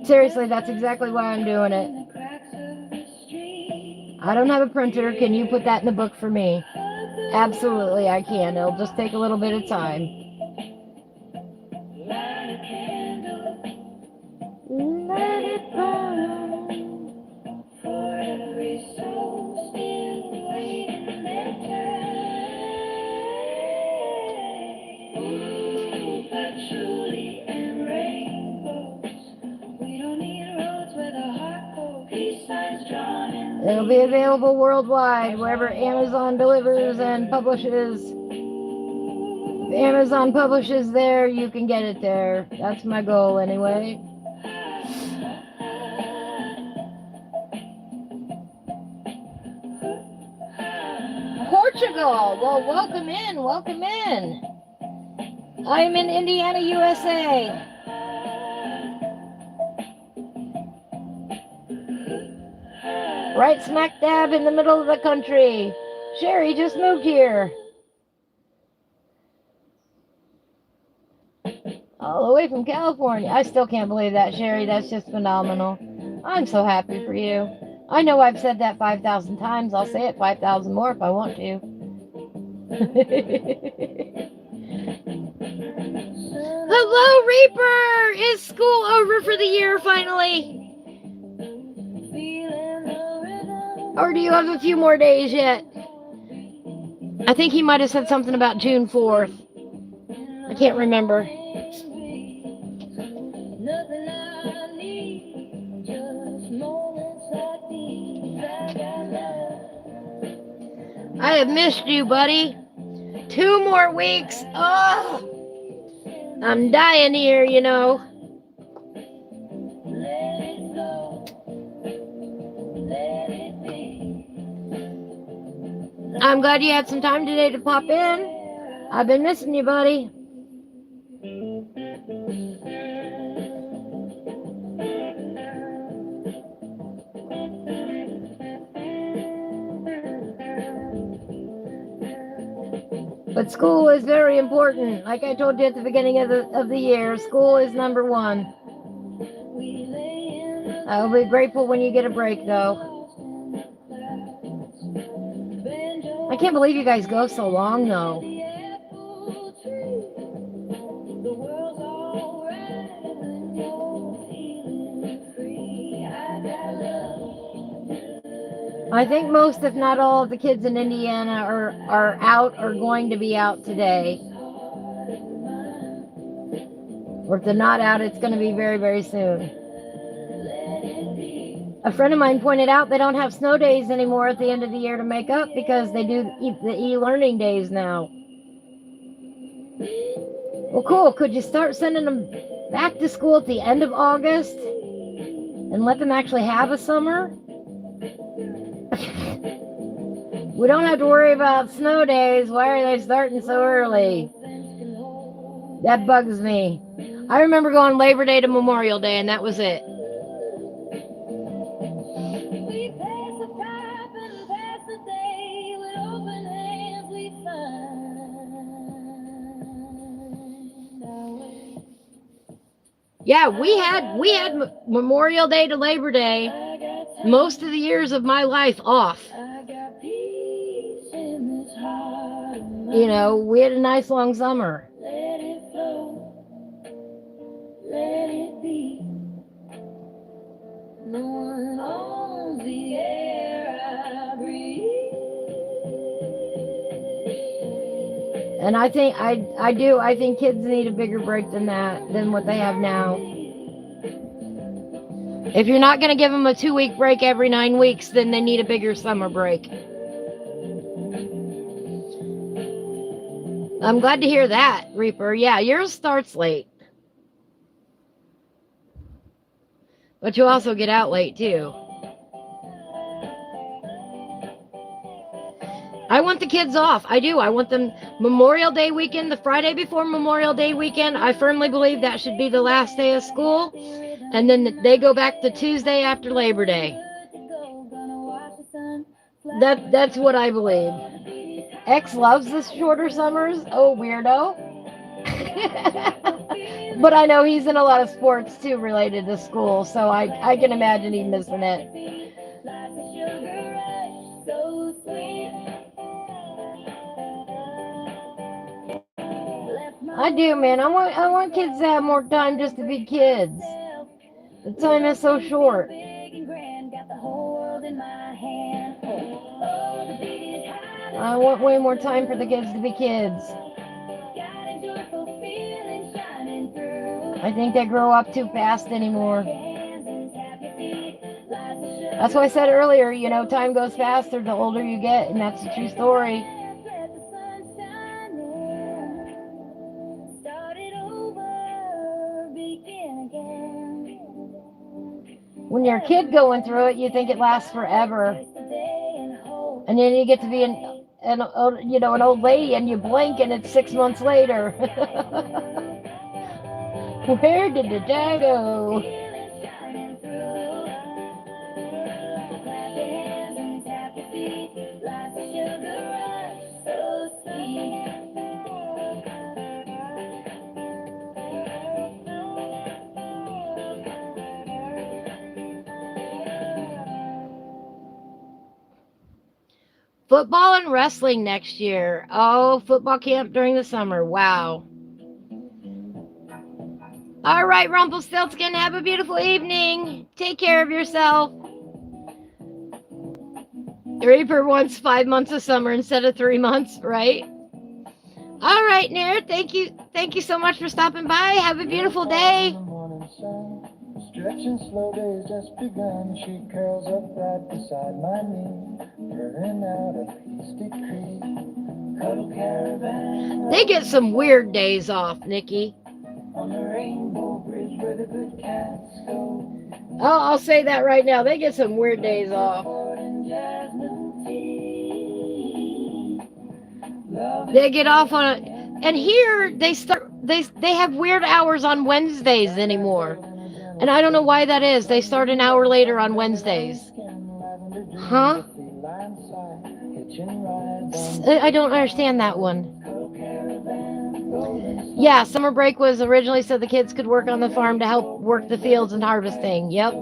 Seriously, that's exactly why I'm doing it. I don't have a printer. Can you put that in a book for me? Absolutely, I can. It'll just take a little bit of time. Let it burn for every soul still waiting their turn. Patchouli and rainbows. We don't need roads where the heart goes. Peace signs drawn in. It'll be available worldwide, wherever Amazon delivers and publishes. If Amazon publishes there, you can get it there. That's my goal anyway. Portugal! Well, welcome in, welcome in. I'm in Indiana, USA. Right smack dab in the middle of the country. Sherry just moved here. All the way from California. I still can't believe that, Sherry. That's just phenomenal. I'm so happy for you. I know I've said that 5,000 times. I'll say it 5,000 more if I want to. Hello, Reaper! Is school over for the year finally? Or do you have a few more days yet? I think he might have said something about June 4th. I can't remember. I have missed you, buddy. 2 more weeks. Oh, I'm dying here, you know. I'm glad you had some time today to pop in. I've been missing you, buddy. But school is very important. Like I told you at the beginning of the year, school is number 1. I'll be grateful when you get a break, though. I can't believe you guys go so long, though. I think most, if not all, of the kids in Indiana are out or going to be out today. Or if they're not out, it's going to be very, very soon. A friend of mine pointed out they don't have snow days anymore at the end of the year to make up because they do the e-learning days now. Well, cool. Could you start sending them back to school at the end of August and let them actually have a summer? We don't have to worry about snow days. Why are they starting so early? That bugs me. I remember going Labor Day to Memorial Day, and that was it. Yeah, we had Memorial Day to Labor Day most of the years of my life off. You know, we had a nice long summer. Let it flow, let it be. No one owns the air I breathe. And I think I think kids need a bigger break than that, than what they have now. If you're not going to give them a 2-week break every 9 weeks, then they need a bigger summer break. I'm glad to hear that, Reaper. Yeah, yours starts late. But you also get out late, too. I want the kids off. I do. I want them Memorial Day weekend, the Friday before Memorial Day weekend. I firmly believe that should be the last day of school. And then they go back to Tuesday after Labor Day. That's what I believe. X loves the shorter summers. Oh, weirdo. But I know he's in a lot of sports, too, related to school. So I can imagine he's missing it. I do, man. I want kids to have more time just to be kids. The time is so short. I want way more time for the kids to be kids. I think they grow up too fast anymore. That's why I said earlier, you know, time goes faster the older you get, and that's a true story. When you're a kid going through it, you think it lasts forever. And then you get to be an old lady and you blink and it's 6 months later. Where did the day go? Football and wrestling next year. Oh, football camp during the summer. Wow. All right, Rumpelstiltskin, have a beautiful evening. Take care of yourself. Reaper wants 5 months of summer instead of 3 months, right? All right, Nair, thank you so much for stopping by. Have a beautiful day. Stretching slow days just begun. She curls up right beside my knee, purring out a peace decree. Cuddle caravan. They get some weird days off, Nikki. On the rainbow bridge where the good cats go. Oh, I'll say that right now. They get some weird days off. They get off on it, and here they have weird hours on Wednesdays anymore. And I don't know why that is. They start an hour later on Wednesdays. Huh? I don't understand that one. Yeah, summer break was originally so the kids could work on the farm to help work the fields and harvesting. Yep.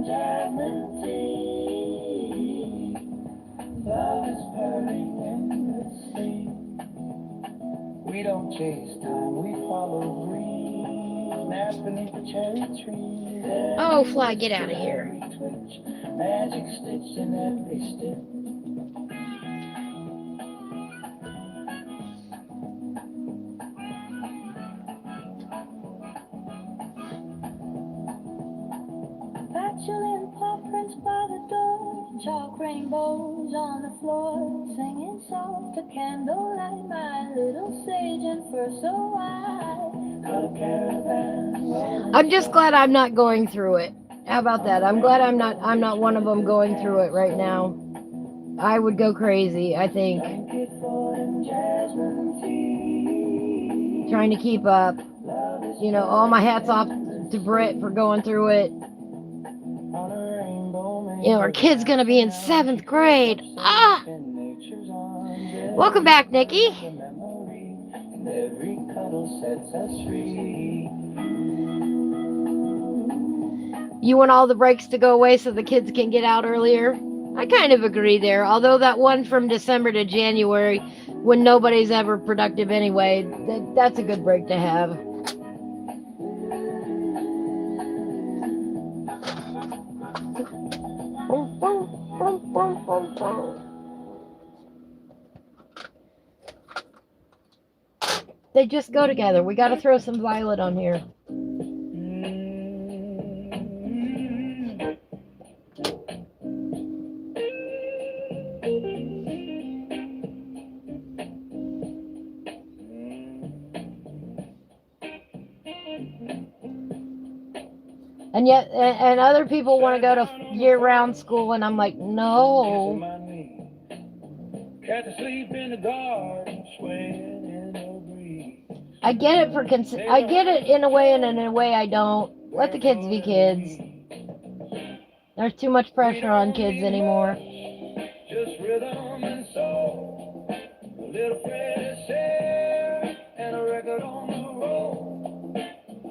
and jasmine tea. Love is purring in the sea. We don't chase time, we follow breeze. Nap beneath the cherry trees. Oh, fly, get out of here. Twitch, magic stitch in every stitch. Petulant paw prints by the door, chalk rainbows on the floor, singing soft to candlelight, my little sage and fur so white. Got a caravan. I'm just glad I'm not going through it. How about that? I'm glad I'm not one of them going through it right now. I would go crazy, I think. Trying to keep up. You know, all my hats off to Britt for going through it. You know, our kid's gonna be in 7th grade. Ah! Welcome back, Nikki. You want all the breaks to go away so the kids can get out earlier? I kind of agree there. Although that one from December to January, when nobody's ever productive anyway, that's a good break to have. They just go together. We got to throw some violet on here. And yet, and other people want to go to year-round school, and I'm like, no. I get it I get it in a way, and in a way I don't. Let the kids be kids. There's too much pressure on kids anymore. Just rhythm and soul, a little fresh air, and a record on the road.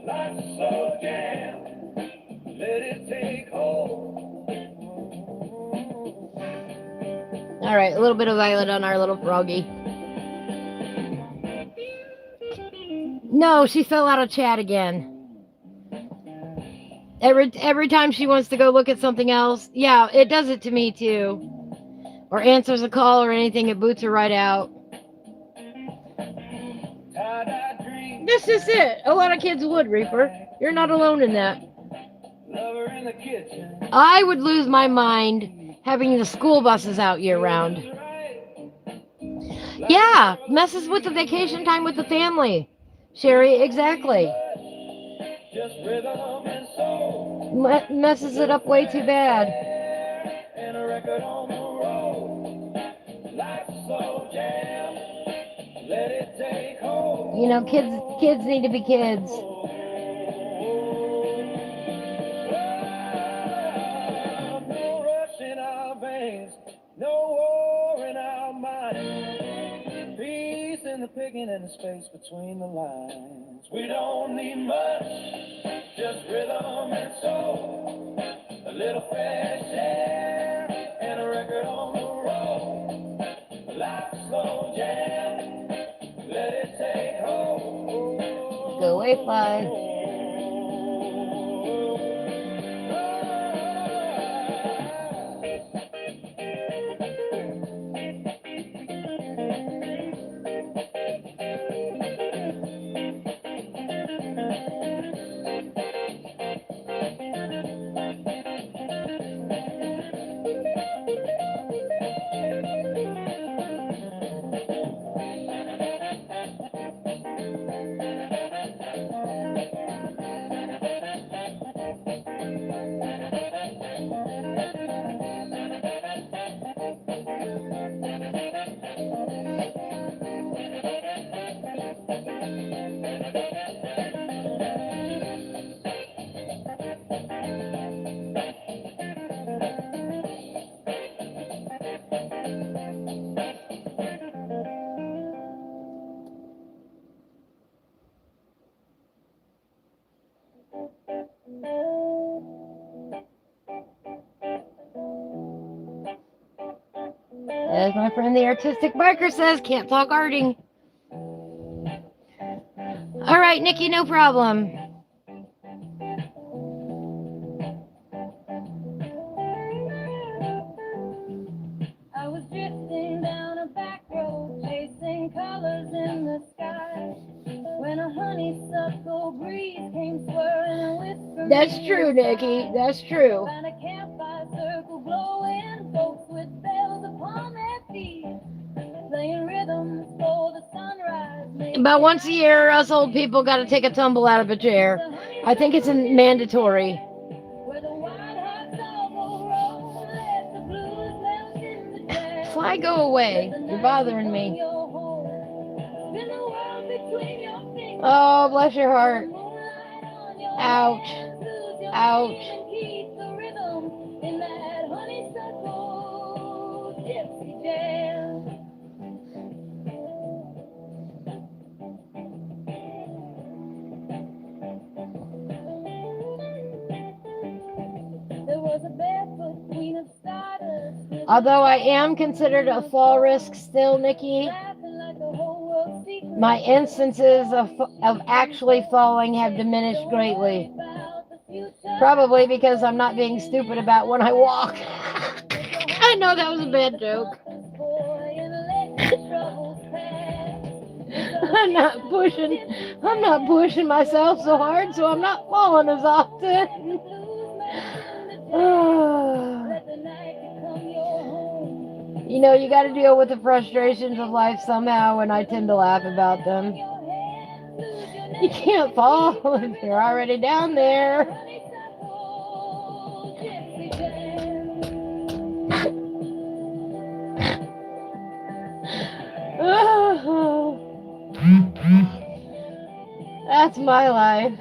Life's a slow jam, let it take hold. All right, a little bit of violet on our little froggy. No, she fell out of chat again. Every time she wants to go look at something else, yeah, it does it to me too. Or answers a call or anything, it boots her right out. This is it. A lot of kids would, Reaper. You're not alone in that. I would lose my mind having the school buses out year round. Yeah, messes with the vacation time with the family. Sherry, exactly. Messes it up way too bad. You know, kids need to be kids. No rush in our veins, no war in our minds. Peace in the picking and the space between the lines. We don't need much, just rhythm and soul. A little fresh air and a record on the road. Life's a slow jam, let it take hold. Go away, fly. As my friend the artistic biker says, can't talk arting. All right, Nikki, no problem. I was drifting down a back road, chasing colors in the sky, when a honeysuckle breeze came swirling and whispering. That's true, Nikki. That's true. Found a campfire circle glowing, folks with bells upon their feet, playing rhythms for the sunrise. About once a year, us old people got to take a tumble out of a chair. I think it's mandatory. Where the wild hearts all go wrong, let the blues melt into jazz. Fly, go away. You're bothering me. Spin the world between your fingers. Oh, bless your heart. Moonlight on your Ouch. hands, lose your Ouch. feet and keep the rhythm in that honeysuckle gypsy jam. There was a barefoot queen of stardust. Although I am considered a fall risk still, Nikki, Laughing like the whole world's secret. my instances of actually falling have diminished greatly. About the future. Probably because I'm not being stupid about when I walk. I know that was a bad joke. Boy, and let the troubles pass. I'm not pushing myself so hard, so I'm not falling as often. Let the night become your home. You know, you got to deal with the frustrations of life somehow, and I tend to laugh about them. Your hands, lose your You can't fall if you're already down there. honeysuckle gypsy jam. That's my life.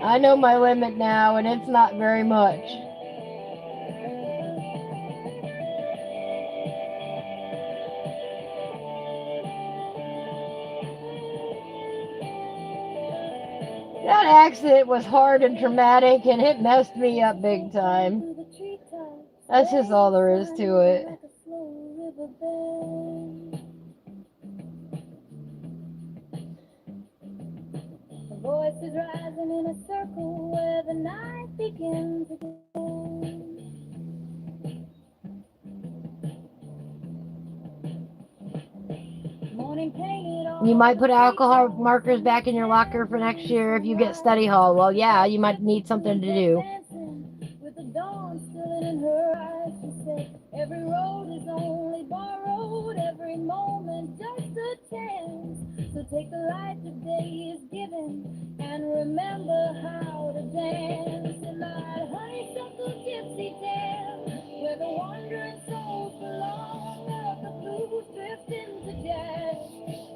I know my limit now, and it's not very much. That accident was hard and traumatic, and it messed me up big time. Through the treetops, That's just all there is to it. like a slow riverbed. The voices rising in a circle where the night begins again. Morning painted all You might put alcohol markers back in your locker for next year if you get study hall. Well, yeah, you might need something to do. dancing with the dawn still in her eyes. She said, every road is only borrowed, every moment just a chance. So take the life the day is given and remember how to dance in that honeysuckle gypsy jam where the wandering souls belong. Let the blues drift into jazz.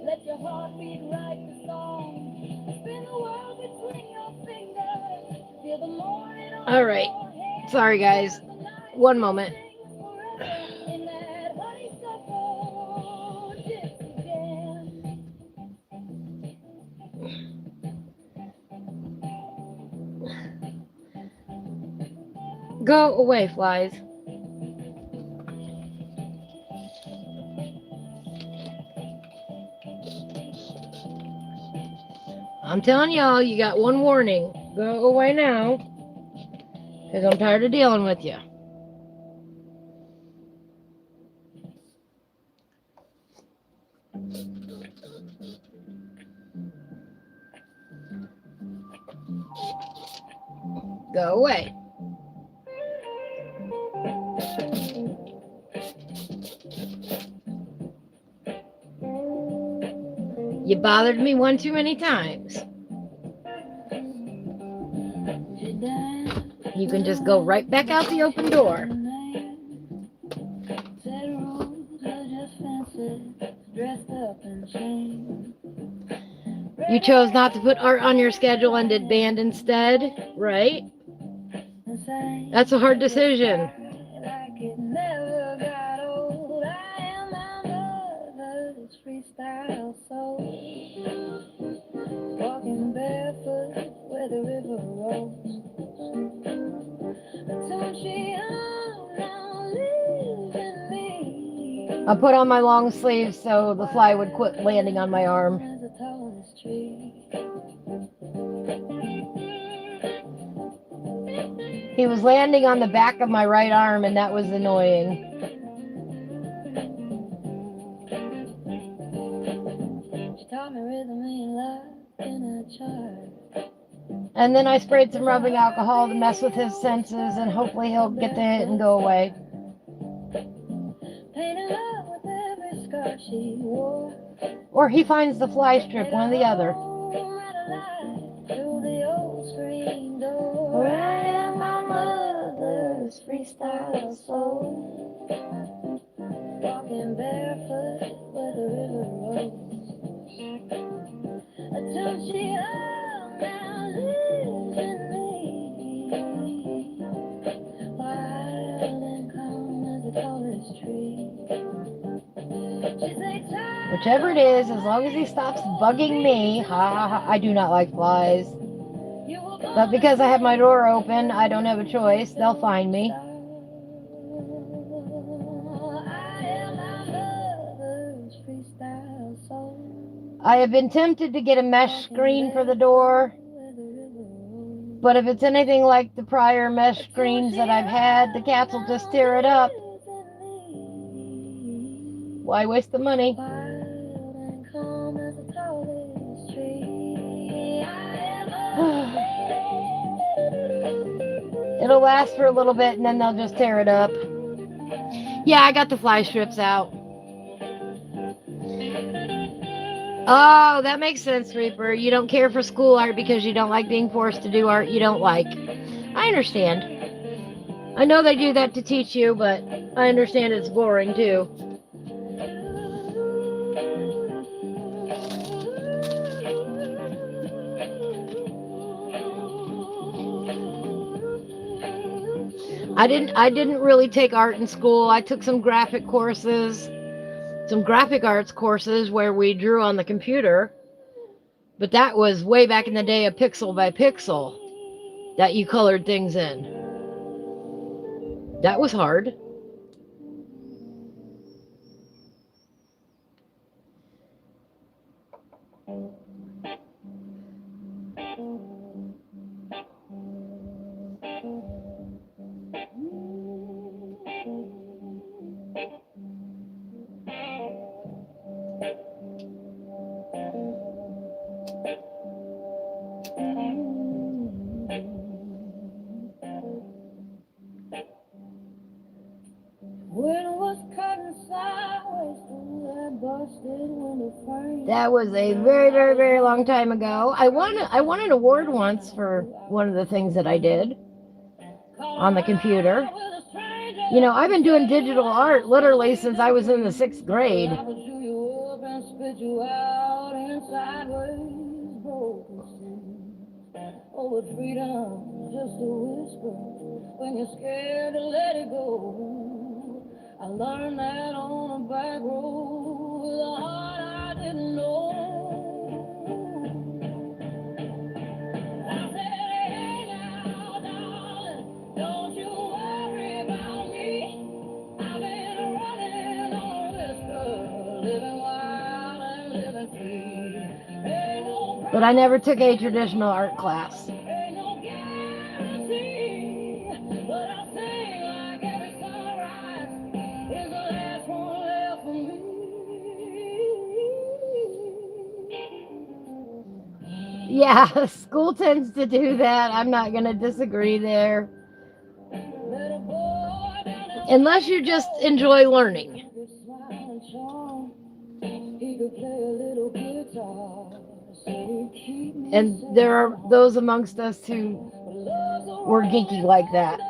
Let your heartbeat write the song. Spin the world between your fingers. Feel the morning on All right. your hair. Sorry, guys. One moment. In that honeysuckle gypsy jam. Go away, flies. I'm telling y'all, you got one warning. Go away now. Because I'm tired of dealing with you. Go away. You bothered me one too many times. You can just go right back out the open door. You chose not to put art on your schedule and did band instead, right? That's a hard decision. Like it never got old. I am my mother's freestyle soul. Walking barefoot where the river rolls. I put on my long sleeves so the fly would quit landing on my arm. He was landing on the back of my right arm, and that was annoying. And then I sprayed some rubbing alcohol to mess with his senses, and hopefully he'll get the hit and go away. Or he finds the fly strip, one or the other. Where I am my mother's freestyle soul, walking barefoot where the river rolls, until she now lives in me, wild and calm as the tallest tree. Whichever it is, as long as he stops bugging me, ha ha ha. I do not like flies. But because I have my door open, I don't have a choice. They'll find me. I have been tempted to get a mesh screen for the door, but if it's anything like the prior mesh screens that I've had, the cats will just tear it up. Why waste the money? It'll last for a little bit and then they'll just tear it up. Yeah, I got the fly strips out. Oh, that makes sense, Reaper. You don't care for school art because you don't like being forced to do art you don't like. I understand. I know they do that to teach you, but I understand it's boring too. I didn't really take art in school. I took some graphic courses, some graphic arts courses where we drew on the computer. But that was way back in the day of pixel by pixel that you colored things in. That was hard. That was a very, very, very long time ago. I won an award once for one of the things that I did on the computer. You know, I've been doing digital art literally since I was in the 6th grade. Oh, but freedom, just a whisper, when you're scared to let it go. I learned that on a back road with a heart I didn't know. I said, hey now, darling, don't you worry about me. I've been running on a whisper, living wild and living free. But I never took a traditional art class. Yeah, school tends to do that. I'm not going to disagree there. Unless you just enjoy learning. And there are those amongst us who were geeky like that.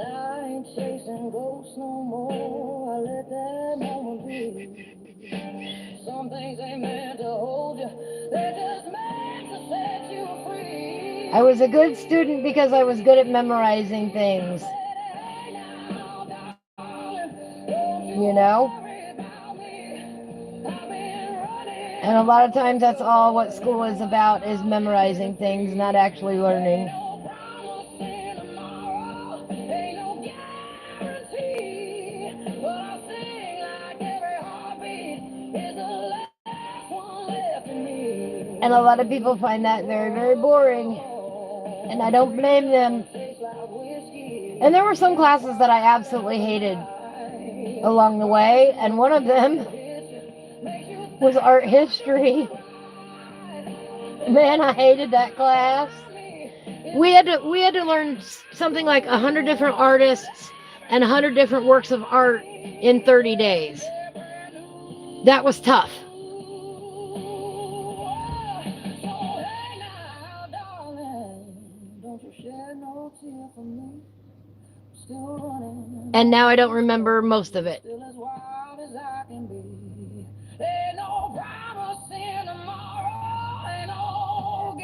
I ain't chasing ghosts no more. I let that moment be. Some things ain't meant to hold you, they're just meant to set you free. I was a good student because I was good at memorizing things. You know? And a lot of times that's all what school is about, is memorizing things, not actually learning. And a lot of people find that very, very boring. And I don't blame them. And there were some classes that I absolutely hated along the way. And one of them was art history. Man, I hated that class. We had to learn something like 100 different artists and 100 different works of art in 30 days. That was tough. And now I don't remember most of it.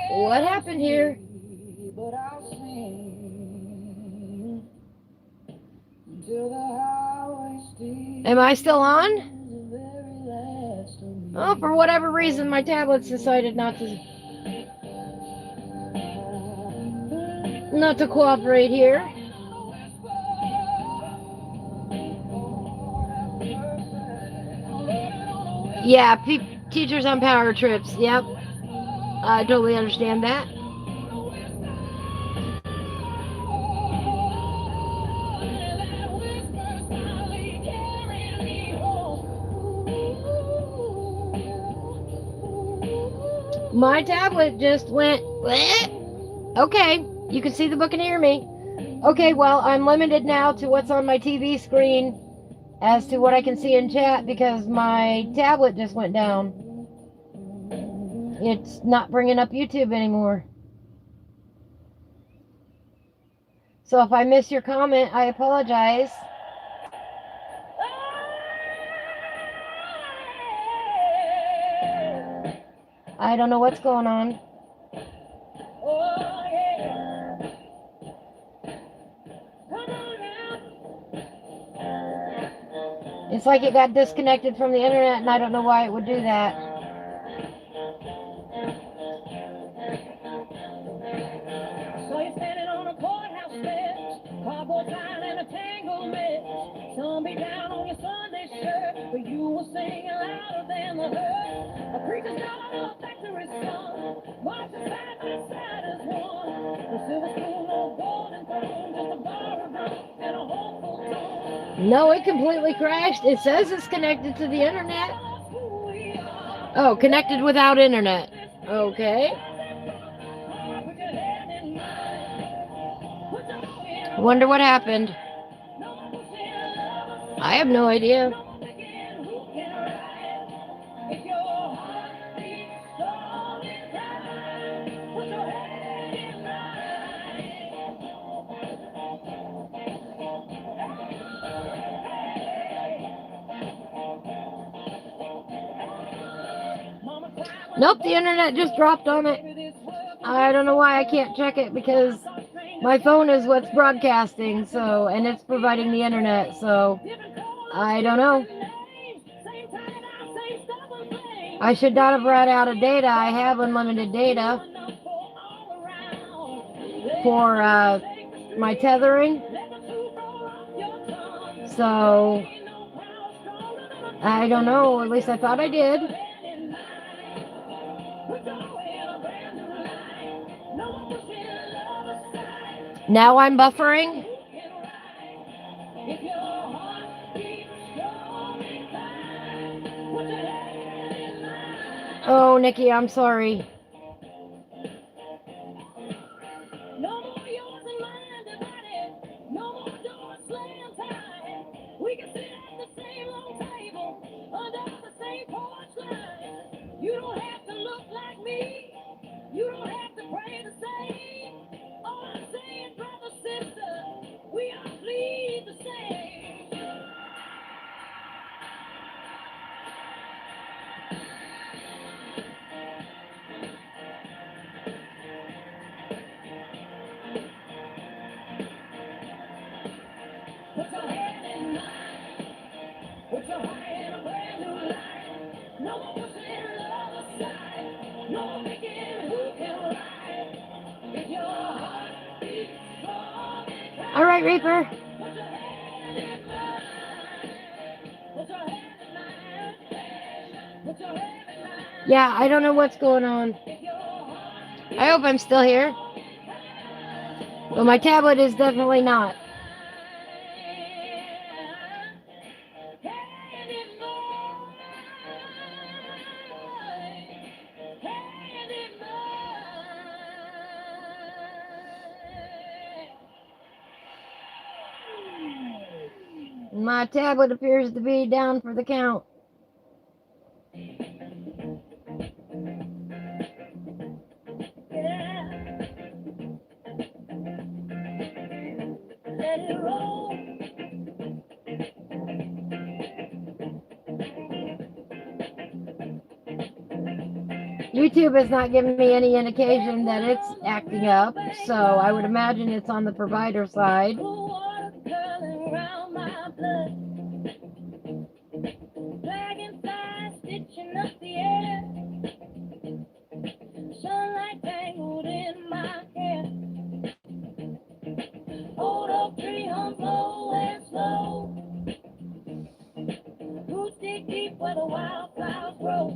What happened here? Am I still on? Oh, for whatever reason, my tablet's decided not to cooperate here. Yeah, teachers on power trips. Yep. I totally understand that. My tablet just went, bleh. Okay, you can see the book and hear me. Okay, well, I'm limited now to what's on my TV screen as to what I can see in chat because my tablet just went down. It's not bringing up YouTube anymore. So if I miss your comment, I apologize. I don't know what's going on. It's like it got disconnected from the internet, and I don't know why it would do that. So you're standing on a courthouse steps, cardboard sign and a tangled mess. Sun beat down on your Sunday shirt, but you were singing louder than the hurt. A preacher's daughter, a factory's son, marching side by side as one. The silver spoon, no golden throne, just a bar of rum and a hopeful tone. No, it completely crashed. It says it's connected to the internet. Oh, connected without internet. Okay. Wonder what happened. I have no idea. Nope, the internet just dropped on it. I don't know why I can't check it because my phone is what's broadcasting, so, and it's providing the internet, so I don't know. I should not have run out of data. I have unlimited data for my tethering. So I don't know, at least I thought I did. Now I'm buffering. Oh, Nikki, I'm sorry. No more yours and mine divided. No more doors slammed tight. We can sit at the same long table under the same porch light. You don't have to look like me. You don't have to pray the same. All I'm saying, brother, sister, we all bleed the same. All right, Reaper. Yeah, I don't know what's going on. I hope I'm still here. But my tablet is definitely not. My tablet appears to be down for the count. Let it roll. YouTube is not giving me any indication that it's acting up, so I would imagine it's on the provider side. Cool water curling around my blood. Dragonflies stitching up the air. Sunlight tangled in my hair. Old oak tree hums low and slow. Roots dig deep where the wildflowers grow.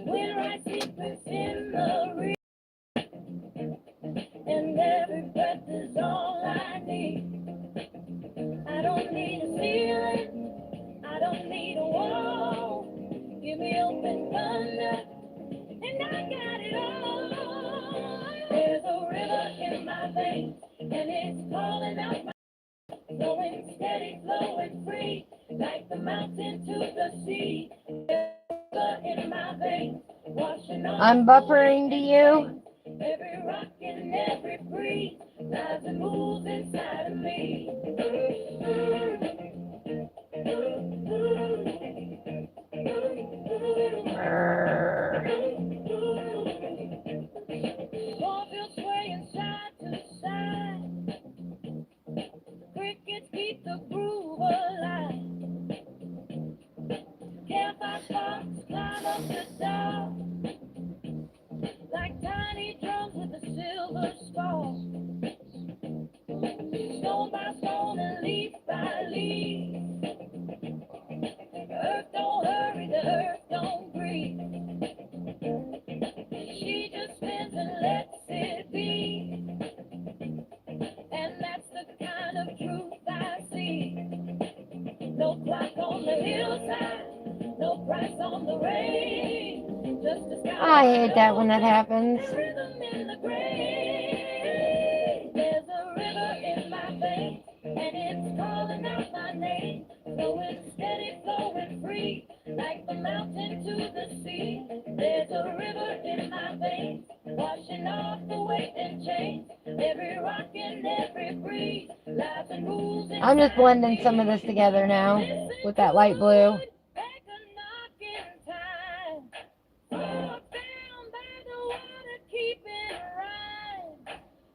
Wind writes secrets in the reed. And every breath is all I need. I don't need a ceiling, I don't need a wall. Give me open thunder, and I got it all. There's a river in my veins, and it's calling out my flowing steady, flowing free, like the mountain to the sea. There's a river in my veins, washing off. I'm buffering to you. Every rock and every breeze lies and moves inside of me. Cornfields swaying side to side. Crickets keep the groove alive. Campfire sparks climb up the dark. Like tiny drums with a silver star. Stone by stone and leaf by leaf. The earth don't hurry, the earth don't breathe. She just spins and lets it be. And that's the kind of truth I see. No clock on the hillside, no price on the rain. Just the sky. I hate that when that happens. Rhythm in the grave. There's a river in my veins, and it's calling out my name. Flowing steady, flowing free, like the mountain to the sea. There's a river in my veins, washing off the weight and chains. Every rock and every breeze lies and moves. I'm just blending some of this together now with that light blue.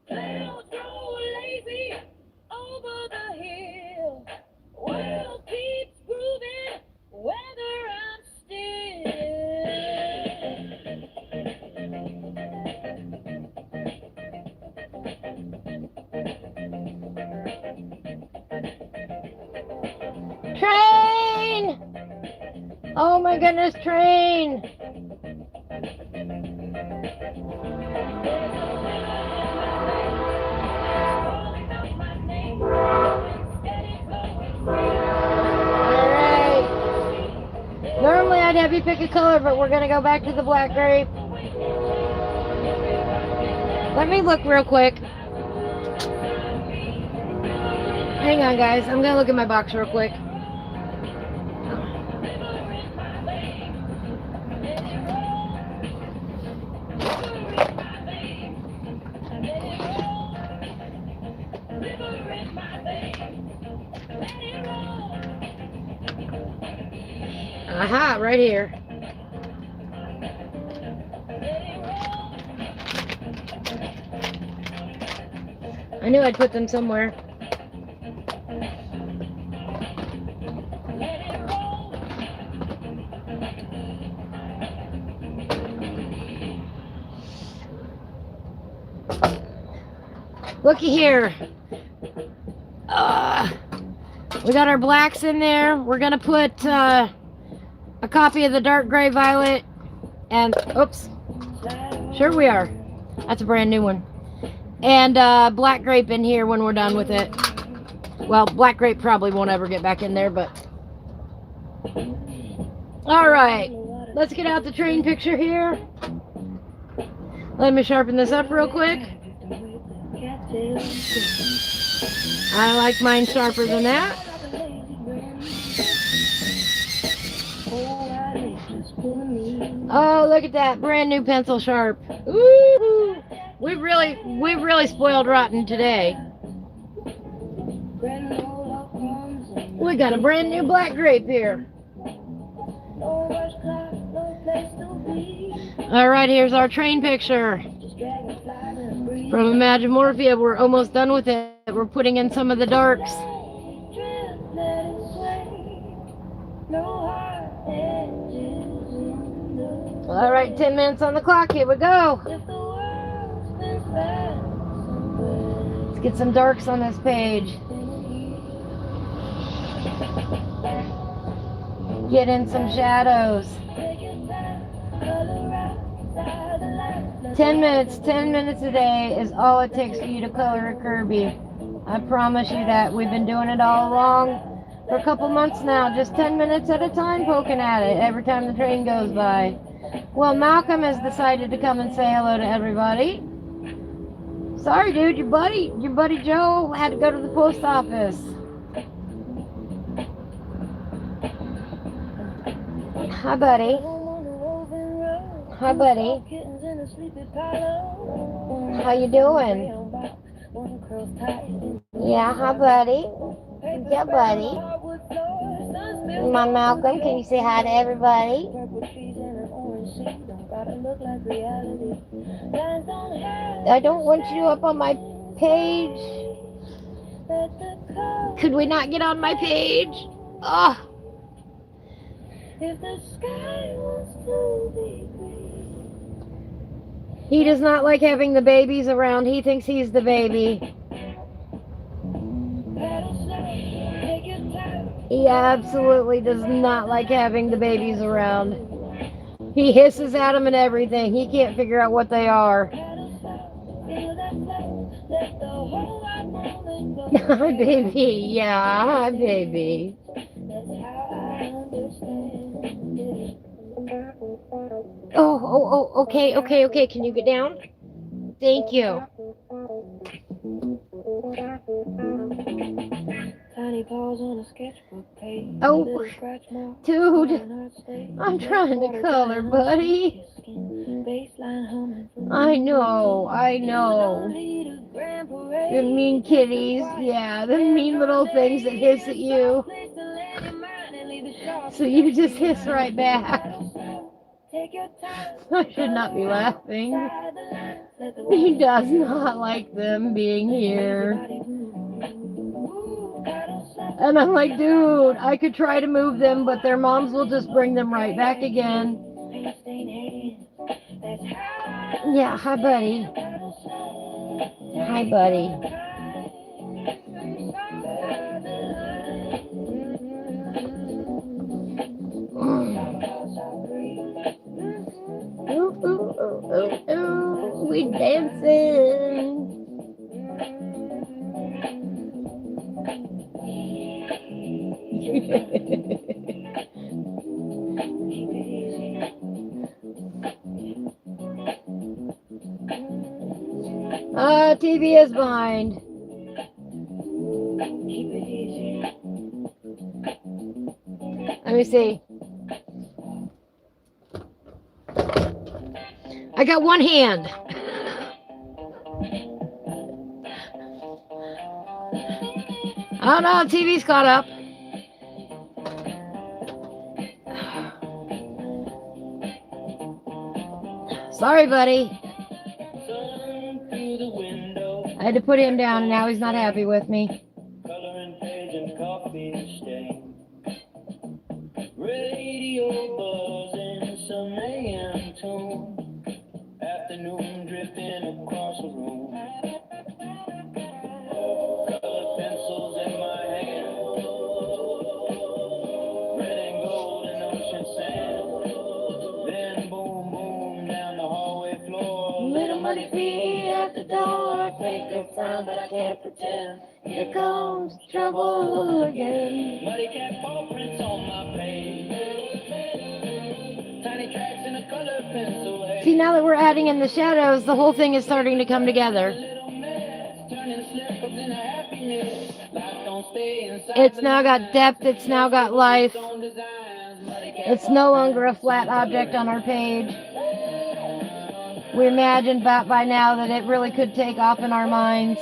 Clouds grow lazy over the hill. World keeps grooving whether I'm still. Train! Oh my goodness, train! Alright. Normally I'd have you pick a color, but we're going to go back to the black grape. Let me look real quick. Hang on, guys. I'm going to look at my box real quick. Aha, right here. I knew I'd put them somewhere. Looky here. We got our blacks in there. We're gonna put a copy of the dark gray violet and oops. Sure we are. That's a brand new one. And black grape in here when we're done with it. Well, black grape probably won't ever get back in there, but all right. Let's get out the train picture here. Let me sharpen this up real quick. I like mine sharper than that. Oh, look at that brand new pencil sharp. Ooh, we've really spoiled rotten today. We got a brand new black grape here. All right, here's our train picture from Imagimorphia. We're almost done with it. We're putting in some of the darks. All right, 10 minutes on the clock. Here we go. Let's get some darks on this page. Get in some shadows. 10 minutes a day is all it takes for you to color a Kirby. I promise you that. We've been doing it all along for a couple months now. Just 10 minutes at a time poking at it every time the train goes by. Well, Malcolm has decided to come and say hello to everybody. Sorry, dude, your buddy Joe had to go to the post office. Hi, buddy. Hi, buddy. How you doing? Yeah, hi, buddy. Yeah, buddy. My Malcolm, can you say hi to everybody? I don't want you up on my page. Could we not get on my page? Oh. He does not like having the babies around. He thinks he's the baby. He absolutely does not like having the babies around. He hisses at them and everything. He can't figure out what they are. Hi, baby. Yeah, hi, baby. Oh, okay. Can you get down? Thank you. Oh, dude, I'm trying to color, buddy. I know. The mean kitties, yeah, the mean little things that hiss at you. So you just hiss right back. I should not be laughing. He does not like them being here. And I'm like, dude, I could try to move them, but their moms will just bring them right back again. Yeah, hi, buddy. Hi, buddy. Ooh, we dancing. TV is behind. Let me see. I got one hand. Oh no, TV's caught up. Sorry, buddy. I had to put him down, and now he's not happy with me. Coloring page and coffee stain. Radio buzzing, some AM tune. Afternoon drifting across the room. door, take good time, but I can't pretend. Here comes trouble again. Muddy cat paw prints on my page. Tiny tracks in a color pencil. See, now that we're adding in the shadows, the whole thing is starting to come together. It's now got depth, it's now got life. It's no longer a flat object on our page. We imagined by now that it really could take off in our minds.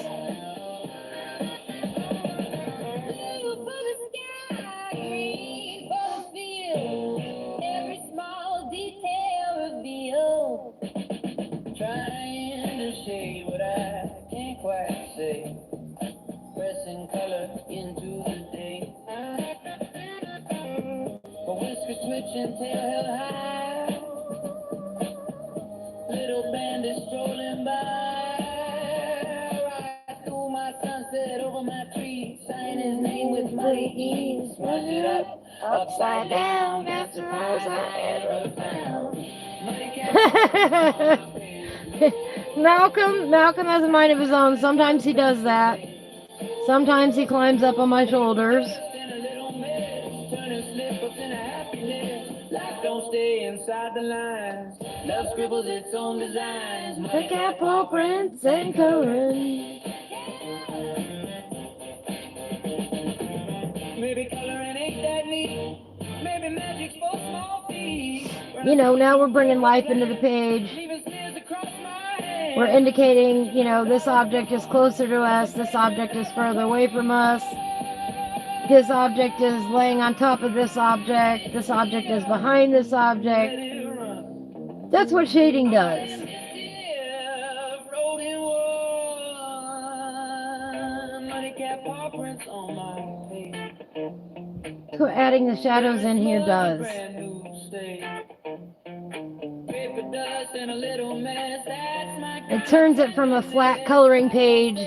Trying to say what I can't quite say. Pressing color into the day. A whisker switching tail held high. Little bandit strolling by. Right through my sunset over my tree. Sign his name with muddy ease. Smudge it up, upside down. That's the prize I ever found. Malcolm has a mind of his own. Sometimes he does that. Sometimes he climbs up on my shoulders. Don't stay inside the lines. Love scribbles its own designs. Look at paw prints and coloring. Maybe coloring ain't that neat. Maybe magic's for small feet. You know, now we're bringing life into the page. We're indicating, you know, this object is closer to us, this object is further away from us, this object is laying on top of this object is behind this object. That's what shading does. That's what adding the shadows in here does. It turns it from a flat coloring page.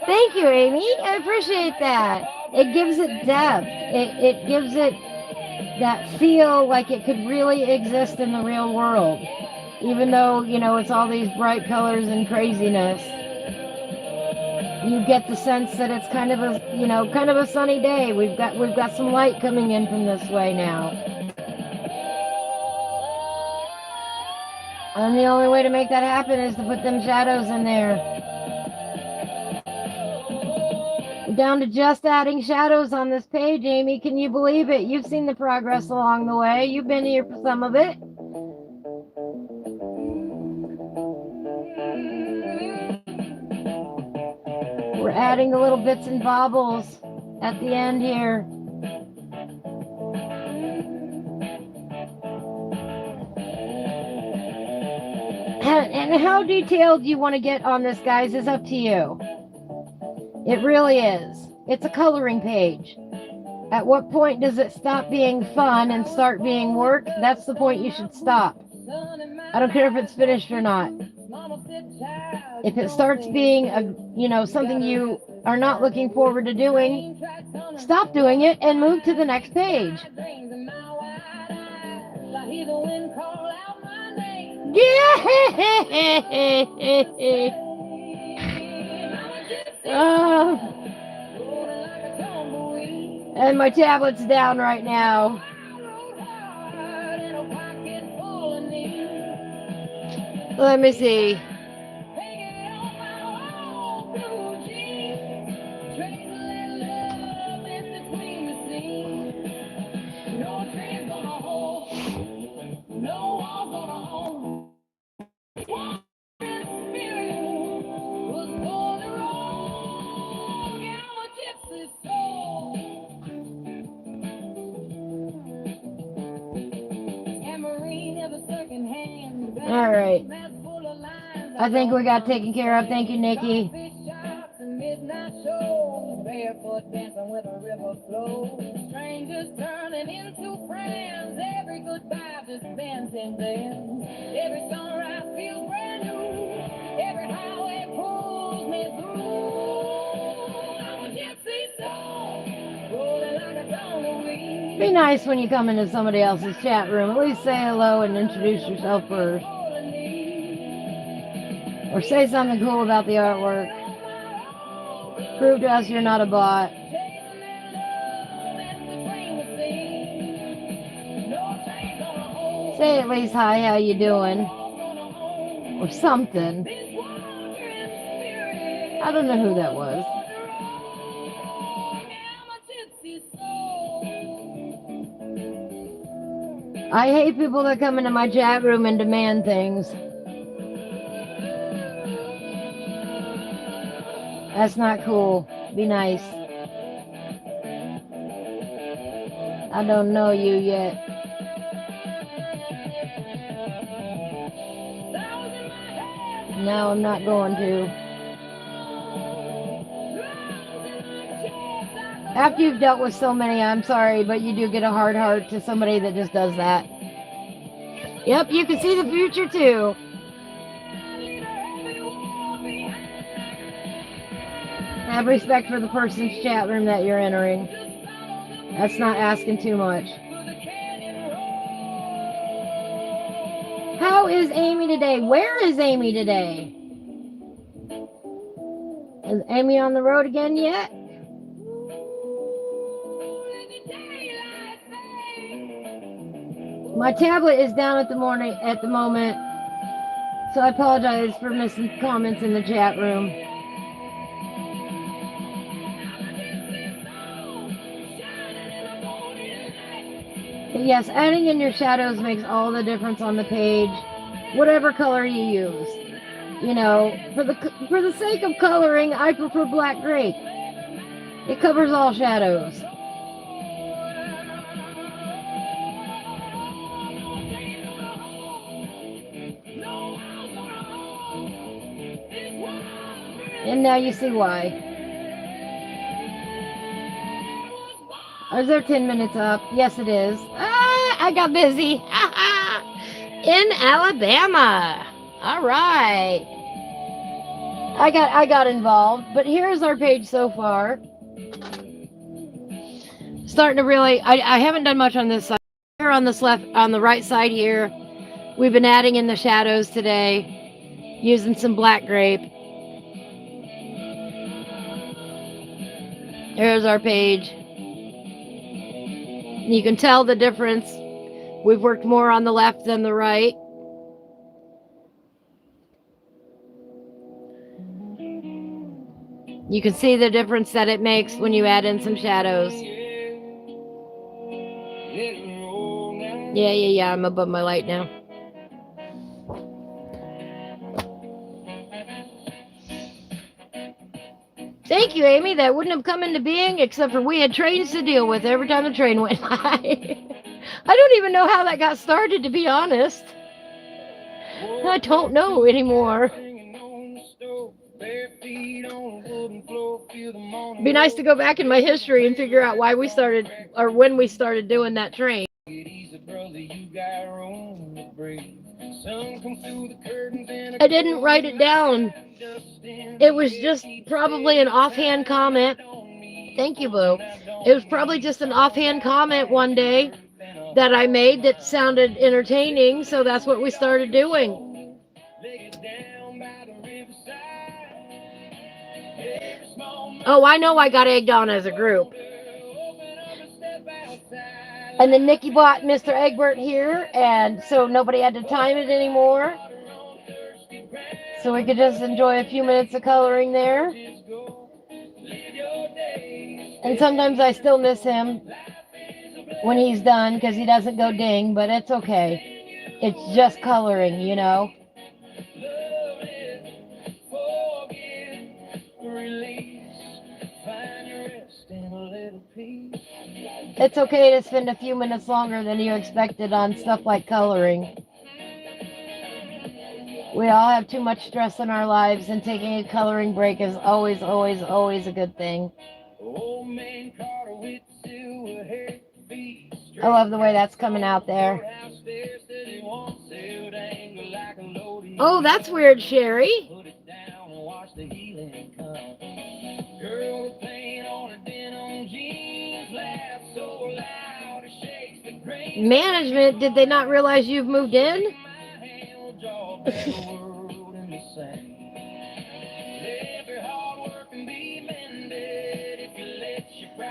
Thank you, Amy. I appreciate that. It gives it depth. It gives it that feel like it could really exist in the real world. Even though, you know, it's all these bright colors and craziness. You get the sense that it's kind of a, you know, kind of a sunny day. We've got some light coming in from this way now. And the only way to make that happen is to put them shadows in there. We're down to just adding shadows on this page, Amy. Can you believe it? You've seen the progress along the way. You've been here for some of it. We're adding the little bits and bobbles at the end here. And how detailed you want to get on this, guys, is up to you. It really is. It's a coloring page. At what point does it stop being fun and start being work? That's the point you should stop. I don't care if it's finished or not. If it starts being something you are not looking forward to doing, stop doing it and move to the next page. And my tablet's down right now. Let me see. All right. I think we got taken care of. Thank you, Nikki. Barefoot dancing with a river flow. Strangers turning into friends. Every goodbye just bends and bends. Every sunrise feels brand new. Every highway pulls me through. I'm a gypsy soul, rolling like a tumbleweed. Be nice when you come into somebody else's chat room. At least say hello and introduce yourself first. Or say something cool about the artwork. Prove to us you're not a bot. Say at least hi, how you doing? Or something. I don't know who that was. I hate people that come into my chat room and demand things. That's not cool. Be nice. I don't know you yet. No, I'm not going to. After you've dealt with so many, I'm sorry, but you do get a hard heart to somebody that just does that. Yep, you can see the future too. Have respect for the person's chat room that you're entering. That's not asking too much. How is Amy today? Where is Amy today? Is Amy on the road again yet? My tablet is down at the moment, so I apologize for missing comments in the chat room. But yes, adding in your shadows makes all the difference on the page, whatever color you use. You know, for the sake of coloring, I prefer black grape. It covers all shadows. And now you see why. Is there 10 minutes up? Yes, it is. I got busy. In Alabama. All right. I got involved, but here's our page so far. Starting to really, I haven't done much on this side. Here on this left, on the right side here, we've been adding in the shadows today, using some black grape. Here's our page. You can tell the difference. We've worked more on the left than the right. You can see the difference that it makes when you add in some shadows. Yeah, I'm above my light now. Thank you, Amy. That wouldn't have come into being except for we had trains to deal with every time the train went by. I don't even know how that got started, to be honest. I don't know anymore. It'd be nice to go back in my history and figure out why we started, or when we started doing that train. I didn't write it down. It was just probably an offhand comment. Thank you, Boo. It was probably just an offhand comment one day that I made that sounded entertaining, so that's what we started doing. Oh, I know I got egged on as a group. And then Nikki bought Mr. Egbert here, and so nobody had to time it anymore. So we could just enjoy a few minutes of coloring there. And sometimes I still miss him when he's done because he doesn't go ding, but it's okay. It's just coloring, you know. It's okay to spend a few minutes longer than you expected on stuff like coloring. We all have too much stress in our lives, and taking a coloring break is always, always, always a good thing. I love the way that's coming out there. Oh, that's weird, Sherry. Management, did they not realize you've moved in?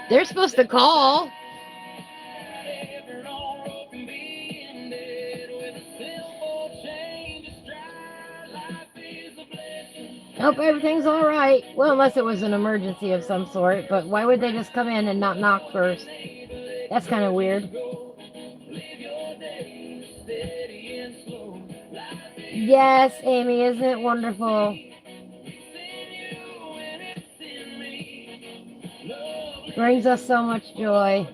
They're supposed to call. Hope everything's all right. Well, unless it was an emergency of some sort, but why would they just come in and not knock first? That's kind of weird. Yes, Amy, isn't it wonderful? Brings us so much joy.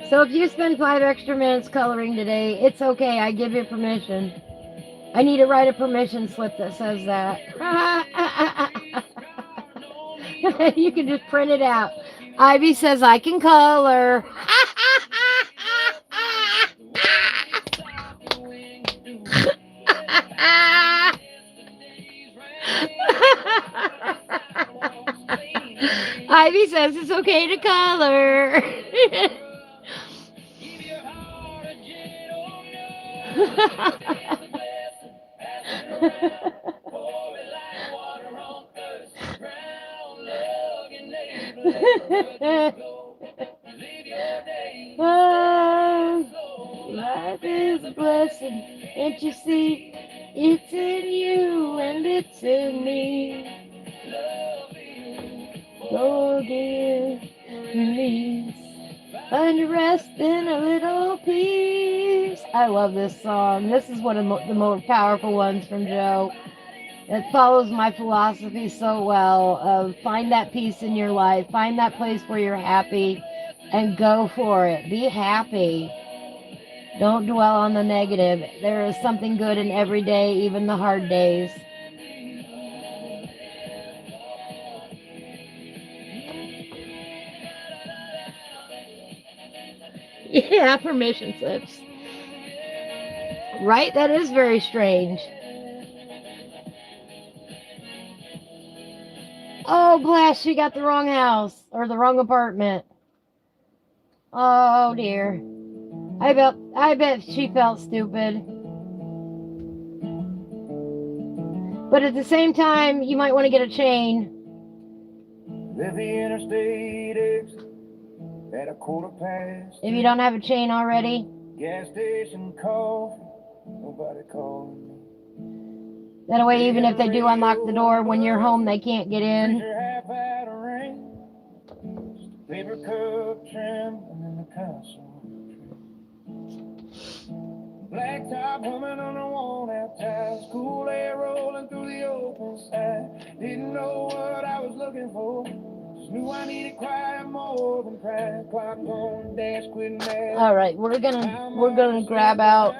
So if you spend 5 extra minutes coloring today, it's okay. I give you permission. I need to write a permission slip that says that. You can just print it out. Ivy says I can color. Ivy says it's okay to color. Oh, life is a blessing, can't you see? It's in you and it's in me. Forgive, release, find your rest in a little peace. I love this song. This is one of the most powerful ones from Joe. It follows my philosophy so well of find that peace in your life, find that place where you're happy, and go for it. Be happy. Don't dwell on the negative. There is something good in every day, even the hard days. Yeah, permission slips. Right? That is very strange. Oh, blast, she got the wrong house or the wrong apartment. Oh, dear. I bet she felt stupid. But at the same time, you might want to get a chain. There's the interstate exit at 1:15. If you don't have a chain already. Gas station coffee, nobody calling me. That way, even if they do unlock the door when you're home, they can't get in. Half out of rain, paper cup trembling in the console. Black top woman on a worn out tie, school air rolling through the open side. Didn't know what I was looking for. Just knew I needed quiet more than pride. Clock on dash, quit mad. All right, we're gonna grab out.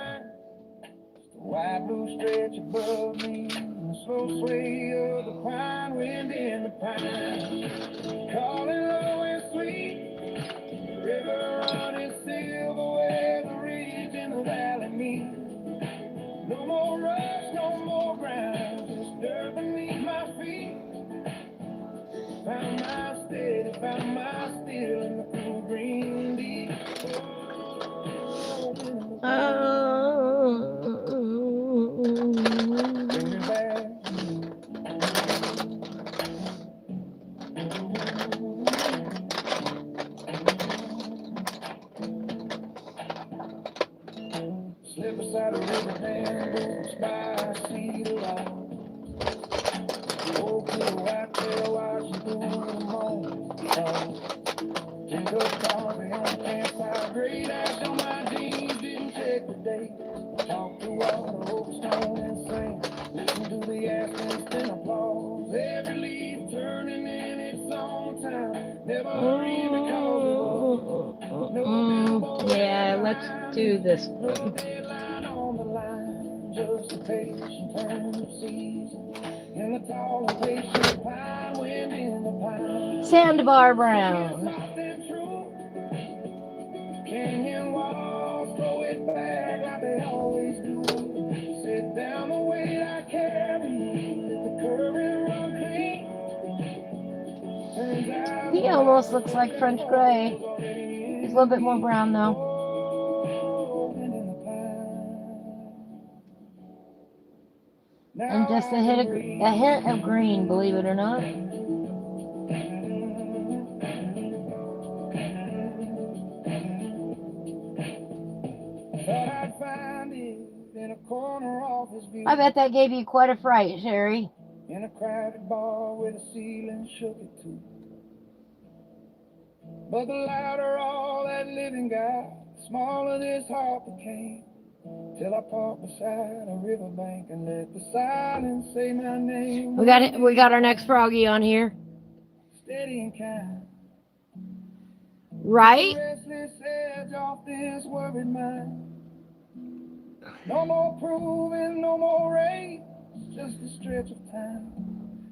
White blue stretch above me, the slow sway of the pine wind in the pine. Calling low and sweet, the river running silver where the ridge in the valley meet. No more rush, no more ground, just dirt beneath my feet. Found my still in the cool green deep. Slip beside a river band, spicy delight. Old kid, white tail, watching through the morning. Drink up coffee on the campfire, great ash on my jeans, didn't check the date. Talk to water, over stone and sand. Listen to the aspens, then applause. Every leaf turning in its own time. Never hurry because yeah, let's do this one. deadline on the line, just a patient turn of season. In the tall and patient pine wind in the pine. Sandbar Brown. Canyon walls, throw it back like they always do. Sit down the way I carry, let the current run clean. Turns out He almost looks like French Gray. He's a little bit more brown though. And just a hint of green, believe it or not. Thought I'd find it in a corner office view. I bet that gave you quite a fright, Sherry. In a crowded bar where the ceiling shook it too. But the louder all that living got, the smaller this heart became. Till I parked beside a riverbank and let the silence say my name. We got our next froggy on here. Steady and kind. Right? Restless edge off this worried mind. No more proving, no more race, just a stretch of time.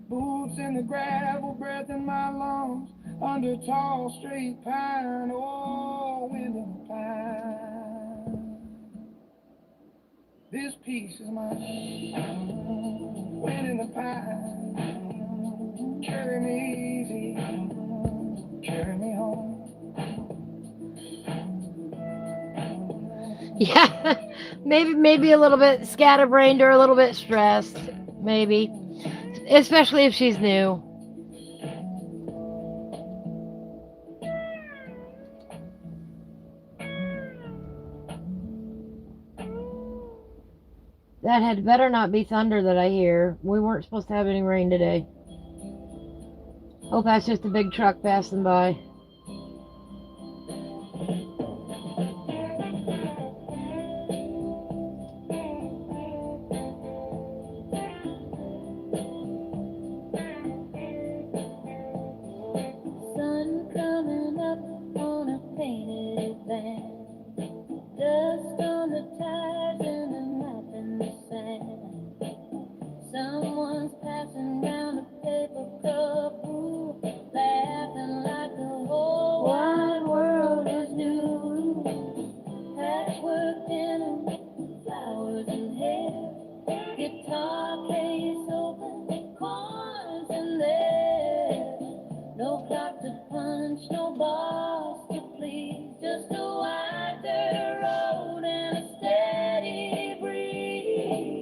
Boots in the gravel, breath in my lungs, under tall straight pine, oh, wind and pine. This piece is mine, wind in the pine. Carry me easy, carry me home. Yeah, maybe a little bit scatterbrained or a little bit stressed, maybe, especially if she's new. That had better not be thunder that I hear. We weren't supposed to have any rain today. Hope that's just a big truck passing by. Sun coming up on a painted van. Dust on the tires and a map in the sand. Someone's passing down a paper cup, ooh, laughing like the whole wide world is new. Patchwork denim, flowers and hair, guitar case open, coins in there. No clock to punch, no boss to please, just a wide dirt road and a steady breeze.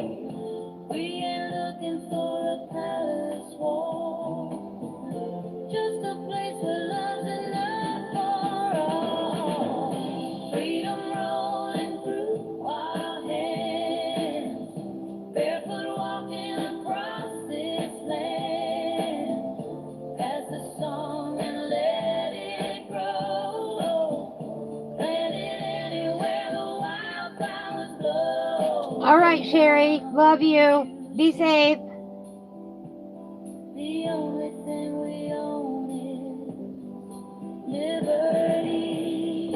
We ain't looking for a palace wall, just a place where love's enough for all. Freedom rolling through our hands, barefoot walking across this land. Pass the song and let it grow. Plant it anywhere the wildflowers blow. All right, Sherry, love you. Be safe. The only thing we own is liberty.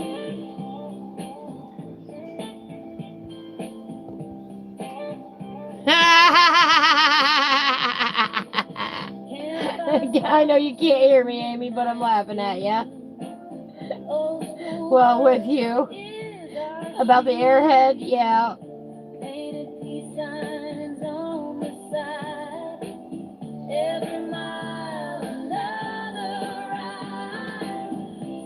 I know you can't hear me, Amy, but I'm laughing at you. Old school Well, with you. is our About the airhead, yeah. painted peace signs on the side. Every mile another ride.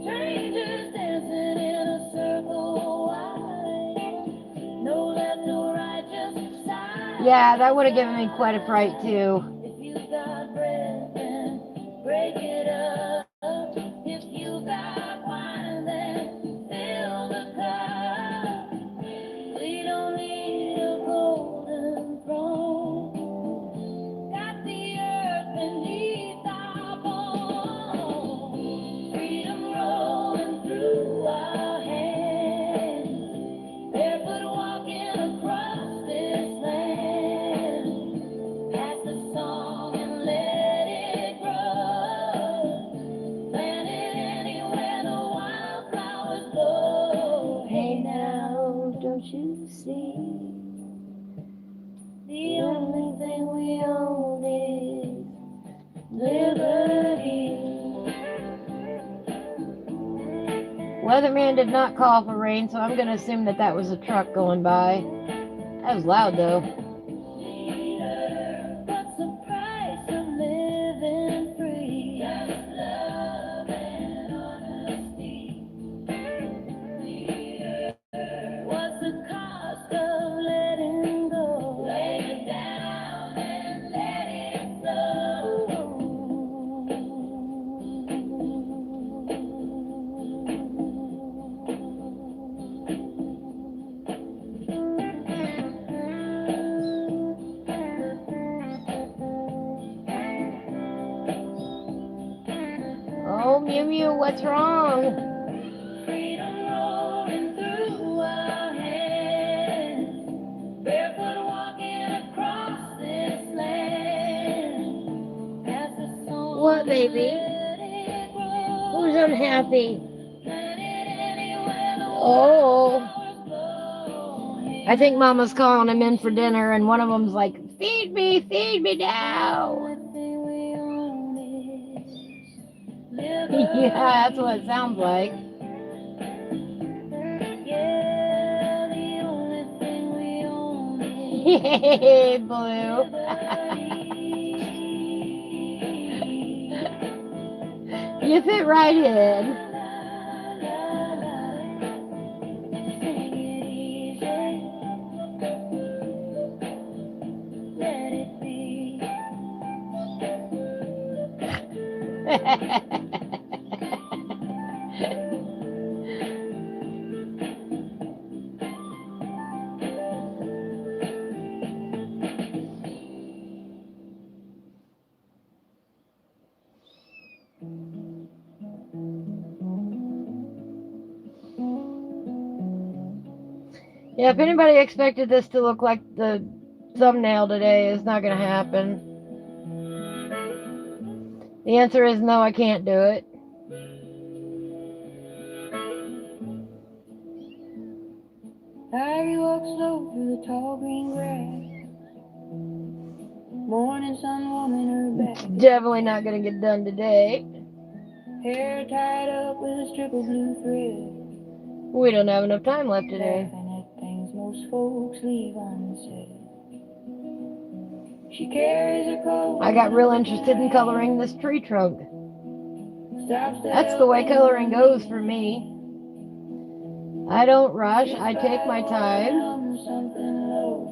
Strangers dancing in a circle wide. No left or right, just side. Yeah, that would have given me quite a fright, too. If you got breath, then break it up. If you got wine, then fill the cup. We don't need a golden throne. Got the earth beneath our bones. Freedom rolling through our hands. Barefoot walking across this land. Pass the song and let it grow. Plant it anywhere the wildflowers blow. Hey now, don't you see? The only thing we own is liberty. Weatherman did not call for rain, so I'm going to assume that that was a truck going by. That was loud, though. What's the price of living free? Just love and honesty. What's the cost of letting go? Lay it down What's wrong? Freedom rolling through our hands, barefoot walking across this land. As the song What, baby? let it grow, Who's unhappy? let it anywhere the Oh. flowers blow. I think Mama's calling him in for dinner, and one of them's like, feed me now. Only thing we own is liberty. Yeah, that's what it sounds like. Yeah, the only thing we own is Hey, Blue. You fit right in. Sing it easy. Let it be. Yeah, if anybody expected this to look like the thumbnail today, it's not going to happen. The answer is no, I can't do it. Ivy walks slow through the tall green grass. Morning sun warming her back. Definitely not going to get done today. Hair tied up with a strip of blue thread. We don't have enough time left today. Laughing at things most folks leave unsaid. She carries her coat. I got real interested in coloring this tree trunk. Stops to That's the help way in coloring the goes for me. I don't rush. I take my time. Something low.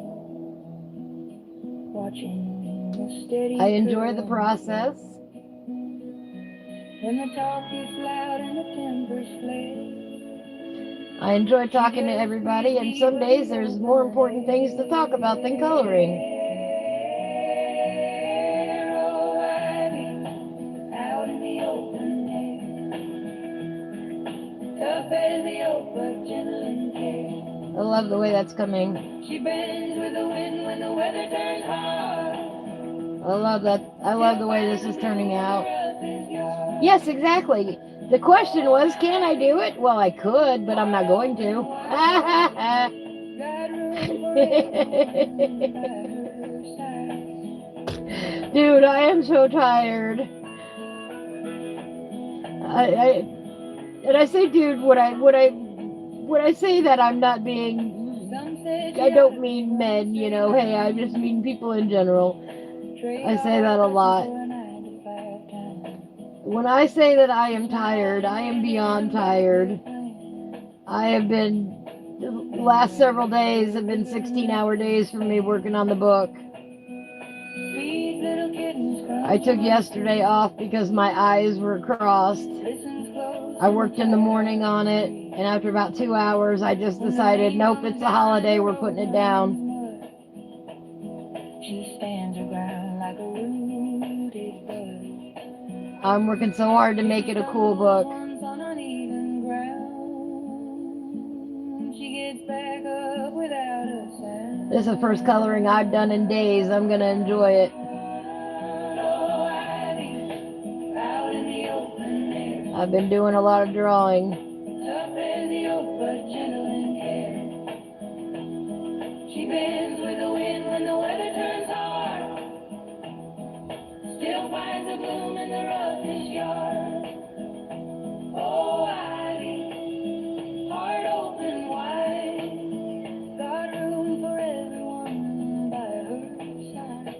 Watching the steady I enjoy the curve. process. When the talk gets loud and the tempers flare. I enjoy talking to everybody, and some days there's more important things to talk about than coloring. Oh, Ivy, out in the open air. Tough as the oak, but gentle and care. I love the way that's coming. She bends with the wind when the weather turns hard. I love that. I love the way this is turning out. Yes, exactly. The question was, can I do it? Well, I could, but I'm not going to. Dude, I am so tired. And I say, dude, when I say that, I'm not being. I don't mean men, you know. Hey, I just mean people in general. I say that a lot. When I say that I am tired, I am beyond tired. I have been, the last several days have been 16-hour days for me working on the book. I took yesterday off because my eyes were crossed. I worked in the morning on it, and after about 2 hours, I just decided, nope, it's a holiday, we're putting it down. She stands her ground like a rooted bird. I'm working so hard to make it a cool book. On uneven ground. She gets back up without a sound. This is the first coloring I've done in days. I'm going to enjoy it. Oh, Ivy, out in the open air. I've been doing a lot of drawing. Tough as the oak, but gentle and care. She bends with the wind when the weather turns hard. Still finds a bloom in the roughest yard. Oh, Ivy, heart open wide. Got room for everyone by her side.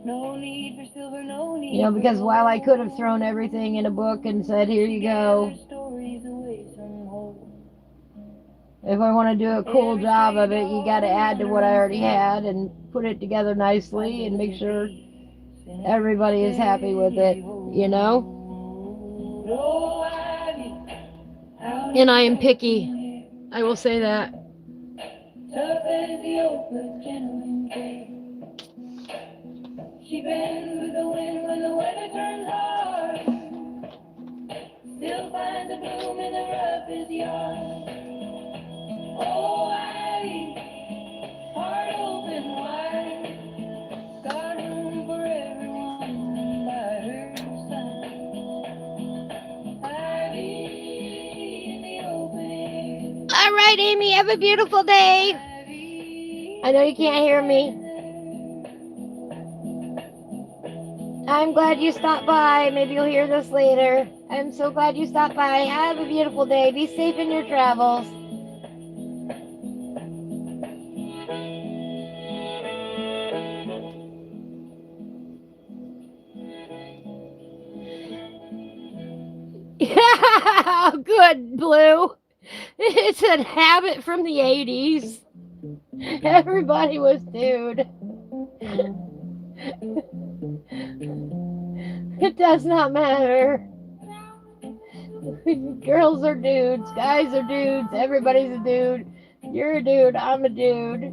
No need for silver, no need. You know, because while I could have thrown everything in a book and said, here you go, if I want to do a cool job of it, you got to add to what I already had and put it together nicely and make sure everybody is happy with it, you know? And I am picky. I will say that. She bends with the wind when the weather turns hard. still finds a bloom in the roughest yard. Oh, Ivy, heart open wide, got room for everyone by her side. Ivy in the open air. All right, Amy, have a beautiful day. Ivy, I know you can't hear me. I'm glad you stopped by. Maybe you'll hear this later. I'm so glad you stopped by. Have a beautiful day. Be safe in your travels. Yeah, good, Blue. It's a habit from the 80s. Everybody was dude. It does not matter. Girls are dudes, guys are dudes, everybody's a dude. You're a dude, I'm a dude.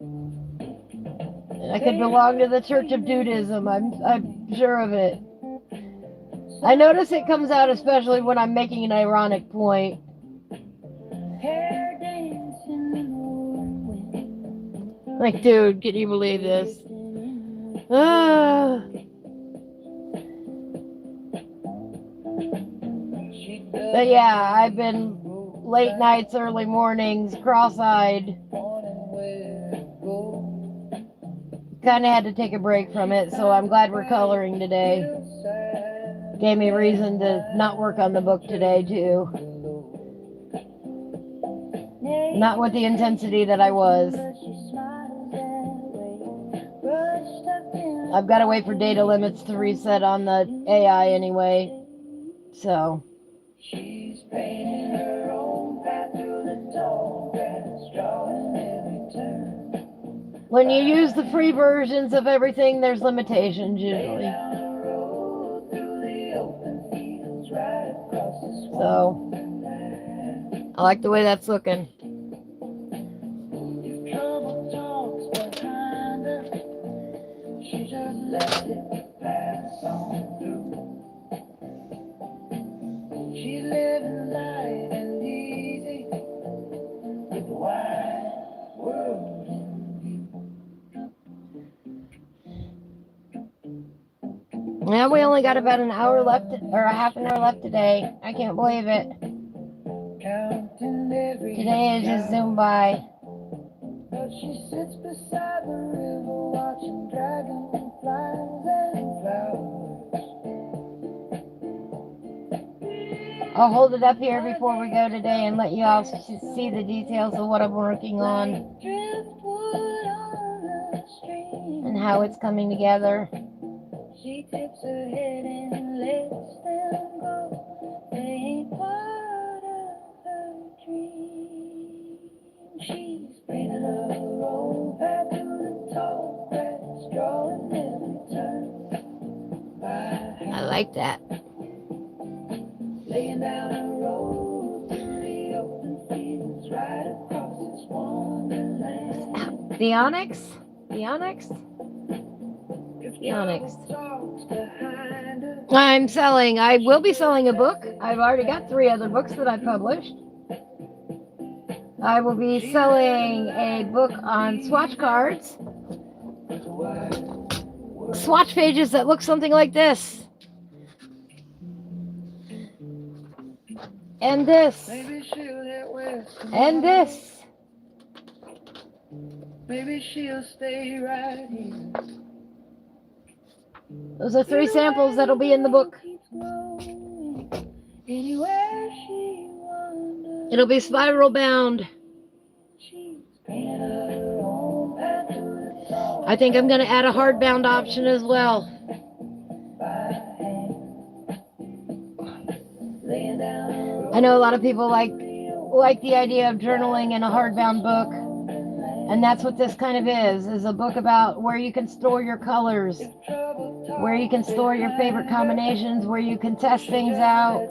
And I could belong to the Church of Dudism, I'm sure of it. I notice it comes out especially when I'm making an ironic point. hair dancing in the wind. Like, dude, can you believe this? Ah. But yeah, I've been late nights, early mornings, cross-eyed. Kind of had to take a break from it, so I'm glad we're coloring today. Gave me a reason to not work on the book today, too. Not with the intensity that I was. I've got to wait for data limits to reset on the AI anyway. So. She's painting her own path through the tall grass, drawing every turn. When you use the free versions of everything, there's limitations usually. Down the road through the open fields, right across the swamp. So, I like the way that's looking. If trouble talks behind her, she just lets it pass on through. She's living light and easy with the wide world in view. Well, we only got about an hour left, or a half an hour left today. I can't believe it. Counting every Today has just zoomed by. But she sits beside the river watching dragonflies and flowers. I'll hold it up here before we go today and let you all see the details of what I'm working on Driftwood on the stream. and how it's coming together. She tips her head and lets them go. They ain't part of her dream. She's painted her own path through the tall grass, drawing every turn. I like that. Laying down a road through the open fields, right across this wonderland. The onyx? The onyx? The onyx. I will be selling a book. I've already got 3 other books that I published. I will be selling a book on swatch cards. Swatch pages that look something like this. And this. And this. Maybe she'll stay right here. Those are 3 samples that'll be in the book. Anywhere she wanders, It'll be spiral bound. she's painted her own path through the tall I think I'm going to add a hardbound option as well. by hand. Laying down a road I know a lot of people like the idea of journaling in a hardbound book. And that's what this kind of is a book about where you can store your colors, where you can store your favorite combinations, where you can test things out,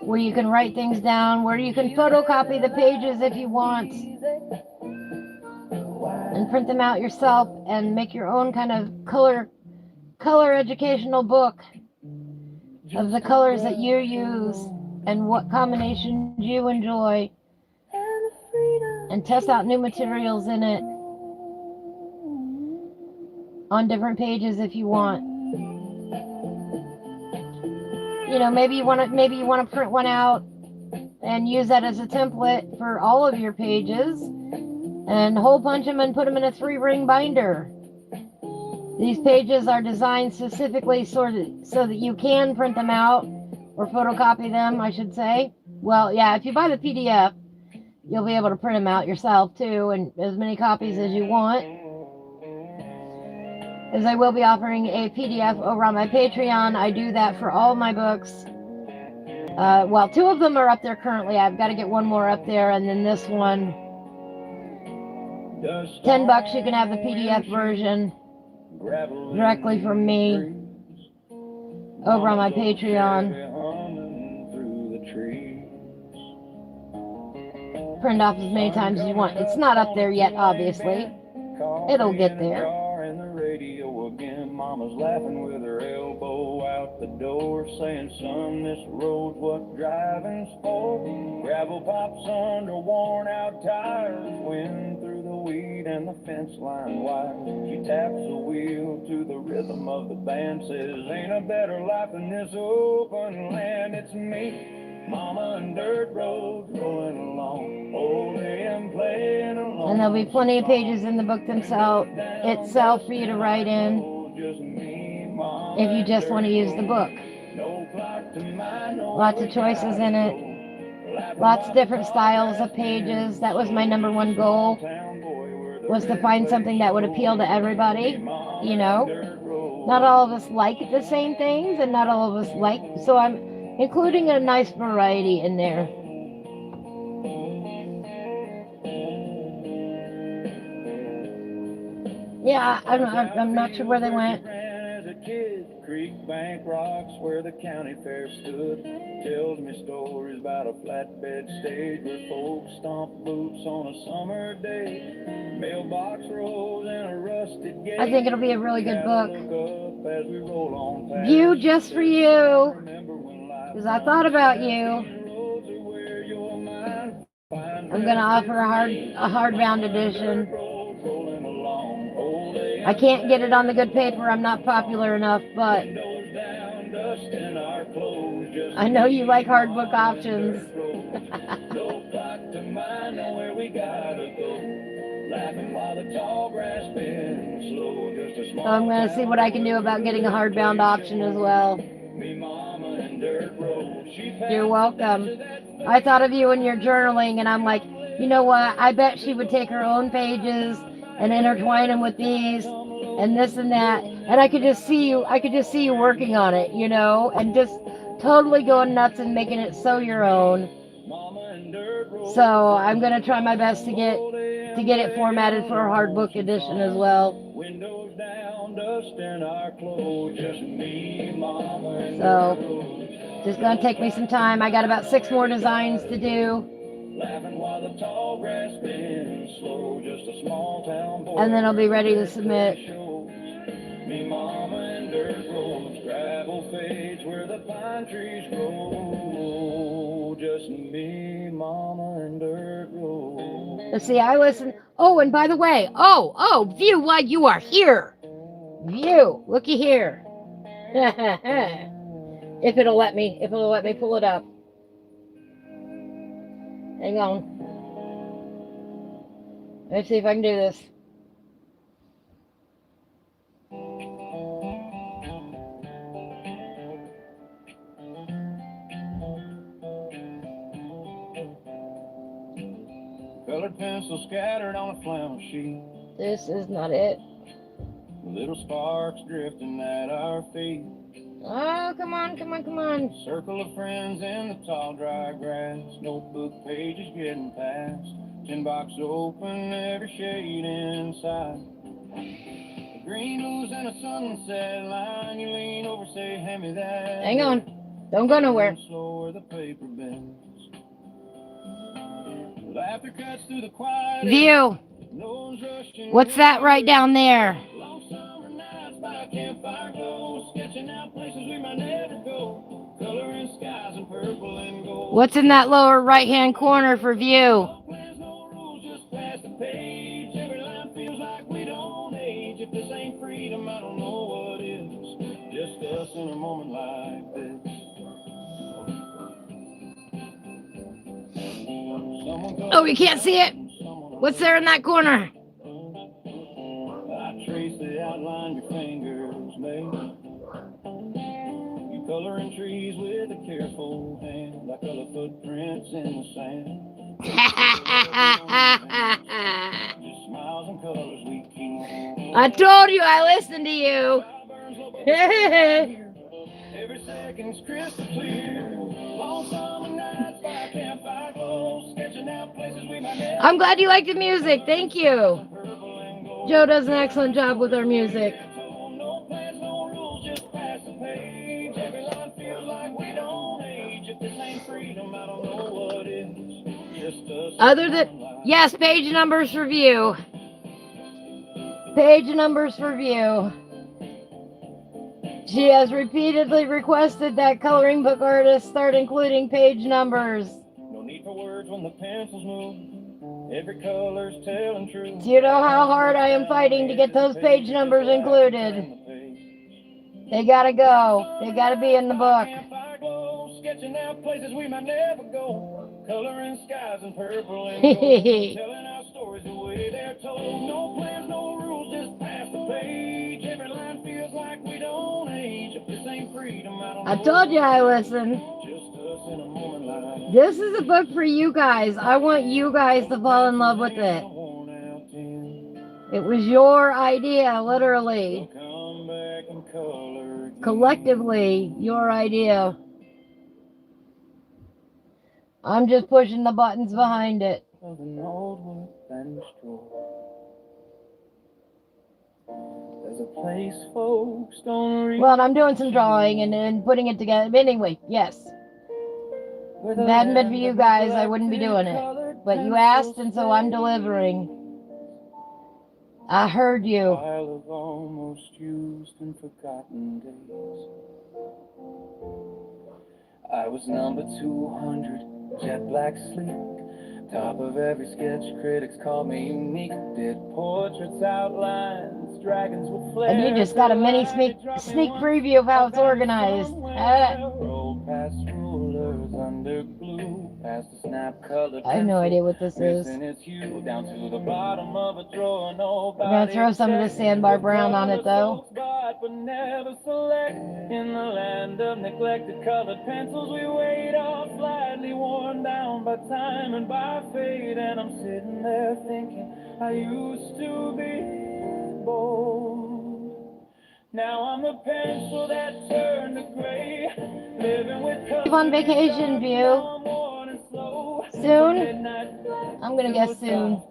where you can write things down, where you can photocopy the pages if you want, and print them out yourself and make your own kind of color educational book. of the colors that you use and what combinations you enjoy, and test out new materials in it on different pages if you want. You know, maybe you want to print one out and use that as a template for all of your pages and hole punch them and put them in a 3-ring binder. These pages are designed specifically so that you can print them out, or photocopy them, I should say. Well, yeah, if you buy the PDF, you'll be able to print them out yourself too, and as many copies as you want. As I will be offering a PDF over on my Patreon. I do that for all my books. Well, 2 of them are up there currently. I've got to get one more up there, and then this one, $10 you can have the PDF version directly from me over on my Patreon. Print off as many times as you want. It's not up there yet, obviously. It'll get there. Mama's laughing with her elbow out the door, saying, son, this road's what driving's for. Gravel pops under worn out tires, wind through the weed and the fence line wire. She taps the wheel to the rhythm of the band, says, ain't a better life than this open land. It's me, Mama, and dirt roads rolling along, holding and playing along. And there'll be plenty of pages in the book itself for you to write in if you just want to use the book. Lots of choices in it. Lots of different styles of pages. That was my #1 goal, was to find something that would appeal to everybody. You know, not all of us like the same things, and not all of us like, so I'm including a nice variety in there. Yeah, I'm not sure where they went. Creek Bank Rocks, where the county fair stood, tells me stories about a flatbed stage where folks stomp boots on a summer day. Mailbox rolls and a rusted gate. I think it'll be a really good book. View just for you, because I thought about you. I'm going to offer a hardbound edition. I can't get it on the good paper. I'm not popular enough, but I know you like hard book options. So I'm going to see what I can do about getting a hardbound option as well. You're welcome. I thought of you in your journaling, and I'm like, you know what? I bet she would take her own pages and intertwine them with these and this and that, and I could just see you working on it, you know, and just totally going nuts and making it so your own. So I'm gonna try my best to get it formatted for a hard book edition as well. So just gonna take me some time. I got about 6 more designs to do. And then I'll be ready to submit. Me, Mama, and dirt roads, gravel fades where the pine trees grow. Just me, Mama, and dirt roads. Let's see, I listen. Oh, and by the way, View, why you are here. View, looky here. If it'll let me pull it up. Hang on. Let's see if I can do this. Colored pencils scattered on a flannel sheet. This is not it. Little sparks drifting at our feet. Oh, come on. Circle of friends in the tall, dry grass. Notebook pages getting past. $10 open, every shade inside. The green ooze and a sunset line. You lean over, say, hand me that. Hang on. Don't go nowhere. Slower the paper bends. Laughter cuts through the quiet. View. What's that right down there? Long summer nights by a campfire glow, sketching out places we might never go. What's in that lower right-hand corner for view? There's no rules, just pass the page. Every line feels like we don't age. If this ain't freedom, I don't know what is. Just us in a moment like this. Oh, you can't see it. What's there in that corner? I trace the outline your fingers make. You coloring trees with a careful hand, like color footprints in the sand. Just smiles and colors we keep. I told you I listened to you. Every second's crystal clear. Long summer nights by campfire glow, sketching out places we might never. I'm glad you like the music. Thank you. Joe does an excellent job with our music. No plans, no rules, just pass the page. Every line feels like we don't age. If this ain't freedom, I don't know what is. Just us. Other than, yes, page numbers for view. Page numbers for view. She has repeatedly requested that coloring book artists start including page numbers. No need for words when the pencils move. Every color's telling truth. Do you know how hard I am fighting to get those page numbers included? They gotta go. They gotta be in the book. Sketching out places we might never go. Coloring skies in purple and gold. Telling our stories the way they're told. No plans, no rules, just pass the page. Every line feels like we don't age. If this ain't freedom, I don't know. I told you I listen. Just us in a moment like This is a book for you guys. I want you guys to fall in love with it. It was your idea, literally. Come back and color again. Collectively, your idea. I'm just pushing the buttons behind it. Of an old wood and straw. There's a place folks don't reach. Well, I'm doing some drawing and putting it together. But anyway, yes. If it hadn't been for you guys, I wouldn't be doing it. But you asked, and so I'm delivering. I heard you. Pile of almost used and forgotten days. I was number 200, jet black sleek. Top of every sketch, critics call me unique. Did portraits, outlines, dragons with flair. And you just got a mini sneak preview of how it's organized. Roll past rulers under glue, past the snap colored. I have no idea what this is. Its hue down to the bottom of a drawer. We're going to throw some of the sandbar brown on it, though. But never select. In the land of neglected colored pencils, we wait off slightly worn down by time and by fate. And I'm sitting there thinking I used to be bold. Now I'm the pencil that turned to gray, living with color. On vacation, View. Soon? I'm gonna guess soon.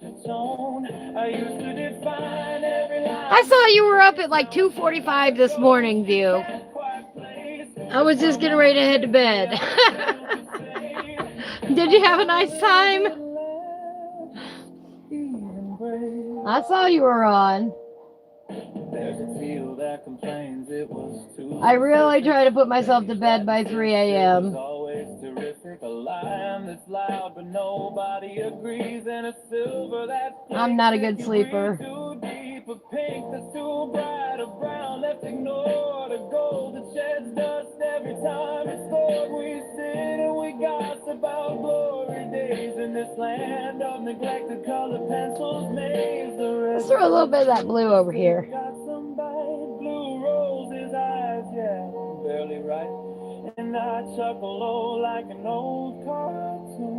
I saw you were up at like 2:45 this morning, View. I was just getting ready to head to bed. Did you have a nice time? I saw you were on. I really try to put myself to bed by 3 a.m. I'm not a good sleeper. Let's throw a little bit of that blue over here. Barely right, and I chuckle low like an old cartoon.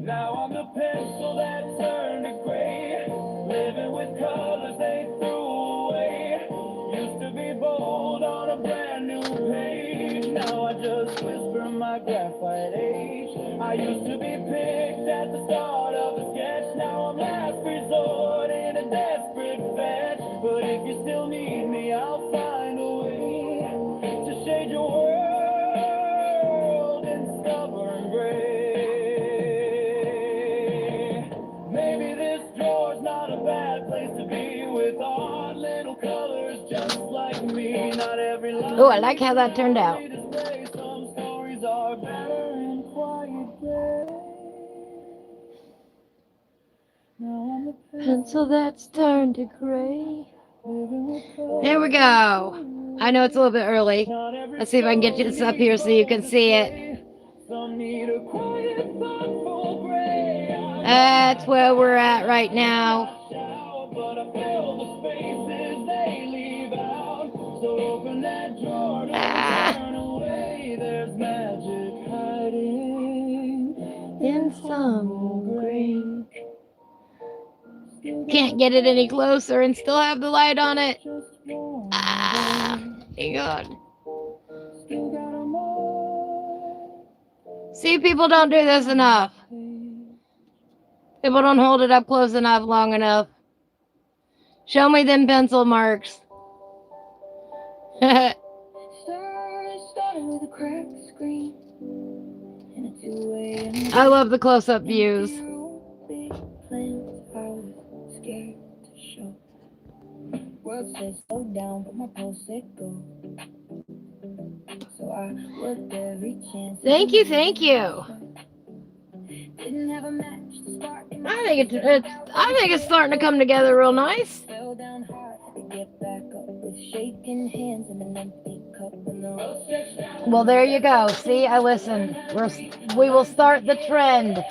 Now I'm the pencil that turned to gray, living with colors they threw away. Used to be bold on a brand new page. Now I just whisper my graphite age. I used to be picked at the start of the sketch. Now I'm last resort in a desperate fetch. But if you still need me, I'll find a way to shade your world in stubborn gray. Maybe this drawer's not a bad place to be, with odd little colors just like me. Not every line. Oh, I like how that turned out. Some stories She's our banner in quiet day. Now I'm the Pencil that's turned to gray. living with her. There we go. I know it's a little bit early. Not every Let's see if I can get you this up here so you can see it. Some need a quiet, thoughtful gray. That's where we're at right now. Shout, but I feel the spaces they leave out. So open that door, don't turn away. There's magic hiding In some green. Can't get it any closer and still have the light on it. just one Ah, hang on. Still got 'em all. See, people don't do this enough. People don't hold it up close enough, long enough. Show me them pencil marks. Started with a cracked screen and a 2 a.m. I love the close-up views. Big plans I was scared to show. World said slow down, but my pulse said go. So I worked every chance. Thank you, thank you. Didn't have a match to spark. I think it's starting to come together real nice. Fell down hard, had to get back up with shaking hands and an empty cup when the road stretched out. Well, there you go. See, I listened. We will start the trend.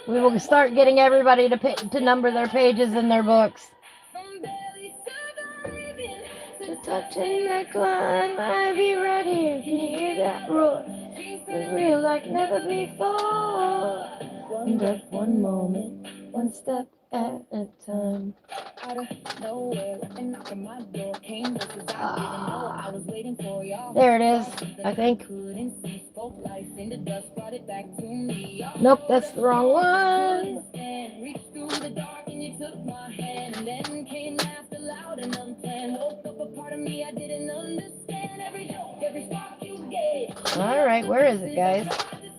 We will start getting everybody to number their pages in their books. From barely surviving To touching that climb, I'll be right here. Can you hear that roar? It's real like never before. One breath, one moment, one step at a time. out of nowhere, and knocking my door came just as I didn't know I was waiting for y'all. There it is, I think. Couldn't see, spoke life into dust, brought it back to me. Nope, that's the wrong one. And reached through the dark and you took my hand, and then came laughter loud and unplanned. Woke up a part of me I didn't understand. Every joke, every spark you gave. All right, where is it, guys?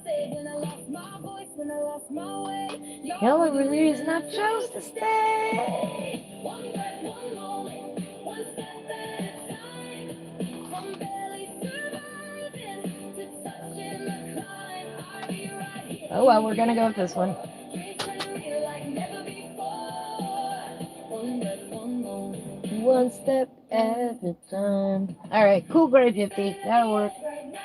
When I lost my voice, when I lost my way, The only reason I chose to stay. one breath, one moment, one step at a time. From barely surviving to touching the climb, I'll be right here. Oh well, we're gonna go with this one. Dreams turn real like never before. One breath, one moment. One step at a time. All right, cool grade 50. That'll work. Right now,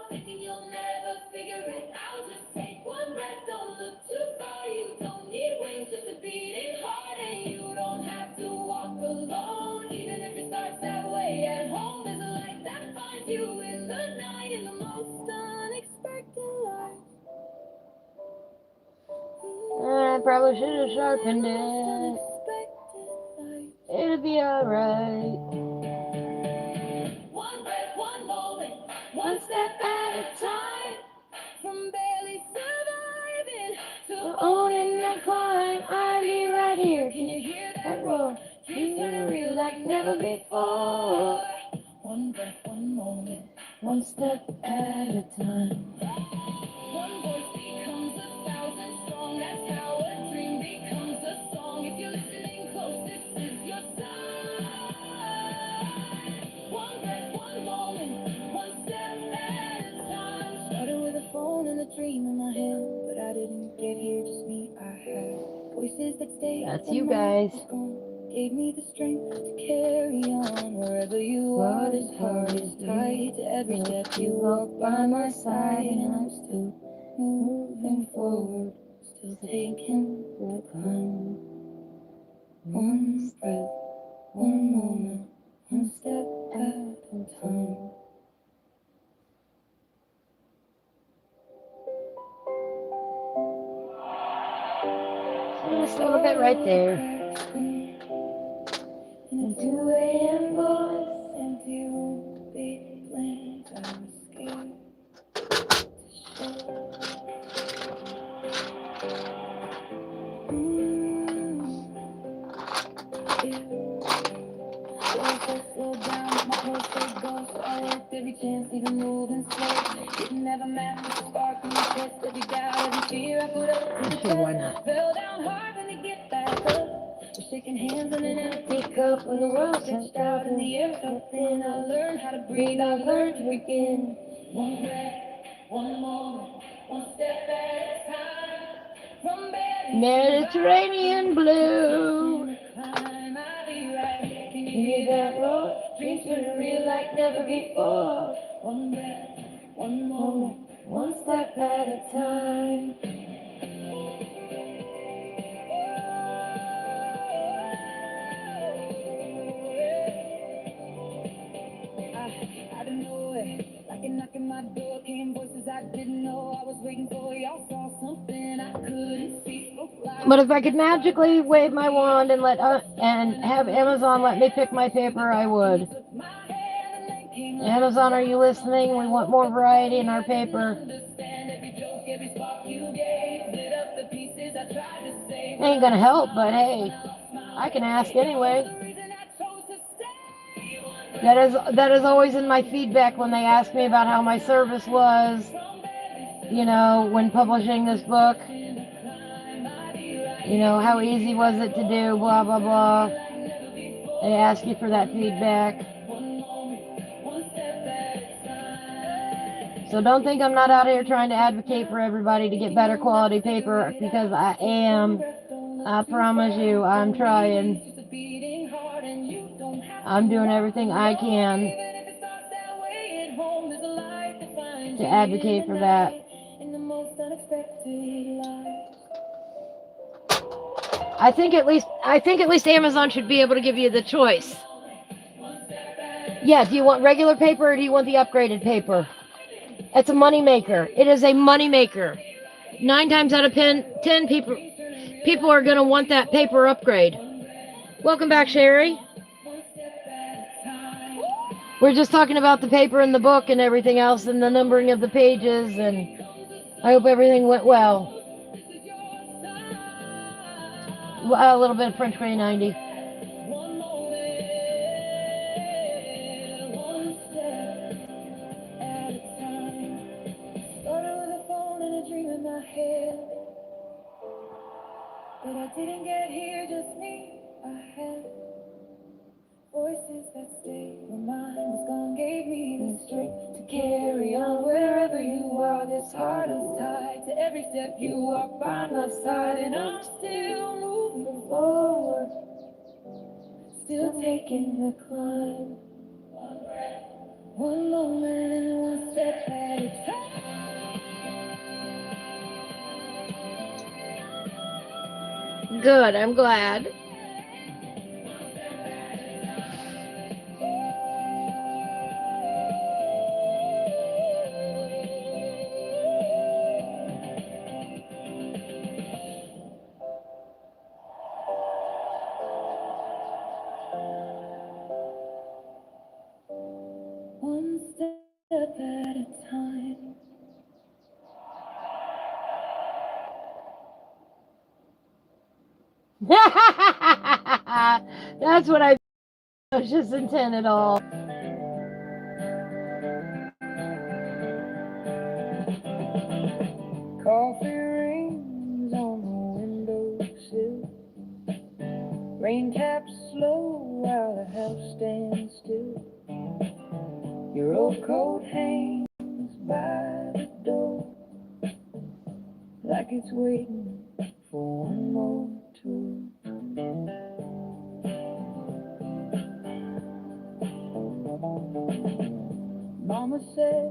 thinking you'll never figure it out. Just take one breath, don't look too far. You don't need wings, just a beating heart. And you don't have to walk alone, even if it starts that way at home. There's a light that finds you in the night, in the most unexpected light. I probably should have sharpened it. Unexpected light. It'll be alright. One breath, one moment, one step at a time. From barely surviving to Owning that climb, I'll be right here. can you hear that That roar? roar, Dreams turn real like never before. one breath, one moment. One step at a time. One voice becomes 1,000 strong. That's how a dream becomes a song. If you're listening close, this is your sign. One breath, one moment, one step at a time. Started with a phone and a dream in my head, but I didn't get here just me. I had voices that stayed. That's when you my guys. was gone. Gave me the strength to carry on. Wherever you are, this heart is tied to every step you walk by my side, and I'm still moving forward, still taking the climb. One breath, one moment, one step at a time. Just a little bit right there. And 2 a.m. voice, empty room, big plans, I was scared to slow down, my pulse stayed gone, so I worked every chance, even moving slow. Didn't have a map, just a spark in my chest, every doubt, every fear I put up to the Sure, why test. not? Fell down hard when to get back up. We're shaking hands in an empty cup when the world stretched out and the air felt thin. I learned how to breathe, I learned to begin. One breath, One moment, one step at a time. From barely Mediterranean blue. climb, I'll be right. Can you Hear hear that that roar? roar? Dreams turn real like never before. One breath, one moment, One step at a time. Out of nowhere, like a knock at my door, came voices I didn't know. I was waiting for y'all, saw something I couldn't see. But if I could magically wave my wand and and have Amazon let me pick my paper, I would. Amazon, are you listening? We want more variety in our paper. Ain't gonna help, but hey, I can ask anyway. That is always in my feedback when they ask me about how my service was, you know, when publishing this book. You know, how easy was it to do, blah, blah, blah. They ask you for that feedback. So don't think I'm not out here trying to advocate for everybody to get better quality paper, because I am. I promise you, I'm trying. I'm doing everything I can to advocate for that. I think at least Amazon should be able to give you the choice. Yeah, do you want regular paper or do you want the upgraded paper? It's a moneymaker. It is a moneymaker. 9 times out of 10 people are going to want that paper upgrade. Welcome back, Sherry. We're just talking about the paper in the book and everything else and the numbering of the pages, and I hope everything went well. A little bit of French Gray 90. But I didn't get here, just me. I had voices that stayed. My mind was gone, gave me the strength to carry on wherever you are. This heart is tied to every step you walk by my side, and I'm still moving forward, still taking the climb. One moment, one step at a time. Good, I'm glad. One step at a time. That's what I was just intended all. Coffee rings on the windowsill. Rain taps slow while the house stands still. Your old coat hangs by the door, like it's waiting for one more tour. Mama said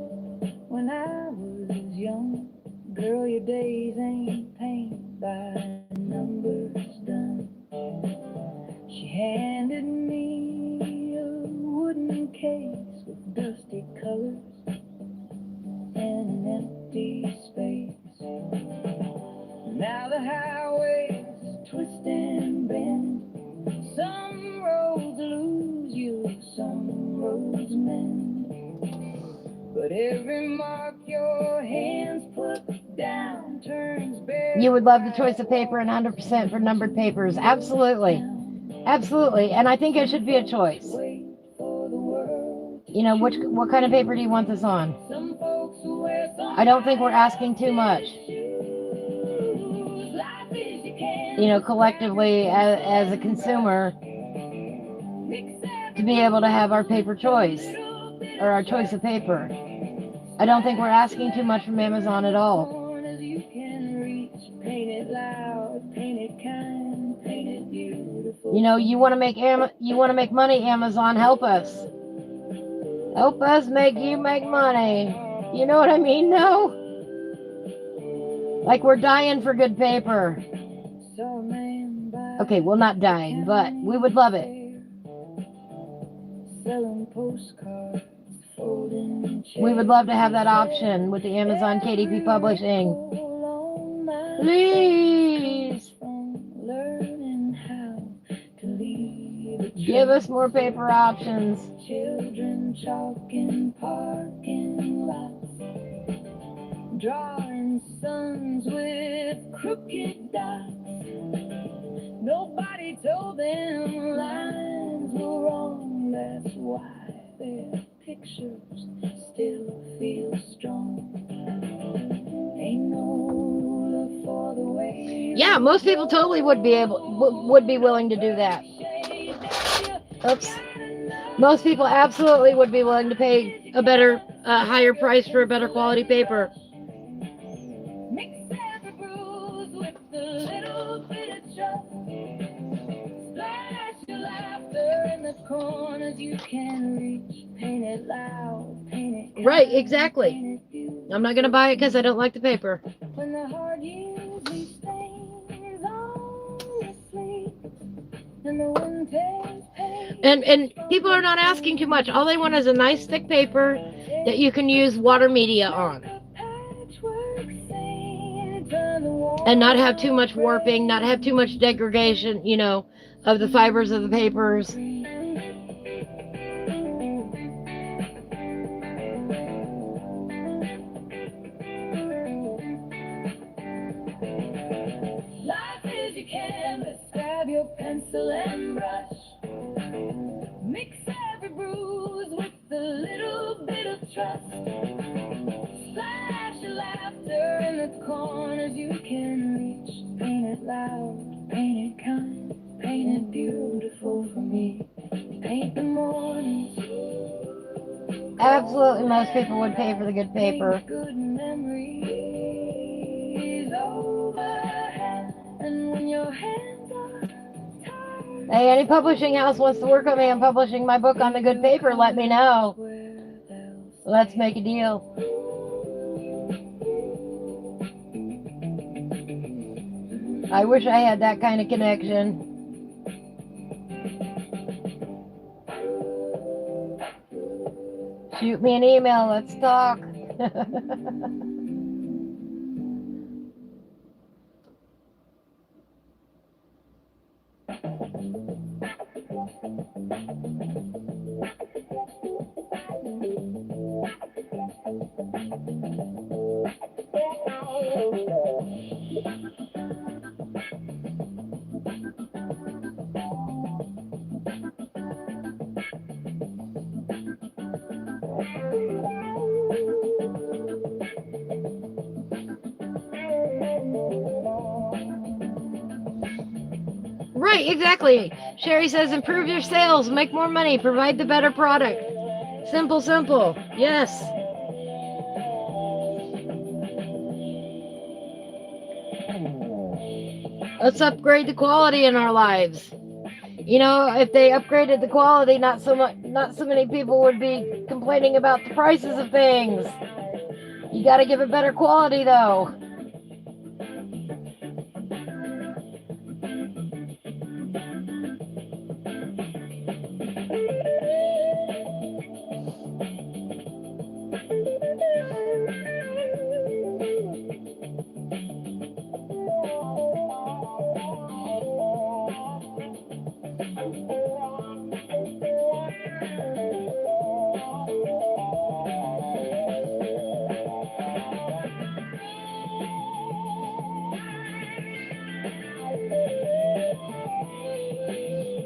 when I was young, girl, your days ain't paint by numbers done. She handed me a wooden case with dusty colors and an empty space. Now the highways twist and bend. Some roads lose you, some roads mend. But every mark your hands put down turns bare. You would love the choice of paper and 100% for numbered papers. Absolutely. Absolutely. And I think it should be a choice. You know, what kind of paper do you want this on? I don't think we're asking too much. You know, collectively as a consumer, to be able to have our paper choice, or our choice of paper. I don't think we're asking too much from Amazon at all. Corners you can reach, paint it loud, paint it kind, paint it beautiful. You know, you want to make money, Amazon, help us. Help us make you make money. You know what I mean? No? Like we're dying for good paper. Saw a man by Okay, well, not dying, but we would love it. selling postcards, folding We would love to have that option with the Amazon KDP Publishing. Please learning how to leave a give us more paper options. children chalking parking lots, drawing suns with crooked dots. Nobody told them lines were wrong. That's why their pictures still feel strong. Ain't no look for the way. Yeah, most people totally would be willing to do that. Oops. Most people absolutely would be willing to pay a better, higher price for a better quality paper. Mix every bruise with a little bit of trust. Splash your laughter in the corners you can reach. Paint it loud, paint it kind, Right, exactly. paint it beautiful. I'm not going to buy it because I don't like the paper. When the hard years leave stains on your sleeve, and the wind takes pain. And people are not asking too much. All they want is a nice thick paper that you can use water media on. And not have too much warping, not have too much degradation, you know, of the fibers of the papers. Life is your canvas, grab your pencil and brush. Mix every bruise with a little bit of trust. Splash your laughter in the corners you can reach. Paint it loud, paint it kind, paint it beautiful for me. Paint the mornings. Absolutely, most people would pay for the good paper. Good memories overhead, and when your hands are tired. Hey, any publishing house wants to work with me on publishing my book on the good paper, let me know. Let's make a deal. I wish I had that kind of connection. Shoot me an email, let's talk. Right, exactly. Sherry says, improve your sales, make more money, provide the better product. Simple, simple. Yes. Let's upgrade the quality in our lives. You know, if they upgraded the quality, not so many people would be complaining about the prices of things. You got to give it better quality, though.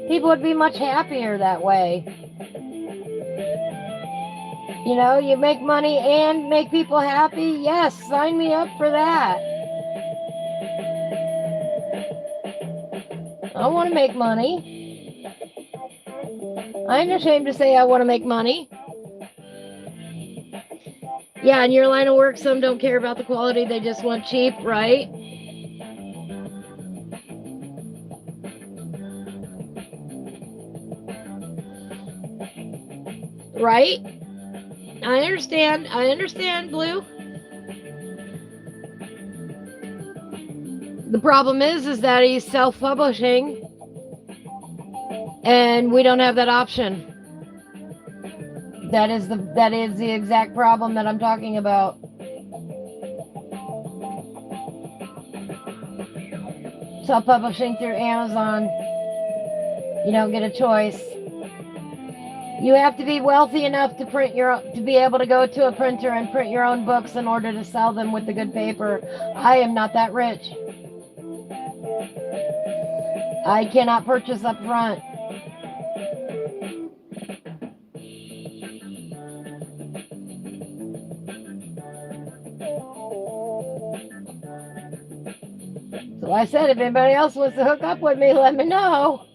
People would be much happier that way. You know, you make money and make people happy. Yes, sign me up for that. I want to make money. I ain't ashamed to say I want to make money. Yeah, in your line of work, some don't care about the quality. They just want cheap, right? Right? I understand. I understand, Blue. The problem is that he's self-publishing, and we don't have that option. That is the exact problem that I'm talking about. Self-publishing through Amazon, you don't get a choice. You have to be wealthy enough to be able to go to a printer and print your own books in order to sell them with the good paper. I am not that rich. I cannot purchase up front. So I said, if anybody else wants to hook up with me, let me know.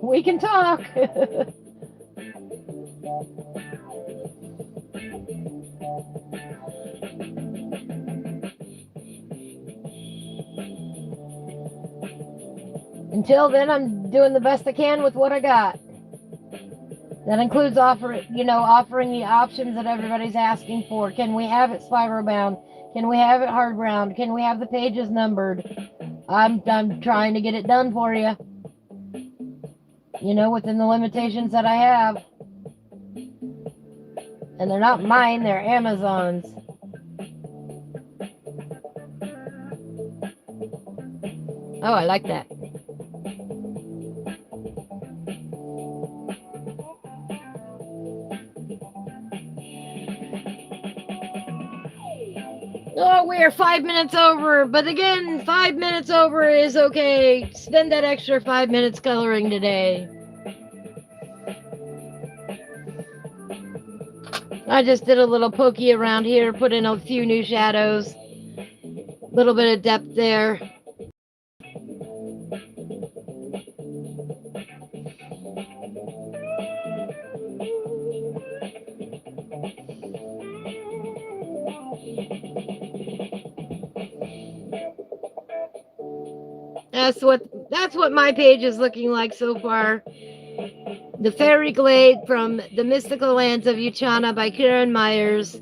We can talk. Until then, I'm doing the best I can with what I got. That includes offering the options that everybody's asking for. Can we have it spiral bound? Can we have it hard bound? Can we have the pages numbered? I'm trying to get it done for you. Within the limitations that I have. And they're not mine, they're Amazon's. Oh, I like that. Oh, we are 5 minutes over, but again, 5 minutes over is okay. Spend that extra 5 minutes coloring today. I just did a little pokey around here, put in a few new shadows. A little bit of depth there. That's what my page is looking like so far. The Faerie Glayde from the Mystical Lands of Uchana by Karen Myers.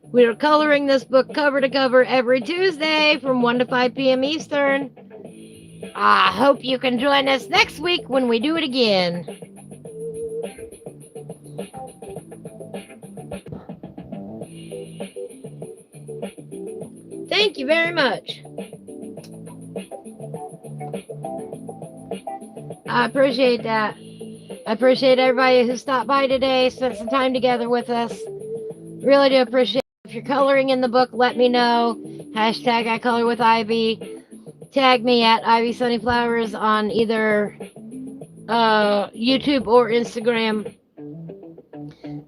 We are coloring this book cover to cover every Tuesday from 1 to 5 p.m. Eastern. I hope you can join us next week when we do it again. Thank you very much. I appreciate that. I appreciate everybody who stopped by today, spent some time together with us. Really do appreciate it. If you're coloring in the book, let me know. Hashtag I color with Ivy. Tag me at Ivy Sunnyflowers on either YouTube or Instagram.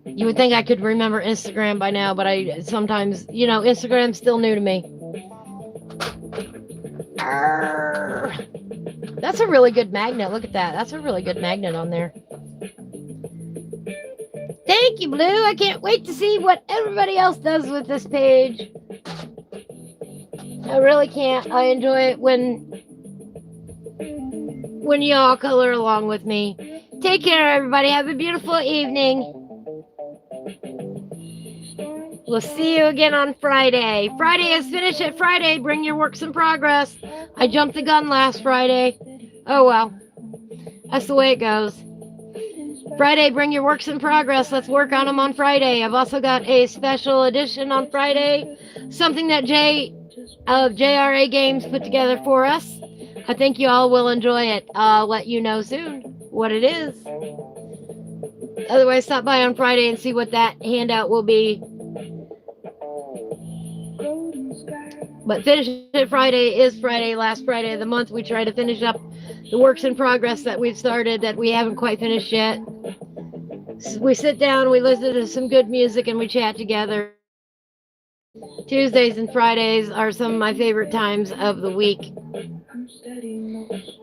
You would think I could remember Instagram by now, but I sometimes, Instagram's still new to me. Arr. That's a really good magnet. Look at that. That's a really good magnet on there. Thank you, Blue. I can't wait to see what everybody else does with this page. I really can't. I enjoy it when y'all color along with me. Take care, everybody. Have a beautiful evening. We'll see you again on Friday. Friday is Finish It Friday. Bring your works in progress. I jumped the gun last Friday. Oh, well. That's the way it goes. Friday, bring your works in progress. Let's work on them on Friday. I've also got a special edition on Friday. Something that Jay of JRA Games put together for us. I think you all will enjoy it. I'll let you know soon what it is. Otherwise, stop by on Friday and see what that handout will be. But Finish It Friday is Friday, last Friday of the month. We try to finish up the works in progress that we've started that we haven't quite finished yet. We sit down, we listen to some good music, and we chat together. Tuesdays and Fridays are some of my favorite times of the week.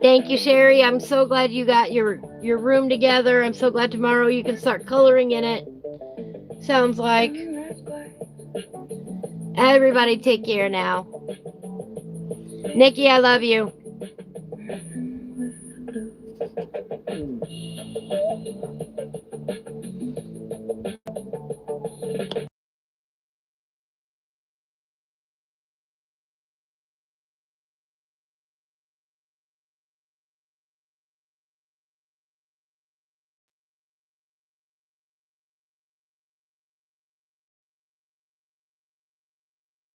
Thank you, Sherry. I'm so glad you got your room together. I'm so glad tomorrow you can start coloring in it. Sounds like. Everybody take care now. Nikki, I love you.